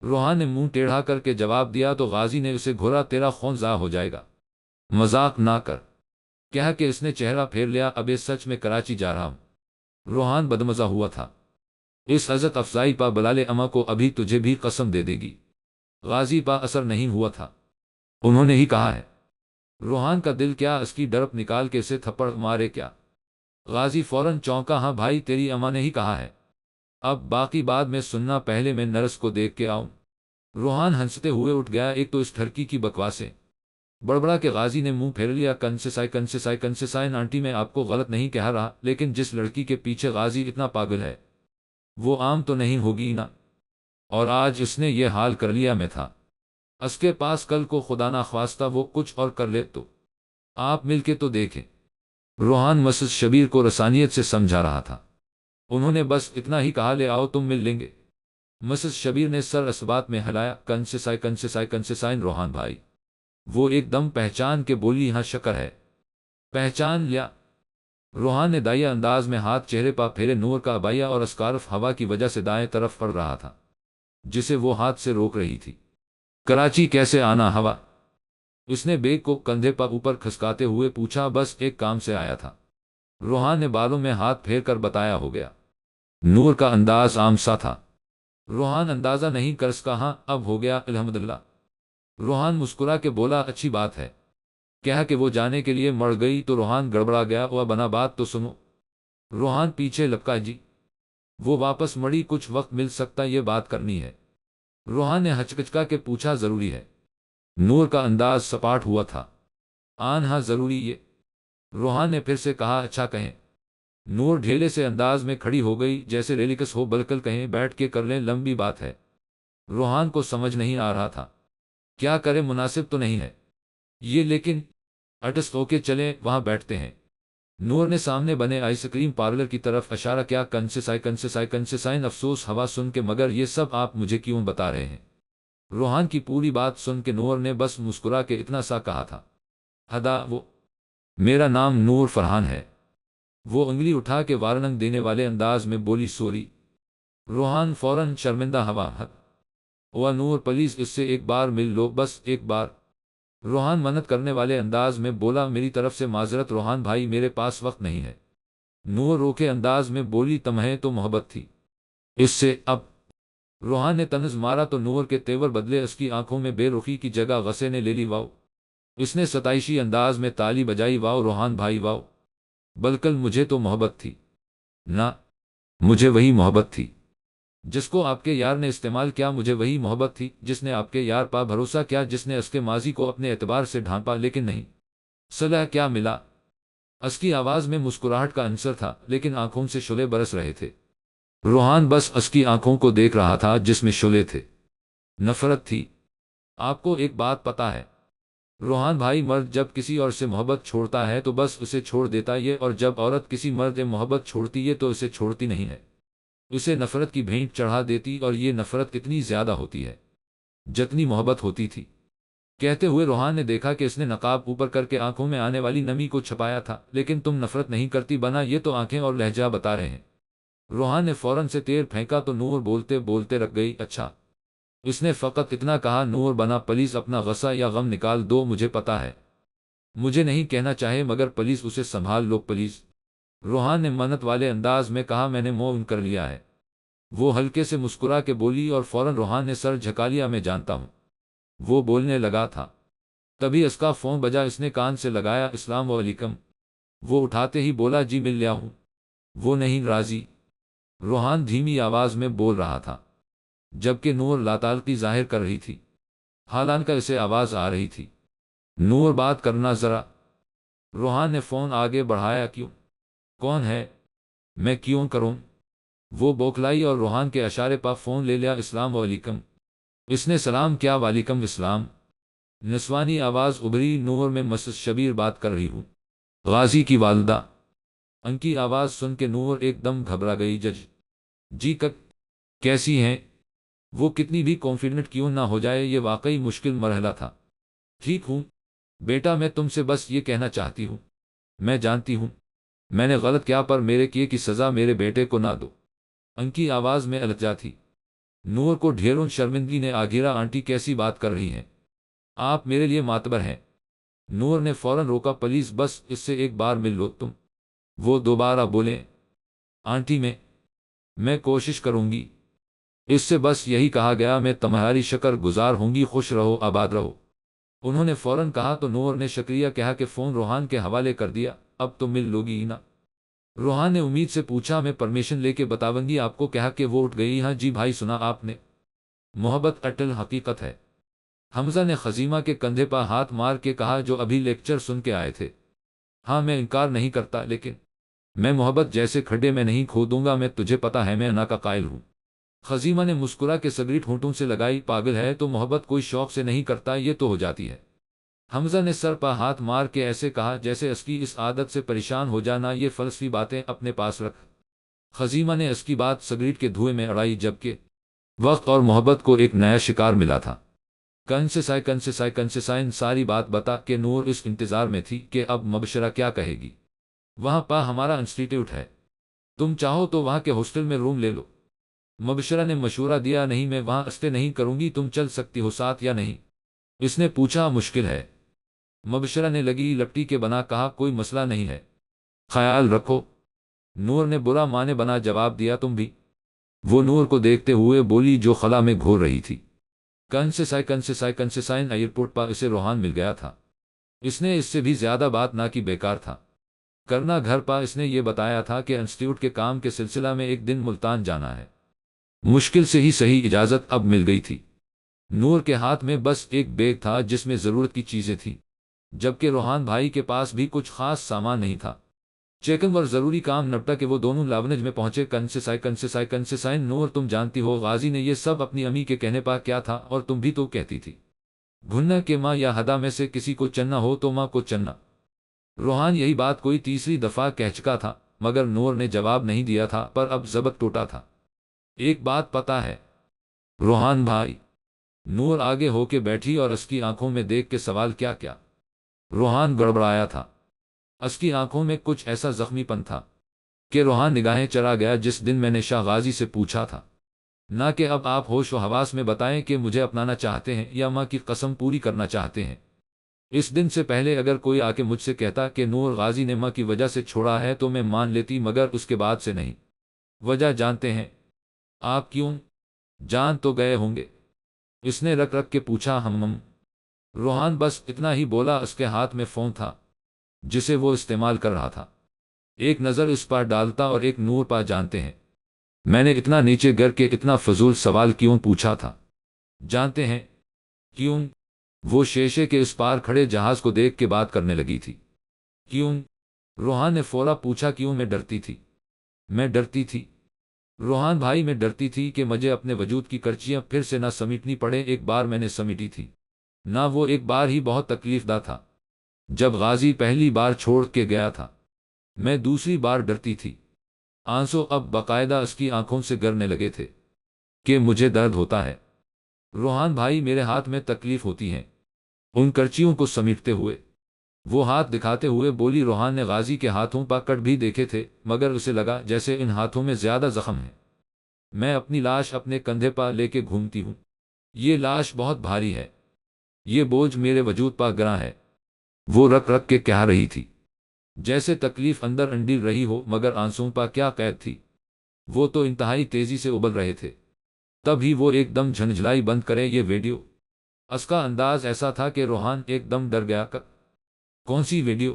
روحان نے منہ ٹیڑھا کر کے جواب دیا تو غازی نے اسے گھورا، تیرا خون ضائع ہو جائے گا، مذاق نہ کر، کہا کہ اس نے چہرہ پھیر لیا۔ ابے سچ میں کراچی جا رہا ہوں۔ روحان بدمزہ ہوا تھا، اس عزت افزائی پا بلالے اماں کو ابھی تجھے بھی قسم دے دے گی۔ غازی پا اثر نہیں ہوا تھا، انہوں نے ہی کہا ہے۔ روحان کا دل کیا اس کی ڈرپ نکال کے اسے تھپڑ مارے کیا؟ غازی فوراً چونکا، ہاں بھائی، تیری اماں نے ہی کہا ہے، اب باقی بعد میں سننا، پہلے میں نرس کو دیکھ کے آؤں۔ روحان ہنستے ہوئے اٹھ گیا، ایک تو اس ٹھرکی کی بکواسیں، بڑبڑا کے غازی نے منہ پھیر لیا۔ کنسیسائن آنٹی، میں آپ کو غلط نہیں کہہ رہا، لیکن جس لڑکی کے پیچھے غازی اتنا پاگل ہے وہ عام تو نہیں ہوگی نا، اور آج اس نے یہ حال کر لیا۔ میں تھا اس کے پاس، کل کو خدا نخواستہ وہ کچھ اور کر لے تو آپ مل کے تو دیکھیں۔ روحان مسز شبیر کو رسانیت سے سمجھا رہا تھا، انہوں نے بس اتنا ہی کہا، لے آؤ تم مل لیں گے۔ مسز شبیر نے سر اس بات میں ہلایا۔ کنسیسائن روحان بھائی؟ وہ ایک دم پہچان کے بولی، ہاں شکر ہے پہچان لیا۔ روحان نے دائیا انداز میں ہاتھ چہرے پا پھیرے۔ نور کا ابایا اور اسکارف ہوا کی وجہ سے دائیں طرف پڑ رہا تھا، جسے وہ ہاتھ سے روک رہی تھی۔ کراچی کیسے آنا ہوا؟ اس نے بیگ کو کندھے پر اوپر کھسکاتے ہوئے پوچھا۔ بس ایک کام سے آیا تھا، روحان نے بالوں میں ہاتھ پھیر کر بتایا۔ ہو گیا؟ نور کا انداز عام سا تھا، روحان اندازہ نہیں کر سکا۔ ہاں اب ہو گیا الحمدللہ۔ روحان مسکرا کے بولا، اچھی بات ہے۔ کہا کہ وہ جانے کے لیے مڑ گئی تو روحان گڑبڑا گیا، وہ بنا بات تو سنو۔ روحان پیچھے لپکا، جی۔ وہ واپس مڑی، کچھ وقت مل سکتا، یہ بات کرنی ہے۔ روحان نے ہچکچا کے پوچھا، ضروری ہے؟ نور کا انداز سپاٹ ہوا تھا۔ ہاں ضروری یہ۔ روحان نے پھر سے کہا، اچھا کہیں۔ نور ڈھیلے سے انداز میں کھڑی ہو گئی، جیسے ریلیکس ہو، بلکل کہیں بیٹھ کے کر لیں، لمبی بات ہے۔ روحان کو سمجھ نہیں آ رہا تھا کیا کرے، مناسب تو نہیں ہے یہ، لیکن اٹس ہو کے چلیں، وہاں بیٹھتے ہیں۔ نور نے سامنے بنے آئس کریم پارلر کی طرف اشارہ کیا۔ کنسیسائن افسوس ہوا سن کے، مگر یہ سب آپ مجھے کیوں بتا رہے ہیں؟ روحان کی پوری بات سن کے نور نے بس مسکرا کے اتنا سا کہا تھا، ہدا وہ میرا نام نور فرحان ہے۔ وہ انگلی اٹھا کے وارننگ دینے والے انداز میں بولی، سوری۔ روحان فوراً شرمندہ ہوا، او نور پلیز اس سے ایک بار مل لو، بس ایک بار۔ روحان منت کرنے والے انداز میں بولا، میری طرف سے معذرت روحان بھائی، میرے پاس وقت نہیں ہے۔ نور روکے انداز میں بولی، تمہیں تو محبت تھی اس سے، اب؟ روحان نے طنز مارا تو نور کے تیور بدلے، اس کی آنکھوں میں بے رخی کی جگہ غصے نے لے لی۔ واؤ! اس نے ستائشی انداز میں تالی بجائی، واؤ روحان بھائی واؤ! بلکل مجھے تو محبت تھی نہ، مجھے وہی محبت تھی جس کو آپ کے یار نے استعمال کیا، مجھے وہی محبت تھی جس نے آپ کے یار پا بھروسہ کیا، جس نے اس کے ماضی کو اپنے اعتبار سے ڈھانپا، لیکن نہیں صلاح کیا ملا؟ اس کی آواز میں مسکراہٹ کا عنصر تھا، لیکن آنکھوں سے شعلے برس رہے تھے۔ روحان بس اس کی آنکھوں کو دیکھ رہا تھا جس میں شعلے تھے، نفرت تھی۔ آپ کو ایک بات پتا ہے روحان بھائی، مرد جب کسی اور سے محبت چھوڑتا ہے تو بس اسے چھوڑ دیتا ہے، اور جب عورت کسی مرد سے محبت چھوڑتی ہے تو اسے چھوڑتی نہیں ہے، اسے نفرت کی بھینٹ چڑھا دیتی، اور یہ نفرت اتنی زیادہ ہوتی ہے جتنی محبت ہوتی تھی۔ کہتے ہوئے روحان نے دیکھا کہ اس نے نقاب اوپر کر کے آنکھوں میں آنے والی نمی کو چھپایا تھا، لیکن تم نفرت نہیں کرتی بنا، یہ تو آنکھیں اور لہجہ بتا رہے ہیں۔ روحان نے فوراً سے تیر پھینکا تو نور بولتے بولتے رک گئی۔ اچھا، اس نے فقط اتنا کہا، نور بنا پلیز اپنا غصہ یا غم نکال دو، مجھے پتا ہے مجھے نہیں کہنا چاہے، مگر پلیز اسے سنبھال لو پلیز۔ روحان نے منت والے انداز میں کہا، میں نے موو کر لیا ہے۔ وہ ہلکے سے مسکرا کے بولی، اور فوراً روحان نے سر جھکا لیا، میں جانتا ہوں۔ وہ بولنے لگا تھا، تبھی اس کا فون بجا، اس نے کان سے لگایا، السلام علیکم۔ وہ اٹھاتے ہی بولا، جی مل لیا ہوں۔ وہ نہیں راضی، روحان دھیمی آواز میں بول رہا تھا، جبکہ نور لاتعلقی ظاہر کر رہی تھی، حالانکہ اسے آواز آ رہی تھی، نور بات کرنا ذرا۔ روحان نے فون آگے بڑھایا، کیوں؟ کون ہے؟ میں کیوں کروں؟ وہ بوکھلائی اور روحان کے اشارے پر فون لے لیا، السلام علیکم۔ اس نے سلام کیا، وعلیکم السلام۔ نسوانی آواز ابھری، نور میں مسز شبیر بات کر رہی ہوں، غازی کی والدہ۔ ان کی آواز سن کے نور ایک دم گھبرا گئی، جج جی کیسی ہیں؟ وہ کتنی بھی کانفیڈنٹ کیوں نہ ہو جائے، یہ واقعی مشکل مرحلہ تھا۔ ٹھیک ہوں بیٹا، میں تم سے بس یہ کہنا چاہتی ہوں، میں جانتی ہوں میں نے غلط کیا، پر میرے کیے کی سزا میرے بیٹے کو نہ دو۔ ان کی آواز میں الجھا تھی۔ نور کو ڈھیروں شرمندگی نے آگھیرا، آنٹی کیسی بات کر رہی ہیں آپ، میرے لیے معتبر ہیں۔ نور نے فوراً روکا، پلیز بس اس سے ایک بار مل لو تم۔ وہ دوبارہ بولے، آنٹی میں کوشش کروں گی، اس سے بس یہی کہا گیا، میں تمہاری شکر گزار ہوں گی، خوش رہو آباد رہو۔ انہوں نے فوراً کہا تو نور نے شکریہ کہا کہ فون روحان کے حوالے کر دیا، اب تو مل لو گی نا؟ روحان نے امید سے پوچھا، میں پرمیشن لے کے بتاؤں گی آپ کو، کہا کہ وہ اٹھ گئی۔ ہاں جی بھائی، سنا آپ نے، محبت اٹل حقیقت ہے۔ حمزہ نے خزیمہ کے کندھے پر ہاتھ مار کے کہا، جو ابھی لیکچر سن کے آئے تھے۔ ہاں میں انکار نہیں کرتا، لیکن میں محبت جیسے کھڈے میں نہیں کھودوں گا، میں تجھے پتا ہے میں انا کا قائل ہوں۔ خزیمہ نے مسکرا کے سگریٹ ہونٹوں سے لگائی، پاگل ہے تو محبت کوئی شوق سے نہیں کرتا، یہ تو ہو جاتی ہے۔ حمزہ نے سر پر ہاتھ مار کے ایسے کہا جیسے اس کی اس عادت سے پریشان ہو جانا، یہ فلسفی باتیں اپنے پاس رکھ۔ خزیمہ نے اس کی بات سگریٹ کے دھوئے میں اڑائی، جبکہ وقت اور محبت کو ایک نیا شکار ملا تھا۔ کنسیسائن ساری بات بتا کہ نور اس انتظار میں تھی کہ اب مبشرہ کیا کہے گی۔ وہاں پا ہمارا انسٹیٹیوٹ ہے، تم چاہو تو وہاں کے ہاسٹل میں روم لے لو۔ مبشرہ نے مشورہ دیا، نہیں میں وہاں اسٹے نہیں کروں گی، تم چل سکتی ہو ساتھ یا نہیں؟ اس نے پوچھا، مشکل ہے؟ مبشرہ نے لگی لپٹی کے بنا کہا، کوئی مسئلہ نہیں ہے، خیال رکھو۔ نور نے برا مانے بنا جواب دیا، تم بھی؟ وہ نور کو دیکھتے ہوئے بولی جو خلا میں گھور رہی تھی۔ کنسیسائن ایئرپورٹ پر اسے روحان مل گیا تھا۔ اس نے اس سے بھی زیادہ بات نہ کی، بیکار تھا کرنا گھر پا۔ اس نے یہ بتایا تھا کہ انسٹیٹیوٹ کے کام کے سلسلہ میں ایک دن ملتان جانا ہے۔ مشکل سے ہی صحیح اجازت اب مل گئی تھی۔ نور کے ہاتھ میں بس ایک بیگ تھا جس میں ضرورت کی چیزیں تھیں، جبکہ روحان بھائی کے پاس بھی کچھ خاص سامان نہیں تھا۔ چیکن اور ضروری کام نپٹا کہ وہ دونوں لاونج میں پہنچے۔ کنسیسائن نور، تم جانتی ہو غازی نے یہ سب اپنی امی کے کہنے پا کیا تھا، اور تم بھی تو کہتی تھی گھننا کہ ماں یا ہدا میں سے کسی کو چننا ہو تو ماں کو چننا۔ روحان یہی بات کوئی تیسری دفعہ کہہ چکا تھا، مگر نور نے جواب نہیں دیا تھا، پر اب ضبط ٹوٹا تھا۔ ایک بات پتا ہے روحان بھائی؟ نور آگے ہو کے بیٹھی اور اس کی آنکھوں میں دیکھ کے سوال کیا کیا؟ روحان گڑبڑایا تھا۔ اس کی آنکھوں میں کچھ ایسا زخمی پن تھا کہ روحان نگاہیں چلا گیا۔ جس دن میں نے شاہ غازی سے پوچھا تھا نہ کہ اب آپ ہوش و حواس میں بتائیں کہ مجھے اپنانا چاہتے ہیں یا ماں کی قسم پوری کرنا چاہتے ہیں، اس دن سے پہلے اگر کوئی آ کے مجھ سے کہتا کہ نور غازی نے ماں کی وجہ سے چھوڑا ہے تو میں مان لیتی، مگر اس کے بعد سے نہیں۔ وجہ جانتے ہیں آپ؟ کیوں؟ جان تو گئے ہوں گے؟ اس نے رک رک کے پوچھا۔ ہم روحان بس اتنا ہی بولا۔ اس کے ہاتھ میں فون تھا جسے وہ استعمال کر رہا تھا۔ ایک نظر اس پر ڈالتا اور ایک نور پا جانتے ہیں میں نے اتنا نیچے گر کے اتنا فضول سوال کیوں پوچھا تھا؟ جانتے ہیں کیوں؟ وہ شیشے کے اس پار کھڑے جہاز کو دیکھ کے بات کرنے لگی تھی۔ کیوں؟ روحان نے فورا پوچھا۔ کیوں؟ میں ڈرتی تھی۔ میں ڈرتی تھی روحان بھائی، میں ڈرتی تھی کہ مجھے اپنے وجود کی کرچیاں پھر سے نہ سمیٹنی پڑے۔ ایک بار میں نے سمیٹی تھی نہ، وہ ایک بار ہی بہت تکلیف دہ تھا جب غازی پہلی بار چھوڑ کے گیا تھا۔ میں دوسری بار ڈرتی تھی۔ آنسو اب باقاعدہ اس کی آنکھوں سے گرنے لگے تھے کہ مجھے درد ہوتا ہے روحان بھائی، میرے ہاتھ میں تکلیف ہوتی ہے۔ ان کرچیوں کو سمیٹتے ہوئے وہ ہاتھ دکھاتے ہوئے بولی۔ روحان نے غازی کے ہاتھوں پا کٹ بھی دیکھے تھے، مگر اسے لگا جیسے ان ہاتھوں میں زیادہ زخم ہے۔ میں اپنی لاش اپنے کندھے پا لے کے گھومتی ہوں۔ یہ لاش بہت بھاری ہے، یہ بوجھ میرے وجود پا گراں ہے۔ وہ رک رک کے کہہ رہی تھی جیسے تکلیف اندر انڈیل رہی ہو، مگر آنسوں پا کیا قید تھی؟ وہ تو انتہائی تیزی سے ابل رہے تھے۔ تب ہی وہ ایک دم جھنجھلائی بند کرے یہ ویڈیو۔ اس کا انداز ایسا تھا کہ روحان ایک دم ڈر گیا۔ کون سی ویڈیو؟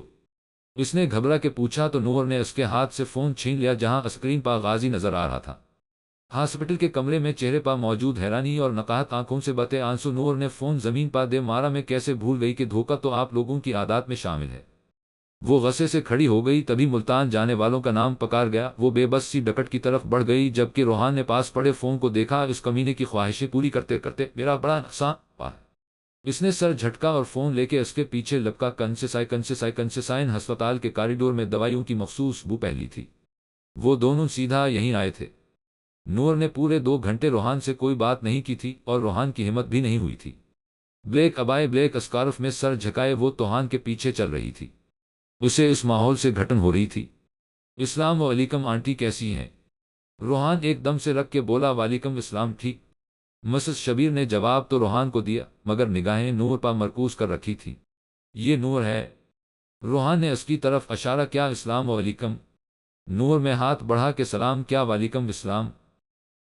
اس نے گھبرا کے پوچھا تو نور نے اس کے ہاتھ سے فون چھین لیا جہاں اسکرین پا غازی نظر آ رہا تھا۔ ہاسپٹل کے کمرے میں چہرے پا موجود حیرانی اور نقاہت آنکھوں سے بتے آنسو۔ نور نے فون زمین پا دے مارا۔ میں کیسے بھول گئی کہ دھوکہ تو آپ لوگوں کی عادات میں شامل ہے۔ وہ غصے سے کھڑی ہو گئی، تبھی ملتان جانے والوں کا نام پکار گیا۔ وہ بے بس سی ڈکٹ کی طرف بڑھ گئی، جبکہ روحان نے پاس پڑے فون کو دیکھا۔ اس کمینے کی خواہشیں پوری کرتے کرتے میرا بڑا نقصان ہوا ہے۔ اس نے سر جھٹکا اور فون لے کے اس کے پیچھے لپکا۔ کنسیسائن ہسپتال کے کاریڈور میں دوائیوں کی مخصوص بو پھیلی تھی۔ وہ دونوں سیدھا یہیں آئے تھے۔ نور نے پورے 2 گھنٹے روحان سے کوئی بات نہیں کی تھی، اور روحان کی ہمت بھی نہیں ہوئی تھی۔ بلیک ابائے بلیک اسکارف میں سر جھکائے وہ توہان کے پیچھے چل رہی تھی۔ اسے اس ماحول سے گھٹن ہو رہی تھی۔ اسلام علیکم آنٹی، کیسی ہیں؟ روحان ایک دم سے رکھ کے بولا۔ وعلیکم السلام، ٹھیک۔ مسز شبیر نے جواب تو روحان کو دیا، مگر نگاہیں نور پر مرکوز کر رکھی تھی۔ یہ نور ہے؟ روحان نے اس کی طرف اشارہ کیا۔ السلام علیکم۔ نور میں ہاتھ بڑھا کے سلام کیا۔ وعلیکم السلام۔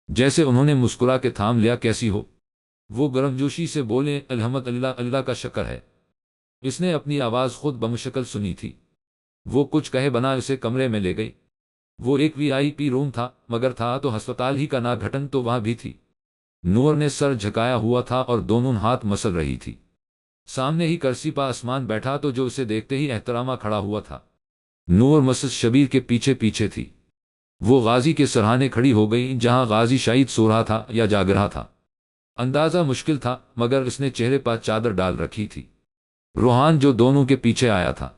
جیسے انہوں نے مسکرا کے تھام لیا۔ کیسی ہو؟ وہ گرمجوشی سے بولے۔ الحمدللہ، اللہ کا شکر ہے۔ اس نے اپنی آواز خود بمشکل سنی تھی۔ وہ کچھ کہے بنا اسے کمرے میں لے گئی۔ وہ ایک VIP روم تھا، مگر تھا تو ہسپتال ہی کا، نہ گھٹن تو وہاں بھی تھی۔ نور نے سر جھکایا ہوا تھا اور دونوں ہاتھ مسل رہی تھی۔ سامنے ہی کرسی پا آسمان بیٹھا تو جو اسے دیکھتے ہی احترامہ کھڑا ہوا تھا۔ نور مسز شبیر کے پیچھے پیچھے تھی۔ وہ غازی کے سرہانے کھڑی ہو گئی جہاں غازی شاید سو رہا تھا یا جاگ رہا تھا، اندازہ مشکل تھا، مگر اس نے چہرے پر چادر ڈال رکھی تھی۔ روحان جو دونوں کے پیچھے آیا تھا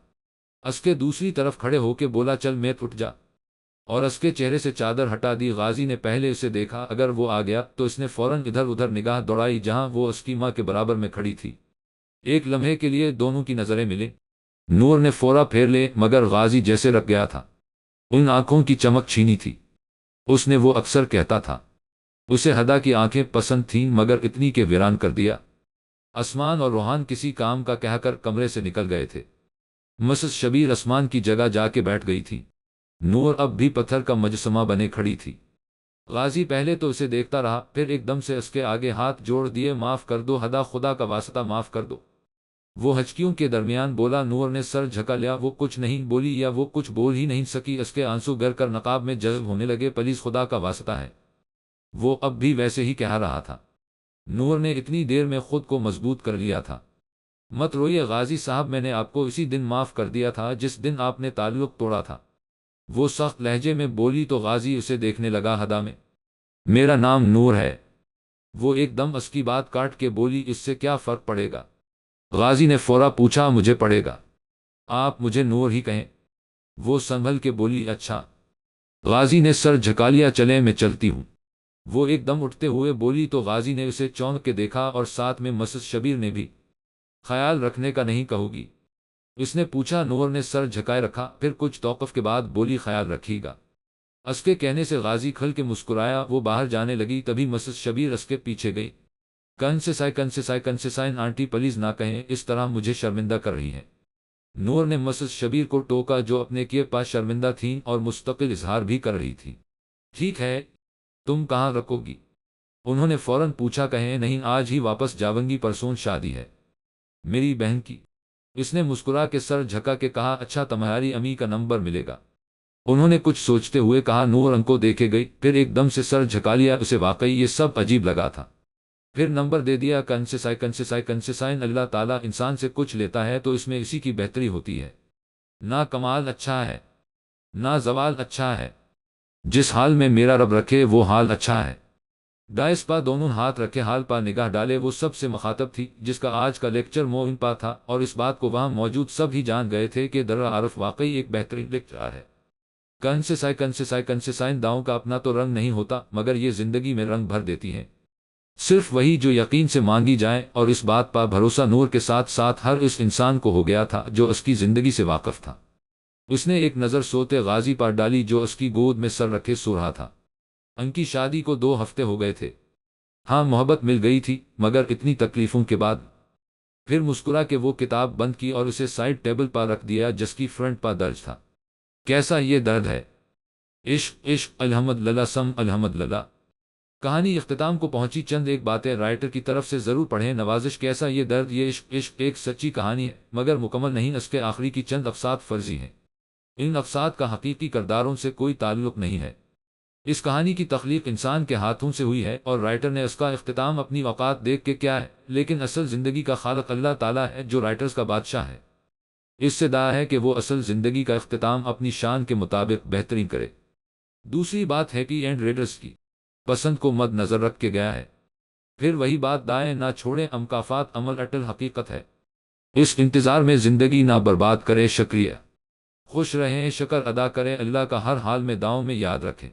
اس کے دوسری طرف کھڑے ہو کے بولا، چل میت اٹھ جا، اور اس کے چہرے سے چادر ہٹا دی۔ غازی نے پہلے اسے دیکھا، اگر وہ آ گیا تو اس نے فوراً ادھر ادھر نگاہ دوڑائی جہاں وہ اس کی ماں کے برابر میں کھڑی تھی۔ ایک لمحے کے لیے دونوں کی نظریں ملیں۔ نور نے فورا پھیر لے، مگر غازی جیسے رک گیا تھا۔ ان آنکھوں کی چمک چھینی تھی۔ اس نے وہ اکثر کہتا تھا اسے ہدا کی آنکھیں پسند تھیں، مگر اتنی کہ ویران کر دیا۔ آسمان اور روحان کسی کام کا کہہ کر کمرے سے نکل گئے تھے۔ مسز شبیر آسمان کی جگہ جا کے بیٹھ گئی تھی۔ نور اب بھی پتھر کا مجسمہ بنے کھڑی تھی۔ غازی پہلے تو اسے دیکھتا رہا، پھر ایک دم سے اس کے آگے ہاتھ جوڑ دیے۔ معاف کر دو ہدا، خدا کا واسطہ معاف کر دو۔ وہ ہچکیوں کے درمیان بولا۔ نور نے سر جھکا لیا۔ وہ کچھ نہیں بولی یا وہ کچھ بول ہی نہیں سکی۔ اس کے آنسو گر کر نقاب میں جذب ہونے لگے۔ پلیز خدا کا واسطہ ہے، وہ اب بھی ویسے ہی کہہ رہا تھا۔ نور نے اتنی دیر میں خود کو مضبوط کر لیا تھا۔ مت روئیے غازی صاحب، میں نے آپ کو اسی دن معاف کر دیا تھا جس دن آپ نے تعلق توڑا تھا۔ وہ سخت لہجے میں بولی تو غازی اسے دیکھنے لگا ہدا میں۔ میرا نام نور ہے، وہ ایک دم اس کی بات کاٹ کے بولی۔ اس سے کیا فرق پڑے گا؟ غازی نے فورا پوچھا۔ مجھے پڑے گا، آپ مجھے نور ہی کہیں۔ وہ سنبھل کے بولی۔ اچھا۔ غازی نے سر جھکا لیا۔ چلیں میں چلتی ہوں، وہ ایک دم اٹھتے ہوئے بولی تو غازی نے اسے چونک کے دیکھا اور ساتھ میں مسز شبیر نے بھی۔ خیال رکھنے کا نہیں کہو گی؟ اس نے پوچھا۔ نور نے سر جھکائے رکھا، پھر کچھ توقف کے بعد بولی خیال رکھیے گا۔ اس کے کہنے سے غازی کھل کے مسکرایا۔ وہ باہر جانے لگی، تبھی مسز شبیر اس کے پیچھے گئی۔ کنسیسائن آنٹی پلیز نہ کہیں، اس طرح مجھے شرمندہ کر رہی ہیں۔ نور نے مسز شبیر کو ٹوکا جو اپنے کیے پاس شرمندہ تھیں اور مستقل اظہار بھی کر رہی تھی۔ ٹھیک ہے، تم کہاں رکو گی؟ انہوں نے فوراً پوچھا۔ کہیں نہیں، آج ہی واپس جاونگی، پرسوں شادی ہے میری بہن کی۔ اس نے مسکرا کے سر جھکا کے کہا۔ اچھا، تمہاری امی کا نمبر ملے گا؟ انہوں نے کچھ سوچتے ہوئے کہا۔ نور ان کو دیکھے گئی، پھر ایک دم سے سر جھکا لیا۔ اسے واقعی یہ سب عجیب لگا تھا۔ پھر نمبر دے دیا۔ کنسیسائن اللہ تعالیٰ انسان سے کچھ لیتا ہے تو اس میں اسی کی بہتری ہوتی ہے۔ نہ کمال اچھا ہے نہ زوال اچھا ہے، جس حال میں میرا رب رکھے وہ حال اچھا ہے۔ ڈائس پا دونوں ہاتھ رکھے، حال پا نگاہ ڈالے۔ وہ سب سے مخاطب تھی جس کا آج کا لیکچر مومن پا تھا، اور اس بات کو وہاں موجود سب ہی جان گئے تھے کہ درا عارف واقعی ایک بہترین لیکچرر ہے۔ کنسیسائن داؤں کا اپنا تو رنگ نہیں ہوتا، مگر یہ زندگی میں رنگ بھر دیتی ہیں، صرف وہی جو یقین سے مانگی جائیں۔ اور اس بات پر بھروسہ نور کے ساتھ ساتھ ہر اس انسان کو ہو گیا تھا جو اس کی زندگی سے واقف تھا۔ اس نے ایک نظر سوتے غازی پر ڈالی جو اس کی گود میں سر رکھے سو رہا تھا۔ ان کی شادی کو 2 ہفتے ہو گئے تھے۔ ہاں، محبت مل گئی تھی، مگر اتنی تکلیفوں کے بعد۔ پھر مسکرا کے وہ کتاب بند کی اور اسے سائڈ ٹیبل پر رکھ دیا جس کی فرنٹ پر درج تھا۔ کیسا یہ درد ہے؟ عشق عشق الحمد للہ سم الحمد للہ۔ کہانی اختتام کو پہنچی۔ چند ایک باتیں رائٹر کی طرف سے ضرور پڑھیں۔ نوازش۔ کیسا یہ درد، یہ عشق عشق ایک سچی کہانی ہے، مگر مکمل نہیں۔ اس کے آخری کی چند اقساط فرضی ہیں، ان اقساط کا حقیقی کرداروں سے کوئی تعلق نہیں ہے۔ اس کہانی کی تخلیق انسان کے ہاتھوں سے ہوئی ہے اور رائٹر نے اس کا اختتام اپنی اوقات دیکھ کے کیا ہے، لیکن اصل زندگی کا خالق اللہ تعالیٰ ہے جو رائٹرز کا بادشاہ ہے۔ اس سے دعا ہے کہ وہ اصل زندگی کا اختتام اپنی شان کے مطابق بہترین کرے۔ دوسری بات ہیپی اینڈ ریڈرز کی پسند کو مد نظر رکھ کے گیا ہے۔ پھر وہی بات، دائیں نہ چھوڑیں، امکافات عمل اٹل حقیقت ہے۔ اس انتظار میں زندگی نہ برباد کرے۔ شکریہ، خوش رہیں، شکر ادا کریں، اللہ کا ہر حال میں دعاؤں میں یاد رکھیں۔